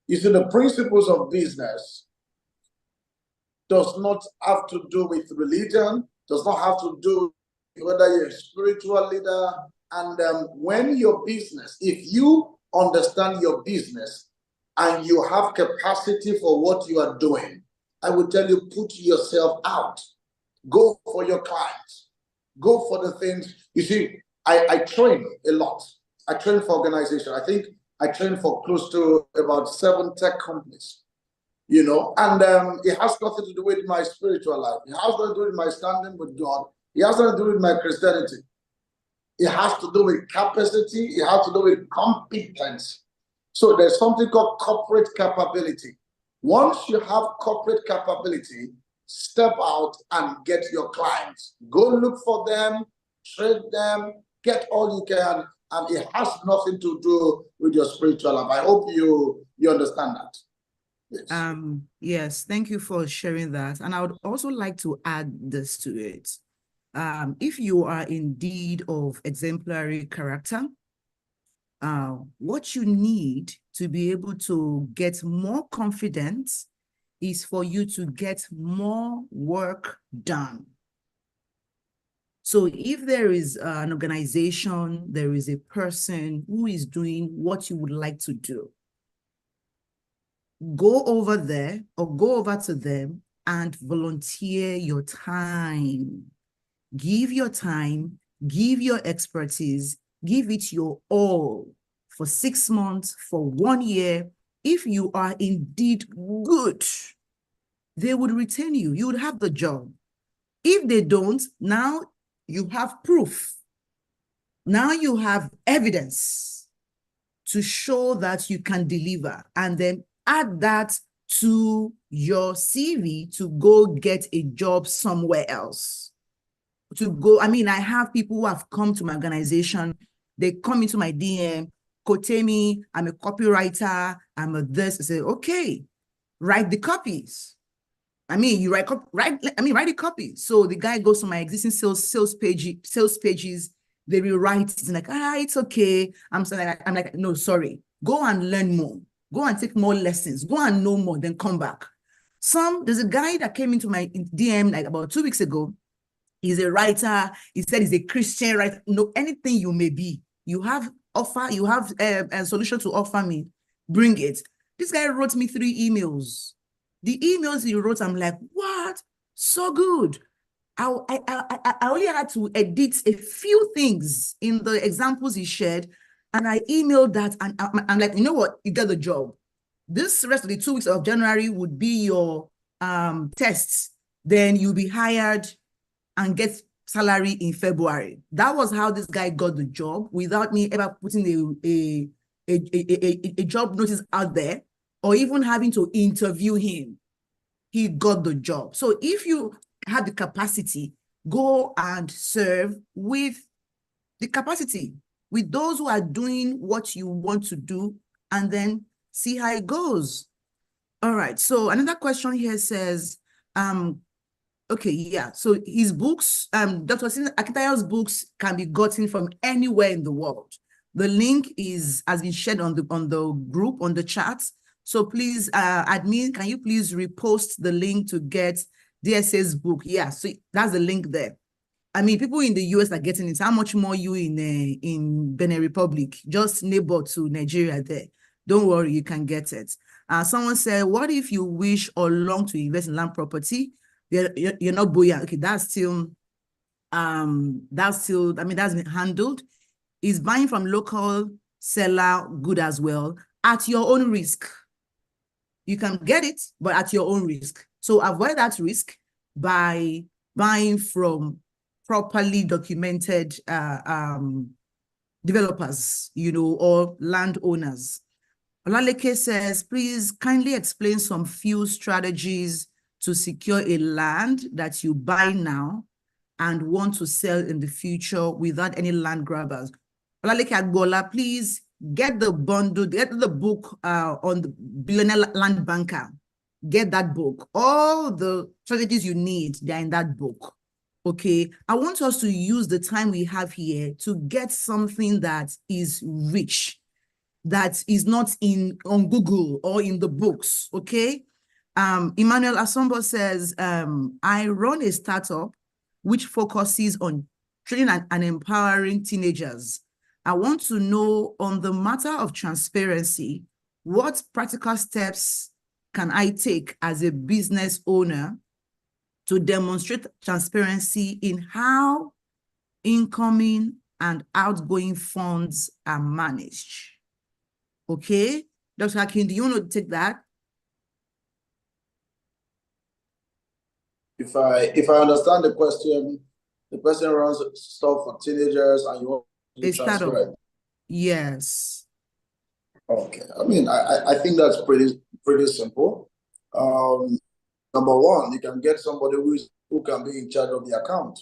You see, the principles of business does not have to do with religion, does not have to do with whether you're a spiritual leader. And when your business, if you understand your business and you have capacity for what you are doing, I would tell you, put yourself out. Go for your clients. Go for the things. You see, I train a lot. I train for organizations. I think I train for close to about 7 tech companies. And it has nothing to do with my spiritual life. It has nothing to do with my standing with God. It has nothing to do with my Christianity. It has to do with capacity. It has to do with competence. So there's something called corporate capability. Once you have corporate capability, step out and get your clients. Go look for them, trade them, get all you can, and it has nothing to do with your spiritual life. I hope you understand that. Yes, thank you for sharing that. And I would also like to add this to it. If you are indeed of exemplary character, what you need to be able to get more confidence is for you to get more work done. So if there is an organization, there is a person who is doing what you would like to do, go over there or go over to them and volunteer your time. Give your time, give your expertise, give it your all for 6 months, for 1 year. If you are indeed good, they would retain you. You would have the job. If they don't, now you have proof. Now you have evidence to show that you can deliver, and then add that to your CV to go get a job somewhere else. I have people who have come to my organization. They come into my DM, Temi, I'm a copywriter, I'm a this. I say, okay, write the copies. You write the copy. So the guy goes to my existing sales pages, they rewrite it. Like, it's okay. I'm like, no, sorry. Go and learn more. Go and take more lessons. Go and know more, then come back. There's a guy that came into my DM like about 2 weeks ago. He's a writer. He said he's a Christian writer. No, anything you may be, you have a solution to offer me, bring it. This guy wrote me 3 emails. The emails he wrote, I'm like, what? So good. I only had to edit a few things in the examples he shared, and I emailed that, and I'm like, you know what? You get the job. This rest of the 2 weeks of January would be your tests. Then you'll be hired and get salary in February. That was how this guy got the job without me ever putting a job notice out there or even having to interview him. He got the job. So if you have the capacity, go and serve with the capacity, with those who are doing what you want to do, and then see how it goes. All right. So another question here says, okay, yeah. So his books, Dr. Akintayo's books can be gotten from anywhere in the world. The link has been shared on the group, on the chat. So please, admin, can you please repost the link to get DSA's book? Yeah, so that's the link there. People in the US are getting it. How much more you in Benin Republic, just neighbor to Nigeria there. Don't worry, you can get it. Someone said, what if you wish or long to invest in land property? You're not buoyant. Okay, that's been handled. Is buying from local seller good as well at your own risk? You can get it, but at your own risk. So avoid that risk by buying from properly documented developers, or landowners. Olaleke says, please kindly explain some few strategies to secure a land that you buy now and want to sell in the future without any land grabbers. Olaleke Agbola, please get the bundle, get the book on the Billionaire Land Banker. Get that book. All the strategies you need, they're in that book. Okay, I want us to use the time we have here to get something that is rich, that is not on Google or in the books, okay? Emmanuel Asombo says, I run a startup which focuses on training and empowering teenagers. I want to know, on the matter of transparency, what practical steps can I take as a business owner to demonstrate transparency in how incoming and outgoing funds are managed? Okay, Dr. Akin, do you want to take that? If I understand the question, the person runs stuff for teenagers and you want to transfer it. Yes. Okay. I think that's pretty simple. Number one, you can get somebody who can be in charge of the account.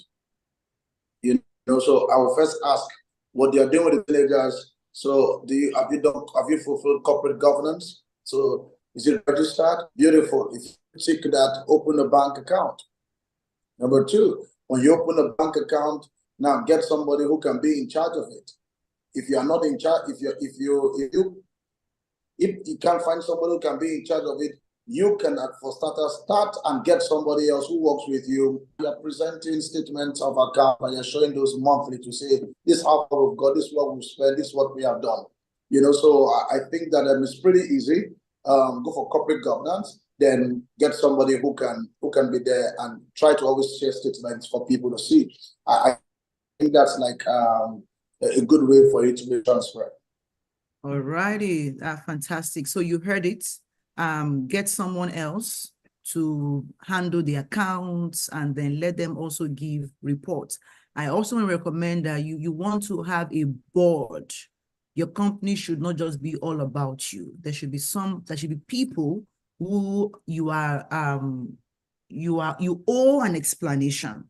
So I will first ask what they are doing with the teenagers. So have you fulfilled corporate governance? So Is it registered? Beautiful. If you tick that, open a bank account. Number two, when you open a bank account, now get somebody who can be in charge of it. If you are not in charge, if you can't find somebody who can be in charge of it, you can, for starters, start and get somebody else who works with you. You are presenting statements of account and you're showing those monthly to say, this is how far we've got, this is what we've spent, this is what we have done. You know, so I think that it's pretty easy. Go for corporate governance, then get somebody who can be there and try to always share statements for people to see. I think that's like a good way for it to be transferred. All righty, fantastic. So you heard it. Get someone else to handle the accounts and then let them also give reports. I also recommend that you want to have a board. Your company should not just be all about you. There should be people who you owe an explanation.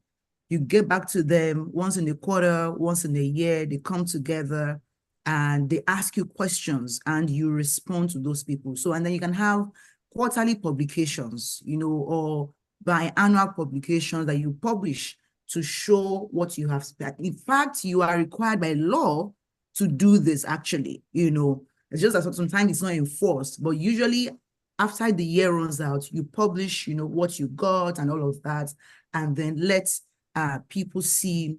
You get back to them once in a quarter, once in a year, they come together and they ask you questions and you respond to those people. So, and then you can have quarterly publications, you know, or biannual publications that you publish to show what you have spent. In fact, you are required by law to do this actually, you know. It's just that sometimes it's not enforced, but usually after the year runs out, you publish, you know, what you got and all of that, and then let people see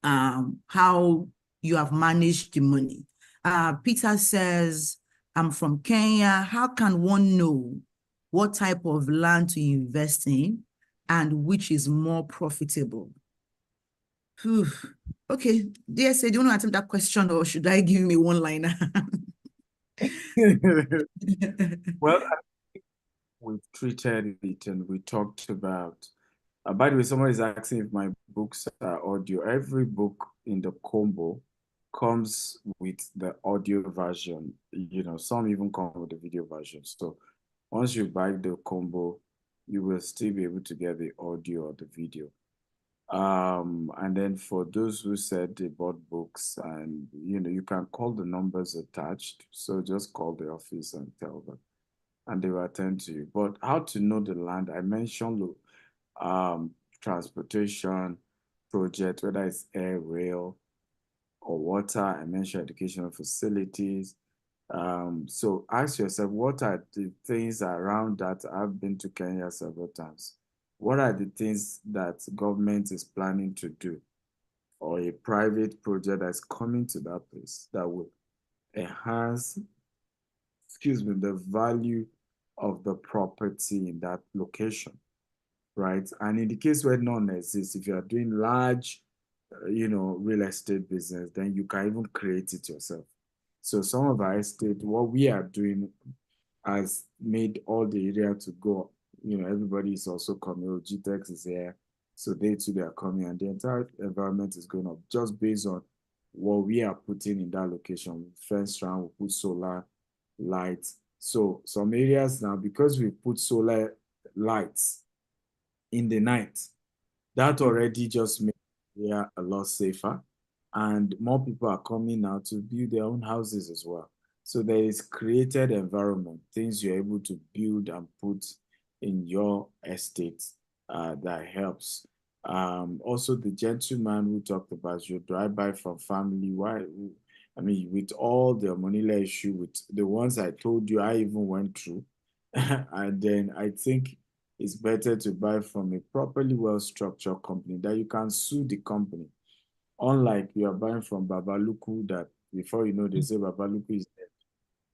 how you have managed the money. Peter says, I'm from Kenya. How can one know what type of land to invest in and which is more profitable? Whew. Okay, DSA, do you want to attempt that question or should I give me one liner? Well, we've treated it and we talked about, by the way, somebody is asking if my books are audio. Every book in the combo comes with the audio version. You know, some even come with the video version. So once you buy the combo, you will still be able to get the audio or the video. And then for those who said they bought books, and you know, you can call the numbers attached. So just call the office and tell them, and they will attend to you. But how to know the land? I mentioned transportation project, whether it's air, rail, or water. I mentioned educational facilities. So ask yourself, what are the things around that? I've been to Kenya several times. What are the things that government is planning to do, or a private project that's coming to that place that will enhance, the value of the property in that location, right? And in the case where none exists, if you are doing large, real estate business, then you can even create it yourself. So some of our estate, what we are doing has made all the area to go. Everybody is also coming. Oh, GTEx is here. So they too, they are coming, and the entire environment is going up just based on what we are putting in that location. Fence round, we put solar lights. So some areas now, because we put solar lights in the night, that already just makes the area a lot safer. And more people are coming now to build their own houses as well. So there is created environment, things you're able to build and put in your estate that helps. Also, the gentleman who talked about your drive-by from family, why? I mean, with all the money issue, with the ones I told you, I even went through. And then I think it's better to buy from a properly well-structured company that you can sue the company. Unlike you are buying from Babaluku, that before you know, they say Babaluku is dead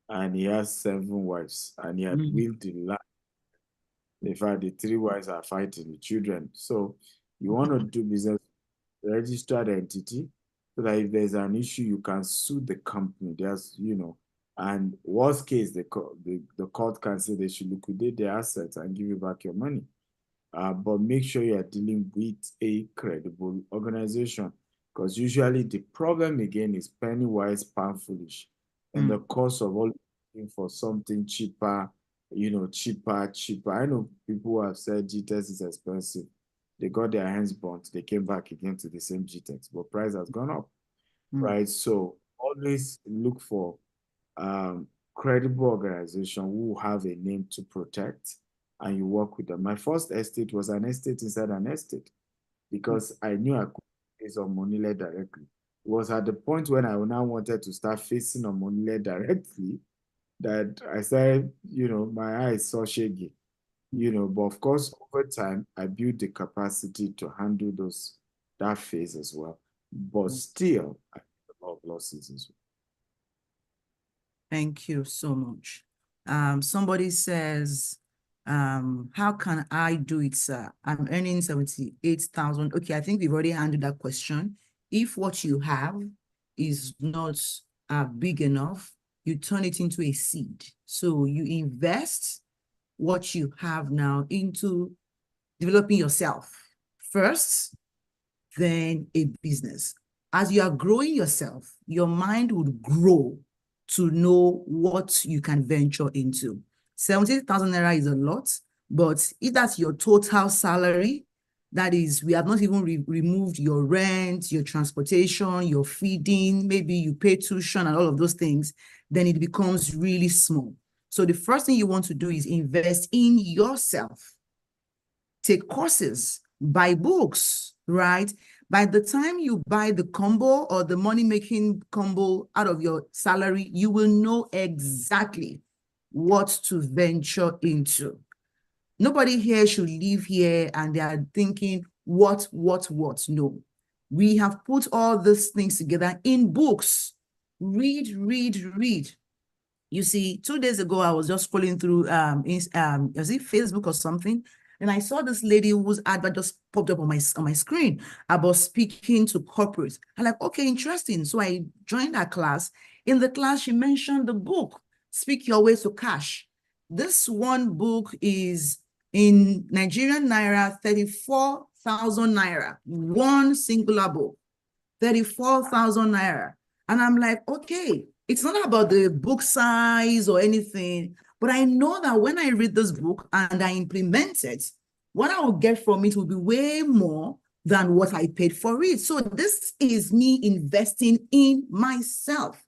and he has 7 wives and he had willed the land. In fact, the 3 wives are fighting the children. So you want to do business registered entity so that if there's an issue, you can sue the company. There's, and worst case, the court can say they should liquidate their assets and give you back your money. But make sure you are dealing with a credible organization, because usually the problem again is penny wise, pound foolish, and the cost of all looking for something cheaper, cheaper. I know people who have said GTEx is expensive. They got their hands burnt. They came back again to the same GTEx, but price has gone up, right? So always look for credible organization who have a name to protect, and you work with them. My first estate was an estate inside an estate because I knew I could face Omonile directly. It was at the point when I now wanted to start facing Omonile directly that I said, my eyes saw shaggy, but of course, over time, I built the capacity to handle that phase as well. But still, I had a lot of losses as well. Thank you so much. Somebody says, how can I do it, sir? I'm earning 78,000. Okay, I think we've already handled that question. If what you have is not big enough, you turn it into a seed. So you invest what you have now into developing yourself first, then a business. As you are growing yourself, your mind would grow to know what you can venture into. 70,000 naira is a lot, but if that's your total salary, that is, we have not even removed your rent, your transportation, your feeding, maybe you pay tuition and all of those things, then it becomes really small. So the first thing you want to do is invest in yourself. Take courses, buy books, right? By the time you buy the combo or the money-making combo out of your salary, you will know exactly what to venture into. Nobody here should live here and they are thinking, what? No. We have put all these things together in books. Read. You see, 2 days ago, I was just scrolling through, was it Facebook or something? And I saw this lady whose advert just popped up on my screen about speaking to corporates. I'm like, okay, interesting. So I joined her class. In the class, she mentioned the book, Speak Your Way to Cash. This one book is in Nigerian Naira, 34,000 Naira, one singular book, 34,000 Naira. And I'm like, okay, it's not about the book size or anything, but I know that when I read this book and I implement it, what I will get from it will be way more than what I paid for it. So this is me investing in myself.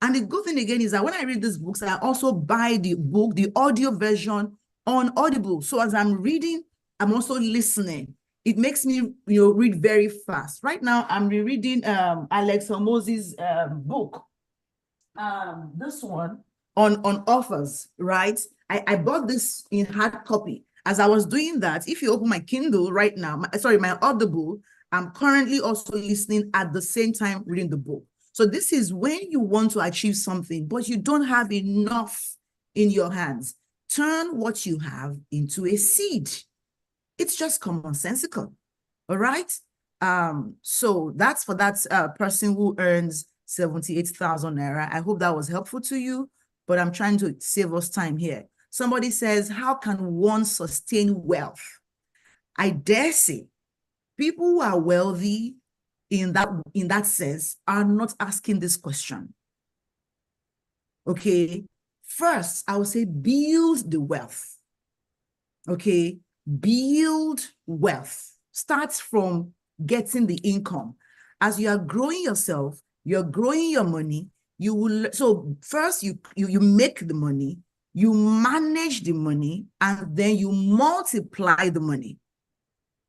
And the good thing again is that when I read these books, I also buy the book, the audio version on Audible. So as I'm reading, I'm also listening. It makes me read very fast. Right now, I'm rereading Alex Hormozzi's book. This one on authors, right? I bought this in hard copy. As I was doing that, if you open my Kindle right now, my Audible, I'm currently also listening at the same time reading the book. So this is when you want to achieve something, but you don't have enough in your hands. Turn what you have into a seed. It's just commonsensical, all right? So that's for that person who earns 78,000 naira. I hope that was helpful to you, but I'm trying to save us time here. Somebody says, how can one sustain wealth? I dare say, people who are wealthy in that sense are not asking this question. Okay, first, I would say build the wealth. Okay, build wealth. Starts from getting the income. As you are growing yourself, you're growing your money, you will, so first you make the money, you manage the money, and then you multiply the money.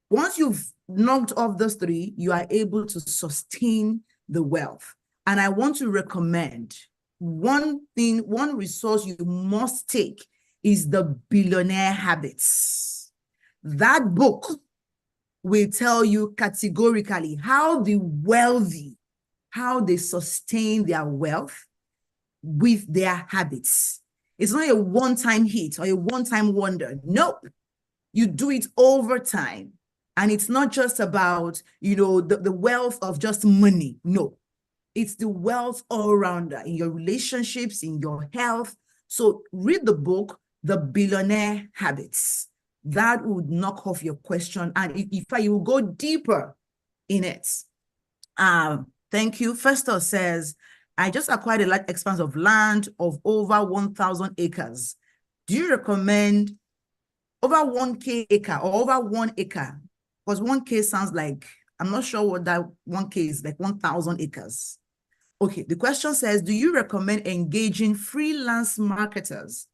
Once you've knocked off those three, you are able to sustain the wealth. And I want to recommend one resource you must take is the Billionaire Habits. That book will tell you categorically how the wealthy, how they sustain their wealth with their habits. It's not a one-time hit or a one-time wonder. Nope. You do it over time. And it's not just about, the wealth of just money. No, it's the wealth all around in your relationships, in your health. So read the book, The Billionaire Habits. That would knock off your question. And if you will go deeper in it. Thank you. Festus says, I just acquired a large expanse of land of over 1,000 acres. Do you recommend over 1K acre or over 1 acre? Because 1K sounds like, I'm not sure what that 1K is, like 1,000 acres. Okay, the question says, do you recommend engaging freelance marketers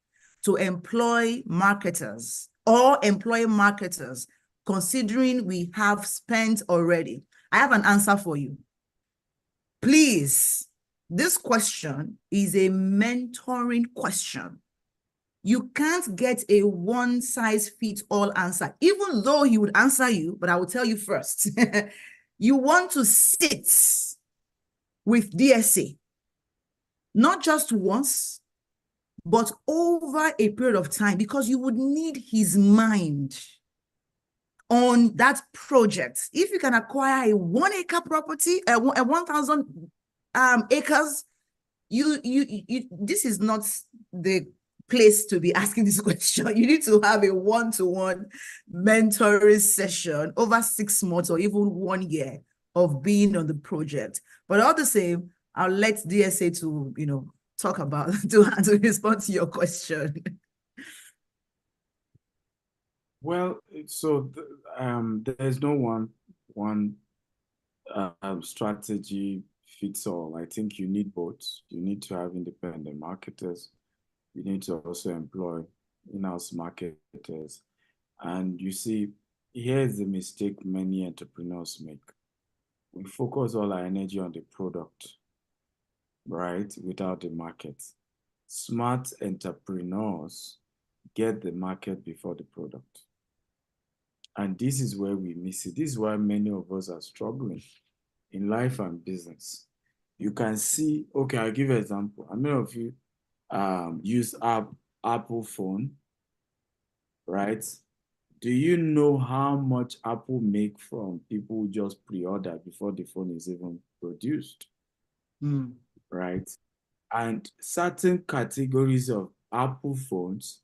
to employ marketers or employ marketers, considering we have spent already? I have an answer for you. Please, this question is a mentoring question. You can't get a one-size-fits-all answer, even though he would answer you, but I will tell you first. You want to sit with DSA, not just once, but over a period of time, because you would need his mind on that project. If you can acquire a 1 acre property, a 1,000 acres, this is not the place to be asking this question. You need to have a one-to-one mentoring session over 6 months or even 1 year of being on the project. But all the same, I'll let DSA to, talk about, to respond to your question. Well, so there's no one strategy fits all. I think you need both. You need to have independent marketers. You need to also employ in-house marketers. And you see, here's the mistake many entrepreneurs make. We focus all our energy on the product, right, without the market. Smart entrepreneurs get the market before the product. And this is where we miss it. This is why many of us are struggling in life and business. You can see, okay, I'll give you an example. How many of you use Apple phone, right? Do you know how much Apple make from people who just pre-order before the phone is even produced? Right? And certain categories of Apple phones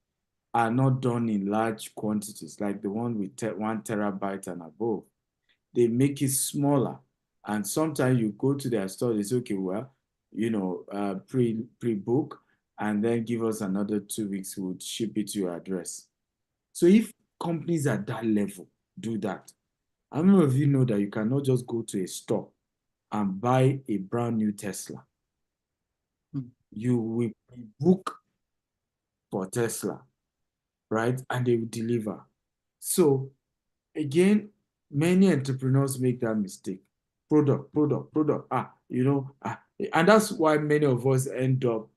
are not done in large quantities, like the one with 1 terabyte and above. They make it smaller. And sometimes you go to their store, they say, okay, well, pre-book, and then give us another 2 weeks, we'll ship it to your address. So if companies at that level do that, how many of you know that you cannot just go to a store and buy a brand new Tesla? You will book for Tesla, right? And they will deliver. So again, many entrepreneurs make that mistake. Product. And that's why many of us end up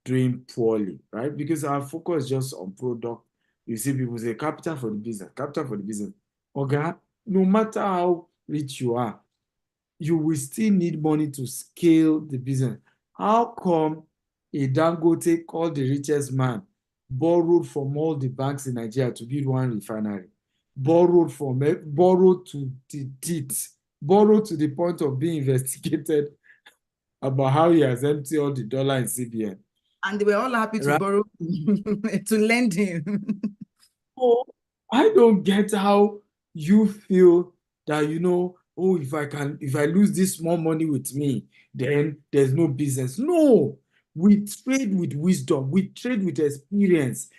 doing poorly, right? Because our focus is just on product. You see people say, capital for the business. Okay, no matter how rich you are, you will still need money to scale the business. How come a Dangote, called the richest man, borrowed from all the banks in Nigeria to build 1 refinery? Borrowed to the teeth, borrowed to the point of being investigated about how he has emptied all the dollar in CBN. And they were all happy to borrow, to lend him. Oh, I don't get how you feel that, if I lose this small money with me, then there's no business. No, we trade with wisdom. We trade with experience.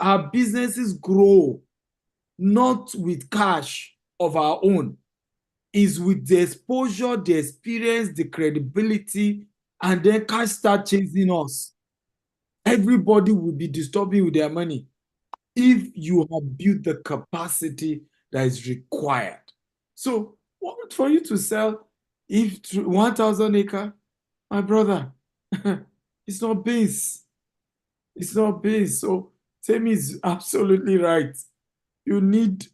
Our businesses grow, not with cash of our own. Is with the exposure, the experience, the credibility, and then cash start chasing us. Everybody will be disturbing with their money if you have built the capacity that is required. So for you to sell 1,000 acre, my brother, it's not base. It's not base. So Temi is absolutely right. You need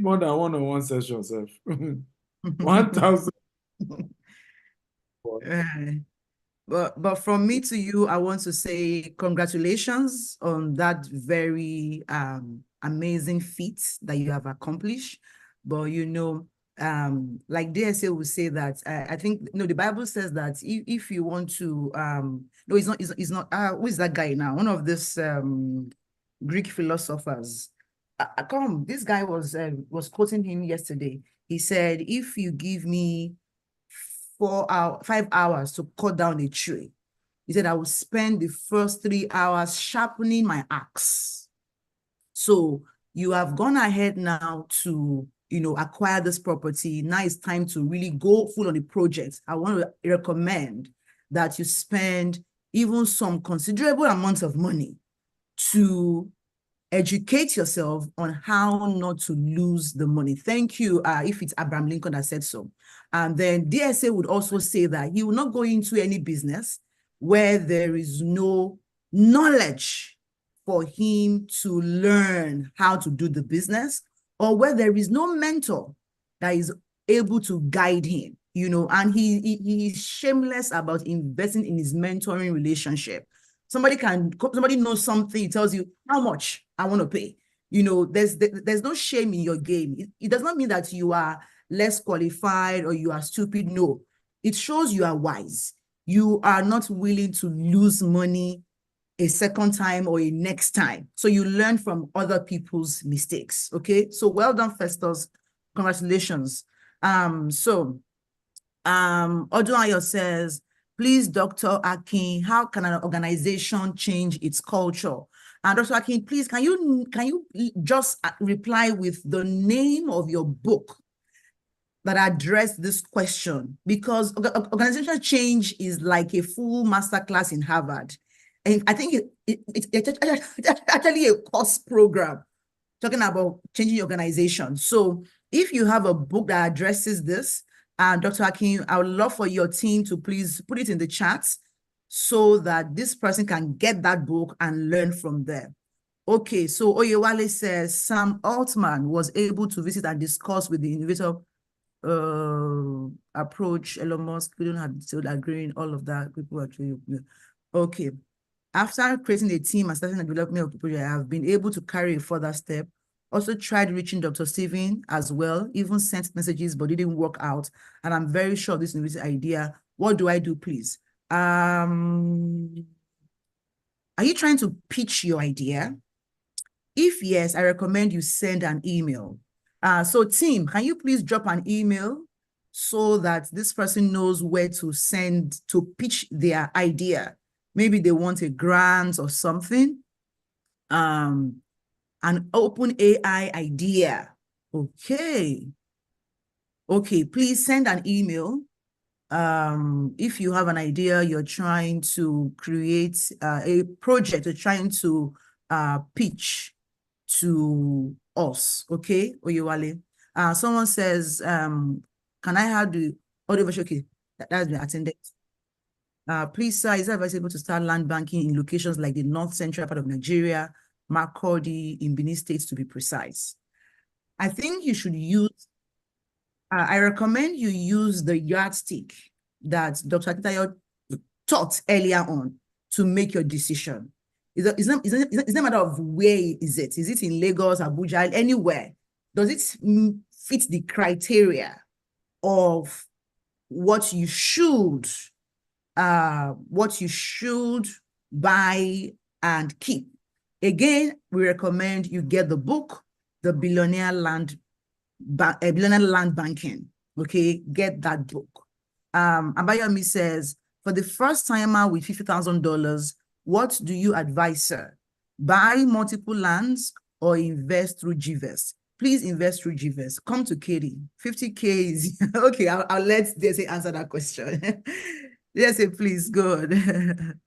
more than one-on-one session, sir. 1,000. But from me to you, I want to say congratulations on that very amazing feat that you have accomplished. But like DSA will say that I think the Bible says that if you want to no, it's not who is that guy now? One of this Greek philosophers. This guy was quoting him yesterday. He said, if you give me 5 hours to cut down a tree, he said, I will spend the first 3 hours sharpening my axe. So you have gone ahead now to acquire this property. Now it's time to really go full on the project. I want to recommend that you spend even some considerable amounts of money to educate yourself on how not to lose the money. Thank you, if it's Abraham Lincoln that said so. And then DSA would also say that he will not go into any business where there is no knowledge for him to learn how to do the business, or where there is no mentor that is able to guide him, and he's shameless about investing in his mentoring relationship. Somebody knows something, he tells you how much I want to pay. There's no shame in your game. It does not mean that you are less qualified or you are stupid. No, it shows you are wise. You are not willing to lose money a second time or a next time. So you learn from other people's mistakes. Okay. So well done, Festus. Congratulations. Odunayo says, please, Dr. Akin, how can an organization change its culture? And Dr. Akin, please, can you just reply with the name of your book that addressed this question? Because organizational change is like a full masterclass in Harvard. And I think it's actually a course program talking about changing your organization. So if you have a book that addresses this, Dr. Akin, I would love for your team to please put it in the chat so that this person can get that book and learn from there. Okay, so Oyewale says, Sam Altman was able to visit and discuss with the innovator approach. Elon Musk, we don't have detailed agreeing, all of that. People are actually, okay. After creating a team and starting the development of the project, I have been able to carry a further step. Also tried reaching Dr. Stephen as well, even sent messages, but it didn't work out. And I'm very sure this is an idea. What do I do, please? Are you trying to pitch your idea? If yes, I recommend you send an email. So team, can you please drop an email so that this person knows where to send to pitch their idea? Maybe they want a grant or something. An open AI idea. Okay. Okay, please send an email. If you have an idea, you're trying to create a project, you're trying to pitch to us, okay, Oyewale? Someone says, can I have the audio version? Okay, that's been attended. Please, sir, is it advisable to start land banking in locations like the north central part of Nigeria, Makurdi, in Benin State, to be precise? I think you should use, I recommend you use the yardstick that Dr. Akintayo taught earlier on to make your decision. It's not a matter of where is it? Is it in Lagos, Abuja, anywhere? Does it fit the criteria of what you should buy and keep? Again, we recommend you get the book, The Billionaire Land Banking. Okay, get that book. Abayomi says, for the first timer with $50,000, what do you advise, sir? Buy multiple lands or invest through GVest? Please invest through GVest. Come to Katie. 50K is okay. I'll let Desi answer that question. Desi, please, go on.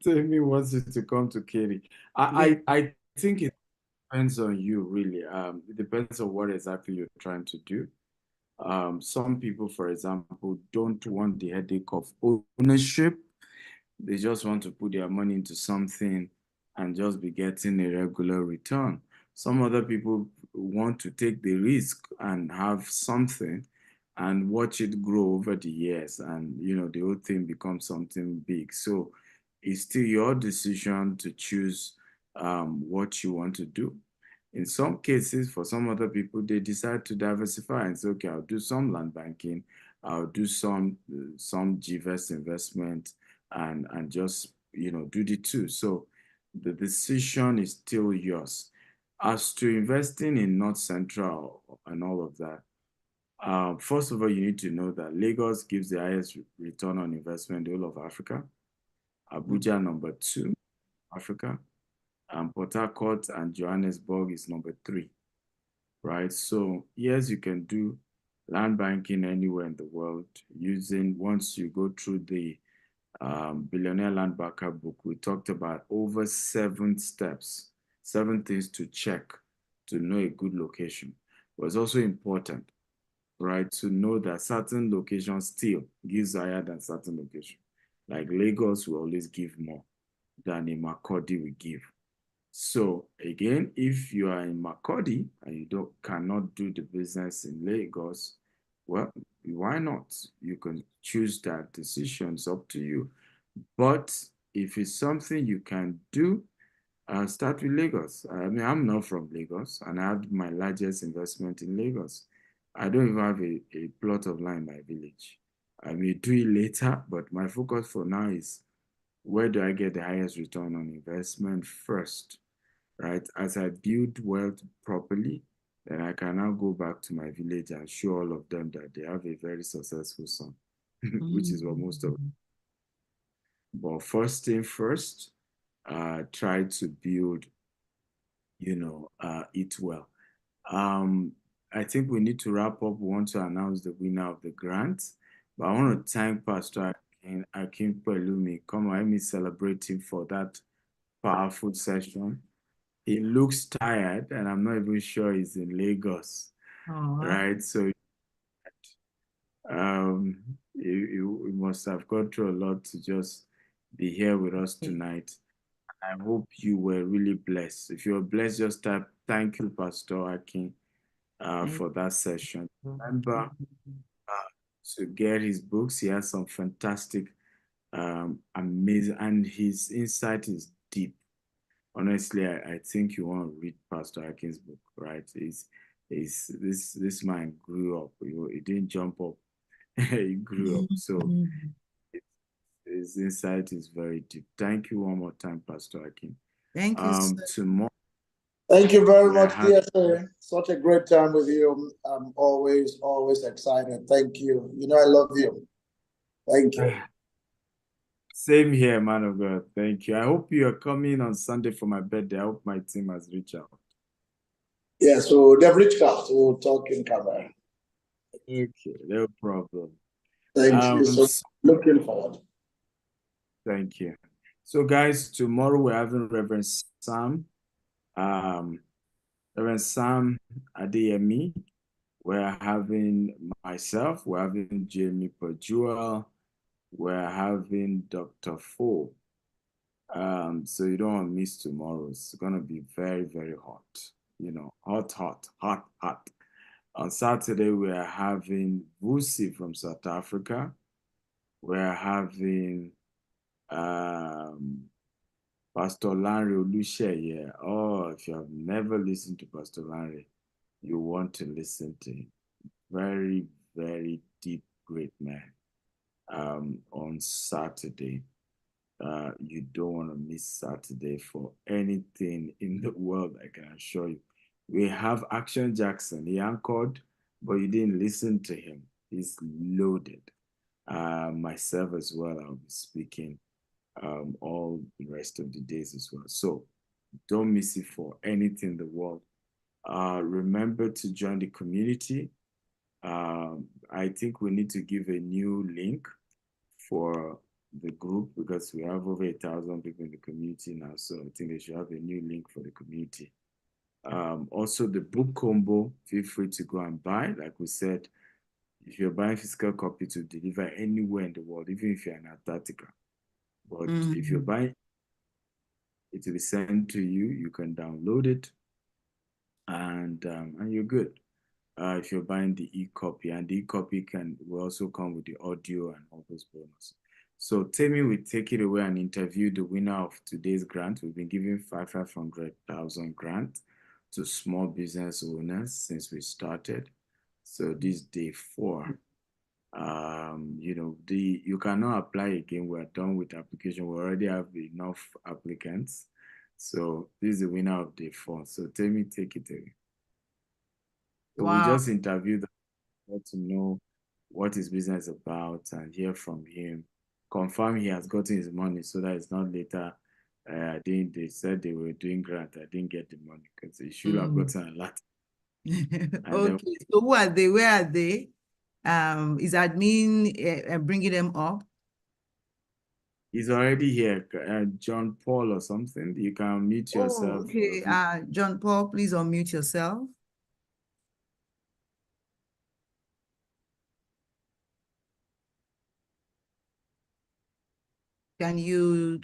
Temi wants you to come to Katie. I think it depends on you, really. It depends on what exactly you're trying to do. Some people, for example, don't want the headache of ownership. They just want to put their money into something and just be getting a regular return. Some other people want to take the risk and have something and watch it grow over the years, and the whole thing becomes something big. So it's still your decision to choose what you want to do. In some cases, for some other people, they decide to diversify and say, okay, I'll do some land banking, I'll do some GVest investment, and just do the two. So the decision is still yours. As to investing in North Central and all of that, first of all, you need to know that Lagos gives the highest return on investment in the whole of Africa. Abuja, number 2, Africa. Port Harcourt and Johannesburg is number 3. right? So yes, you can do land banking anywhere in the world using, once you go through the Billionaire Land Banker book, we talked about over 7 steps, 7 things to check to know a good location. But it's also important, right, to know that certain locations still gives higher than certain locations. Like Lagos will always give more than a Makurdi will give. So again, if you are in Makurdi and you cannot do the business in Lagos, well, why not? You can choose that decision. It's up to you. But if it's something you can do, start with Lagos. I mean, I'm not from Lagos, and I have my largest investment in Lagos. I don't even have a plot of land in my village. I may do it later, but my focus for now is, where do I get the highest return on investment first, right? As I build wealth properly, then I can now go back to my village and show all of them that they have a very successful son, which is what most of them. But first thing first, try to build, it well. I think we need to wrap up. We want to announce the winner of the grant. But I want to thank Pastor Akin Akinpelu. Come on, let me celebrate him for that powerful session. He looks tired, and I'm not even sure he's in Lagos, right? So you must have gone through a lot to just be here with us tonight. I hope you were really blessed. If you were blessed, just type, "Thank you, Pastor Akin, for that session." Remember to get his books. He has some fantastic, amazing, and his insight is deep. Honestly, I think you want to read Pastor Akin's book, right? This man grew up. He didn't jump up. He grew up. So his insight is very deep. Thank you one more time, Pastor Akin. Thank you. Tomorrow. Thank you very much, dear sir. Such a great time with you. I'm always excited. Thank you. You know I love you. Thank you. Same here, man of God. Thank you. I hope you are coming on Sunday for my birthday. I hope my team has reached out. Yeah, so they've reached out. We'll talk in camera. Okay, no problem. Thank you. So looking forward. Thank you. So guys, tomorrow we're having Reverend Sam Adeyemi. We're having myself. We're having Jamie Pajoel. We're having Dr. Fo. So you don't want to miss tomorrow. It's gonna be very, very hot. Hot. On Saturday, we are having Vusi from South Africa. We're having Pastor Lanre Oluseye. Oh, if you have never listened to Pastor Lanre, you want to listen to him. Very, very deep, great man. On Saturday. You don't want to miss Saturday for anything in the world, I can assure you. We have Action Jackson. He anchored, but you didn't listen to him. He's loaded. Myself as well, I'll be speaking all the rest of the days as well. So don't miss it for anything in the world. Remember to join the community. I think we need to give a new link for the group because we have over 1,000 people in the community now. So I think they should have a new link for the community. Also, the book combo, feel free to go and buy. Like we said, if you're buying physical copy to deliver anywhere in the world, even if you're in Antarctica. But if you're buying, it will be sent to you. You can download it, and you're good. If you're buying the e-copy, and the e-copy will also come with the audio and all those bonuses. So Temi will take it away and interview the winner of today's grant. We've been giving 500,000 grant to small business owners since we started. So this is day 4. You cannot apply again. We're done with application. We already have enough applicants. So this is the winner of day 4. So Temi, take it away. So we just interviewed them to know what his business is about and hear from him. Confirm he has gotten his money so that it's not later. They said they were doing grant. I didn't get the money because he should have gotten a lot. Okay, so who are they? Where are they? Is admin bringing them up? He's already here, John Paul or something. You can mute yourself. Okay, John Paul, please unmute yourself. Can you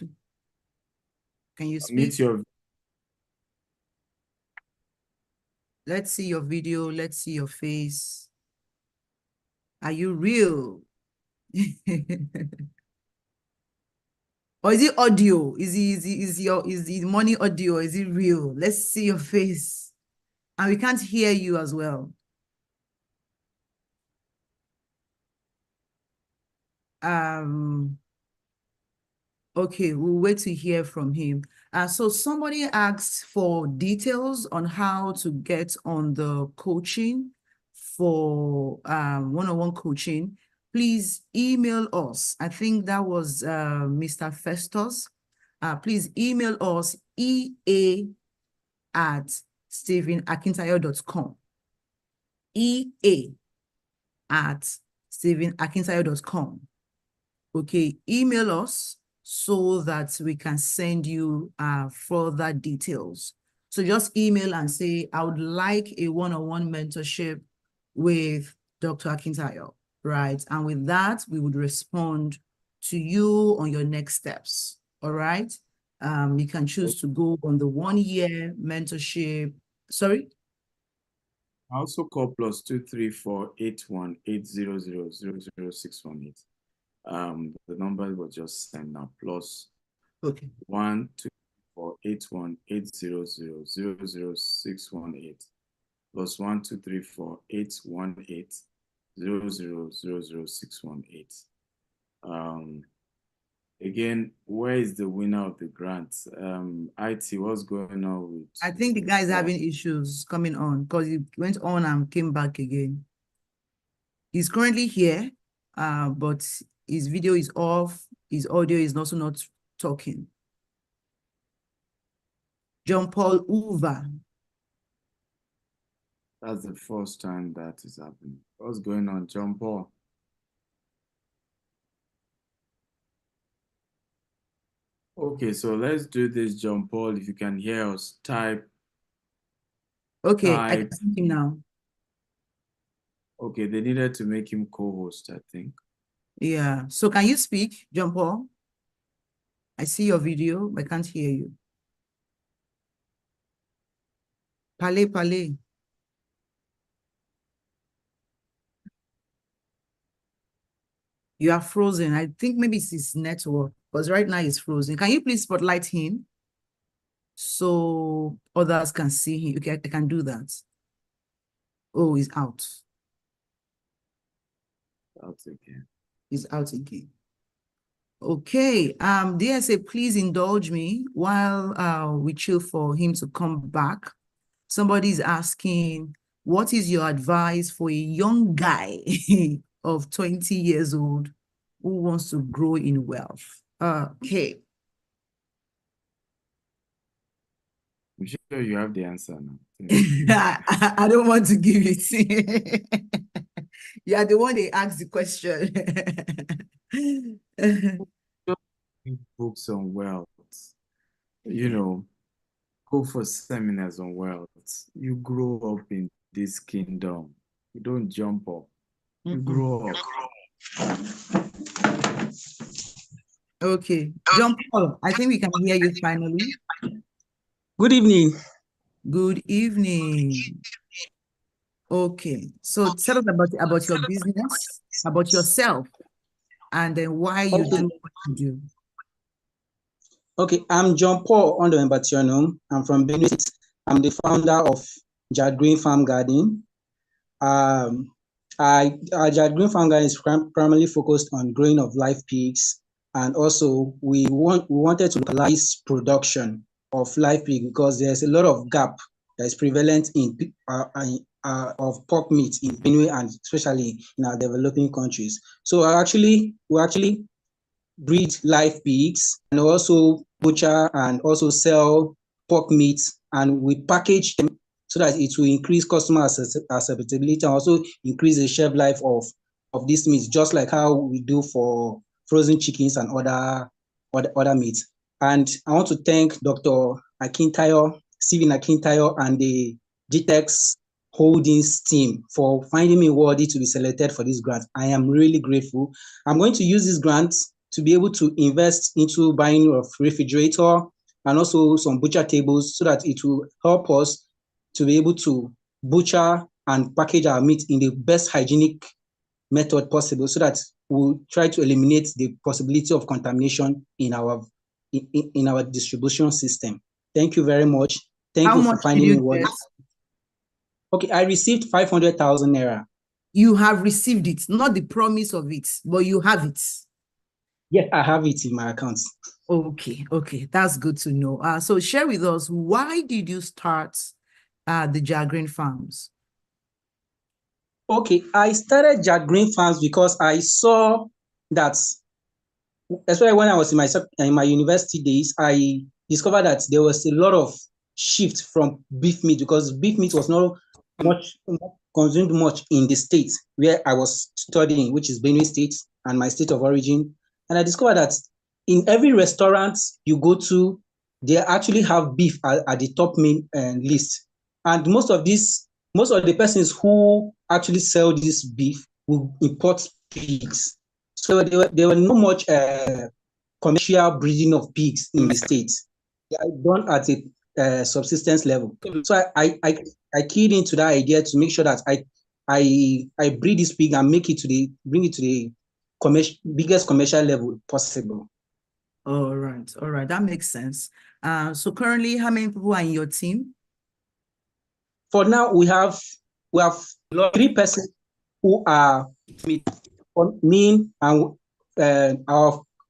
speak? Mute your. Let's see your video. Let's see your face. Are you real? Or is it audio? Is the money audio? Is it real? Let's see your face. And we can't hear you as well. Okay, we'll wait to hear from him. So somebody asked for details on how to get on the coaching for one-on-one coaching. Please email us. I think that was Mr. Festus. Please email us ea@stevenakintayo.com. ea@stevenakintayo.com. Okay, email us so that we can send you further details. So just email and say, I would like a one-on-one mentorship with Dr. Akintayo, right? And with that, we would respond to you on your next steps, all right? You can choose to go on the 1-year mentorship. Sorry? Also call +234 8180000618. The number was just sent now. Plus okay. 1-234-818-000618. Plus 1-234-818-00000618. Again, where is the winner of the grant? IT, what's going on with? I think the guy is having issues coming on because he went on and came back again. He's currently here, but his video is off. His audio is also not talking. John Paul Uva. That's the first time that is happening. What's going on, John Paul? Okay, so let's do this, John Paul. If you can hear us, type. Okay, I can see him now. Okay, they needed to make him co-host, I think. Yeah, so can you speak, John Paul? I see your video, but I can't hear you. Pale, pale. You are frozen. I think maybe it's his network, because right now he's frozen. Can you please spotlight him so others can see him? Okay, I can do that. Oh, he's out. Out again. He's out again. Okay, DSA, please indulge me while we chill for him to come back. Somebody's asking, what is your advice for a young guy of 20 years old who wants to grow in wealth? Okay. I'm sure you have the answer now. I don't want to give it. You are the one that asked the question. Books on wealth, you know, go for seminars on wealth. You grow up in this kingdom. You don't jump up. You grow up. Okay, John Paul, I think we can hear you finally. Good evening. Good evening. Okay, so tell us about your business, about yourself, and then why you do what you do. Okay, I'm John Paul Ondo-Embationum. I'm from Benue State. I'm the founder of Jad Green Farm Garden. Jad Green Farm Garden is primarily focused on growing of live pigs, and also we wanted to localize production of live pig because there's a lot of gap that is prevalent in of pork meat in Benue and especially in our developing countries. So we actually breed live pigs and also butcher and also sell pork meat, and we package them so that it will increase customer acceptability and also increase the shelf life of this meat, just like how we do for frozen chickens and other meats. And I want to thank Dr. Akintayo, Stephen Akintayo, and the GTEx Holdings team for finding me worthy to be selected for this grant. I am really grateful. I'm going to use this grant to be able to invest into buying of refrigerator and also some butcher tables so that it will help us to be able to butcher and package our meat in the best hygienic method possible so that we'll try to eliminate the possibility of contamination in our distribution system. Thank you very much. Thank you for finding me worthy. Okay, I received 500,000 naira. You have received it, not the promise of it, but you have it. Yes, I have it in my account. Okay, that's good to know. So share with us, why did you start the Jack Green Farms? Okay, I started Jack Green Farms because I saw that, especially when I was in my university days, I discovered that there was a lot of shift from beef meat because beef meat was not consumed much in the state where I was studying, which is Benue State and my state of origin. And I discovered that in every restaurant you go to, they actually have beef at the top main list. And most of the persons who actually sell this beef will import pigs. So there were not much commercial breeding of pigs in the States. They are done at a subsistence level. So I keyed into that idea to make sure that I breed this pig and bring it to the biggest commercial level possible. All right, that makes sense. So currently, how many people are in your team? For now, we have 3 persons who are me and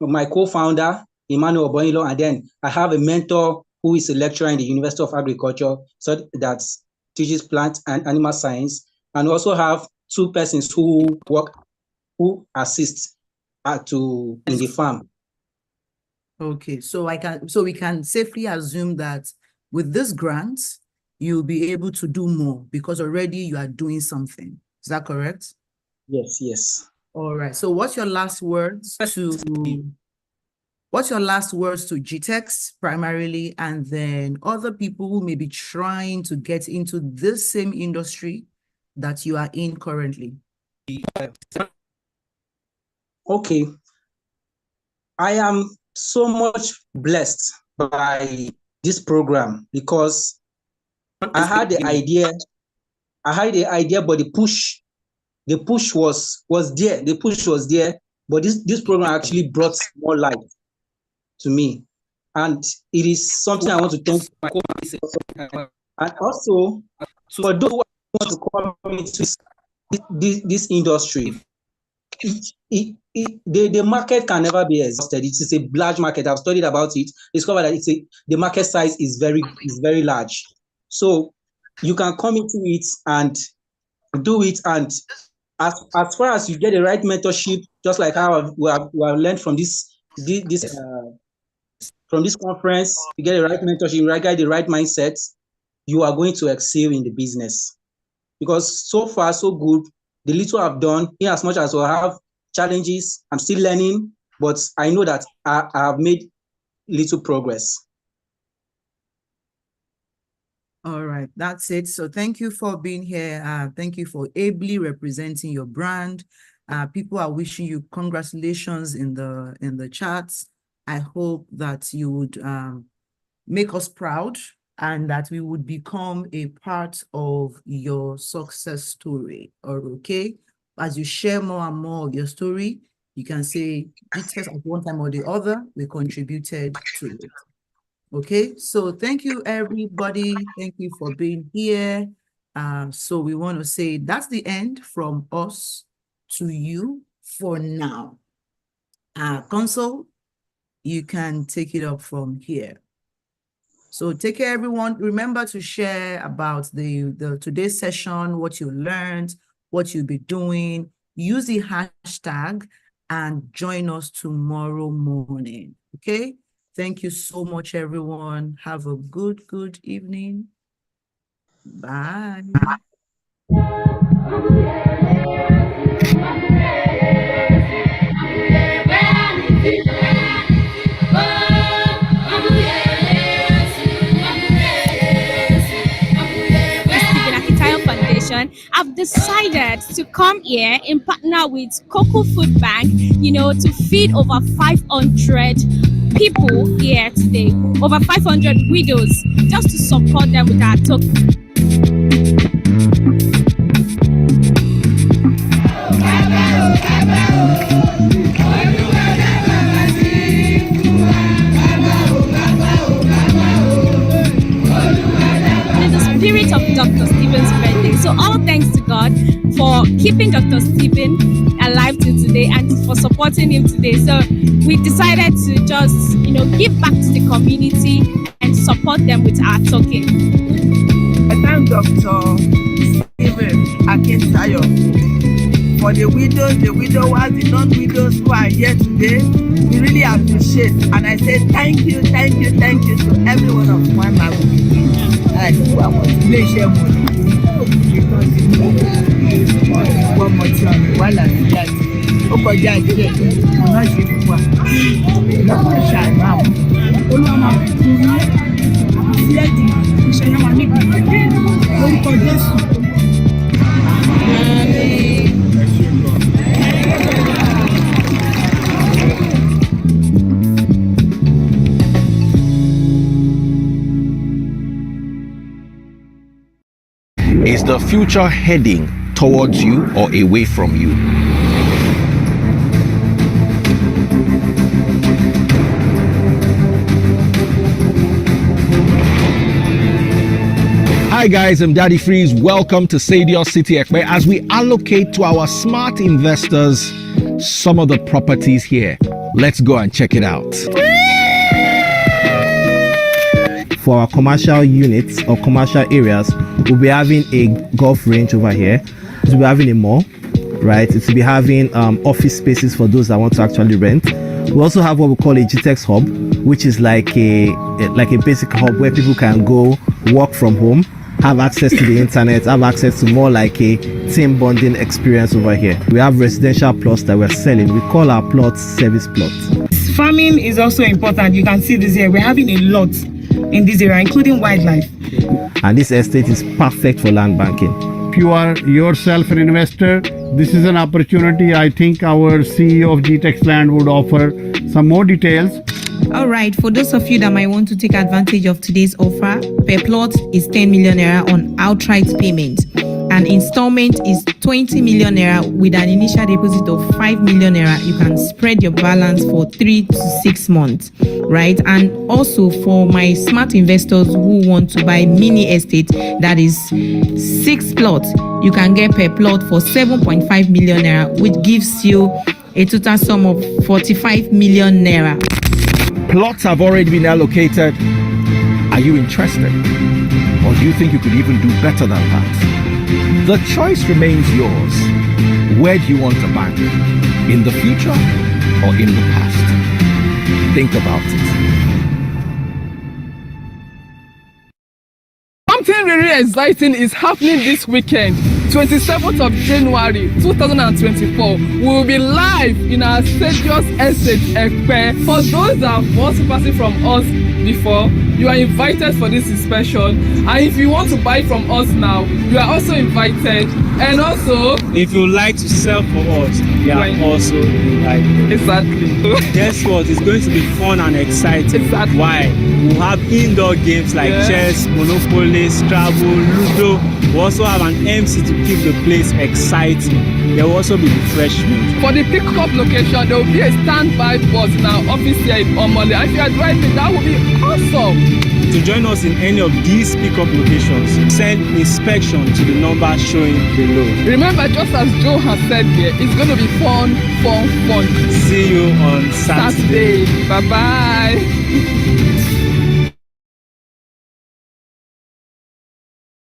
my co-founder Emmanuel Bonilo, and then I have a mentor who is a lecturer in the University of Agriculture, so that teaches plant and animal science, and also have 2 persons who assist in the farm. Okay, so we can safely assume that with this grant, you'll be able to do more because already you are doing something. Is that correct? Yes. All right. So what's your last words to GTEx primarily, and then other people who may be trying to get into this same industry that you are in currently? Okay. I am so much blessed by this program because I had the idea, but the push was there. The push was there, but this program actually brought more light to me, and it is something I want to thank. And also for those who want to come into this industry, the market can never be exhausted. It is a large market. I've studied about it. Discovered that the market size is very large. So you can come into it and do it, and as far as you get the right mentorship, just like how we have learned from this conference, you get the right mentorship, you get the right mindset, you are going to excel in the business. Because so far, so good. The little I've done, in as much as I have challenges, I'm still learning, but I know that I have made little progress. All right, that's it. So thank you for being here. Thank you for ably representing your brand. People are wishing you congratulations in the chats. I hope that you would make us proud and that we would become a part of your success story. Okay, as you share more and more of your story, you can say, GTEx at one time or the other, we contributed to it. Okay, so thank you, everybody. Thank you for being here. So we want to say that's the end from us to you for now. Console, you can take it up from here. So take care, everyone. Remember to share about the today's session, what you learned, what you'll be doing. Use the hashtag and join us tomorrow morning. Okay? Thank you so much, everyone. Have a good evening. Bye. I've decided to come here in partner with Cocoa Food Bank, to feed over 500 people here today, over 500 widows, just to support them with our token. Spirit of Dr. Stephen's birthday. So all thanks to God for keeping Dr. Stephen alive till today and for supporting him today. So we decided to just, give back to the community and support them with our token. I thank Dr. Stephen Akintayo for the widows, the widowers, the non-widows who are here today. We really appreciate, and I say thank you to every one of my family. I do I want to make sure one more time while I'm here. Ọkọjá ìdílé ọ̀nà ṣe fún wa lọ́kọ̀ ṣàánú àwọn olùwàmọ̀ sílẹ̀dì ìṣẹ̀yẹ́ wa níbi orúkọ Jésù. Is the future heading towards you or away from you? Hi guys, I'm Daddy Freeze. Welcome to Sadios City Ekpe as we allocate to our smart investors some of the properties here. Let's go and check it out. For our commercial units or commercial areas, we'll be having a golf range over here. We'll be having a mall, right? It will be having office spaces for those that want to actually rent. We also have what we call a GTEX hub, which is like a basic hub where people can go work from home, have access to the internet, have access to more like a team bonding experience over here. We have residential plots that we're selling. We call our plots service plots. Farming is also important. You can see this here. We're having a lot in this area, including wildlife. And this estate is perfect for land banking. If you are yourself an investor, this is an opportunity. I think our CEO of GTEX Land would offer some more details. All right, for those of you that might want to take advantage of today's offer, per plot is 10 million naira on outright payment. An installment is 20 million naira with an initial deposit of 5 million naira. You can spread your balance for 3 to 6 months, right? And also for my smart investors who want to buy mini estate, that is 6 plots, you can get per plot for 7.5 million naira, which gives you a total sum of 45 million naira. Plots have already been allocated. Are you interested? Or do you think you could even do better than that? The choice remains yours. Where do you want to bank? In the future or in the past? Think about it. Something really exciting is happening this weekend. 27th of January 2024, we will be live in our Sadios Estate Ekpe. For those that have also passed from us before, you are invited for this inspection. And if you want to buy from us now, you are also invited. And also, if you like to sell for us, you are also invited. Exactly. Guess what? It's going to be fun and exciting. Exactly. Why? We'll have indoor games like chess, Monopoly, Scrabble, Ludo. We also have an MC to keep the place exciting. There will also be refreshment. For the pickup location, there will be a standby bus in our office here in Omole. And if you are driving, that will be awesome. To join us in any of these pickup locations, send inspection to the number showing below. Remember, just as Joe has said here, it's going to be fun. See you on Saturday. Bye-bye.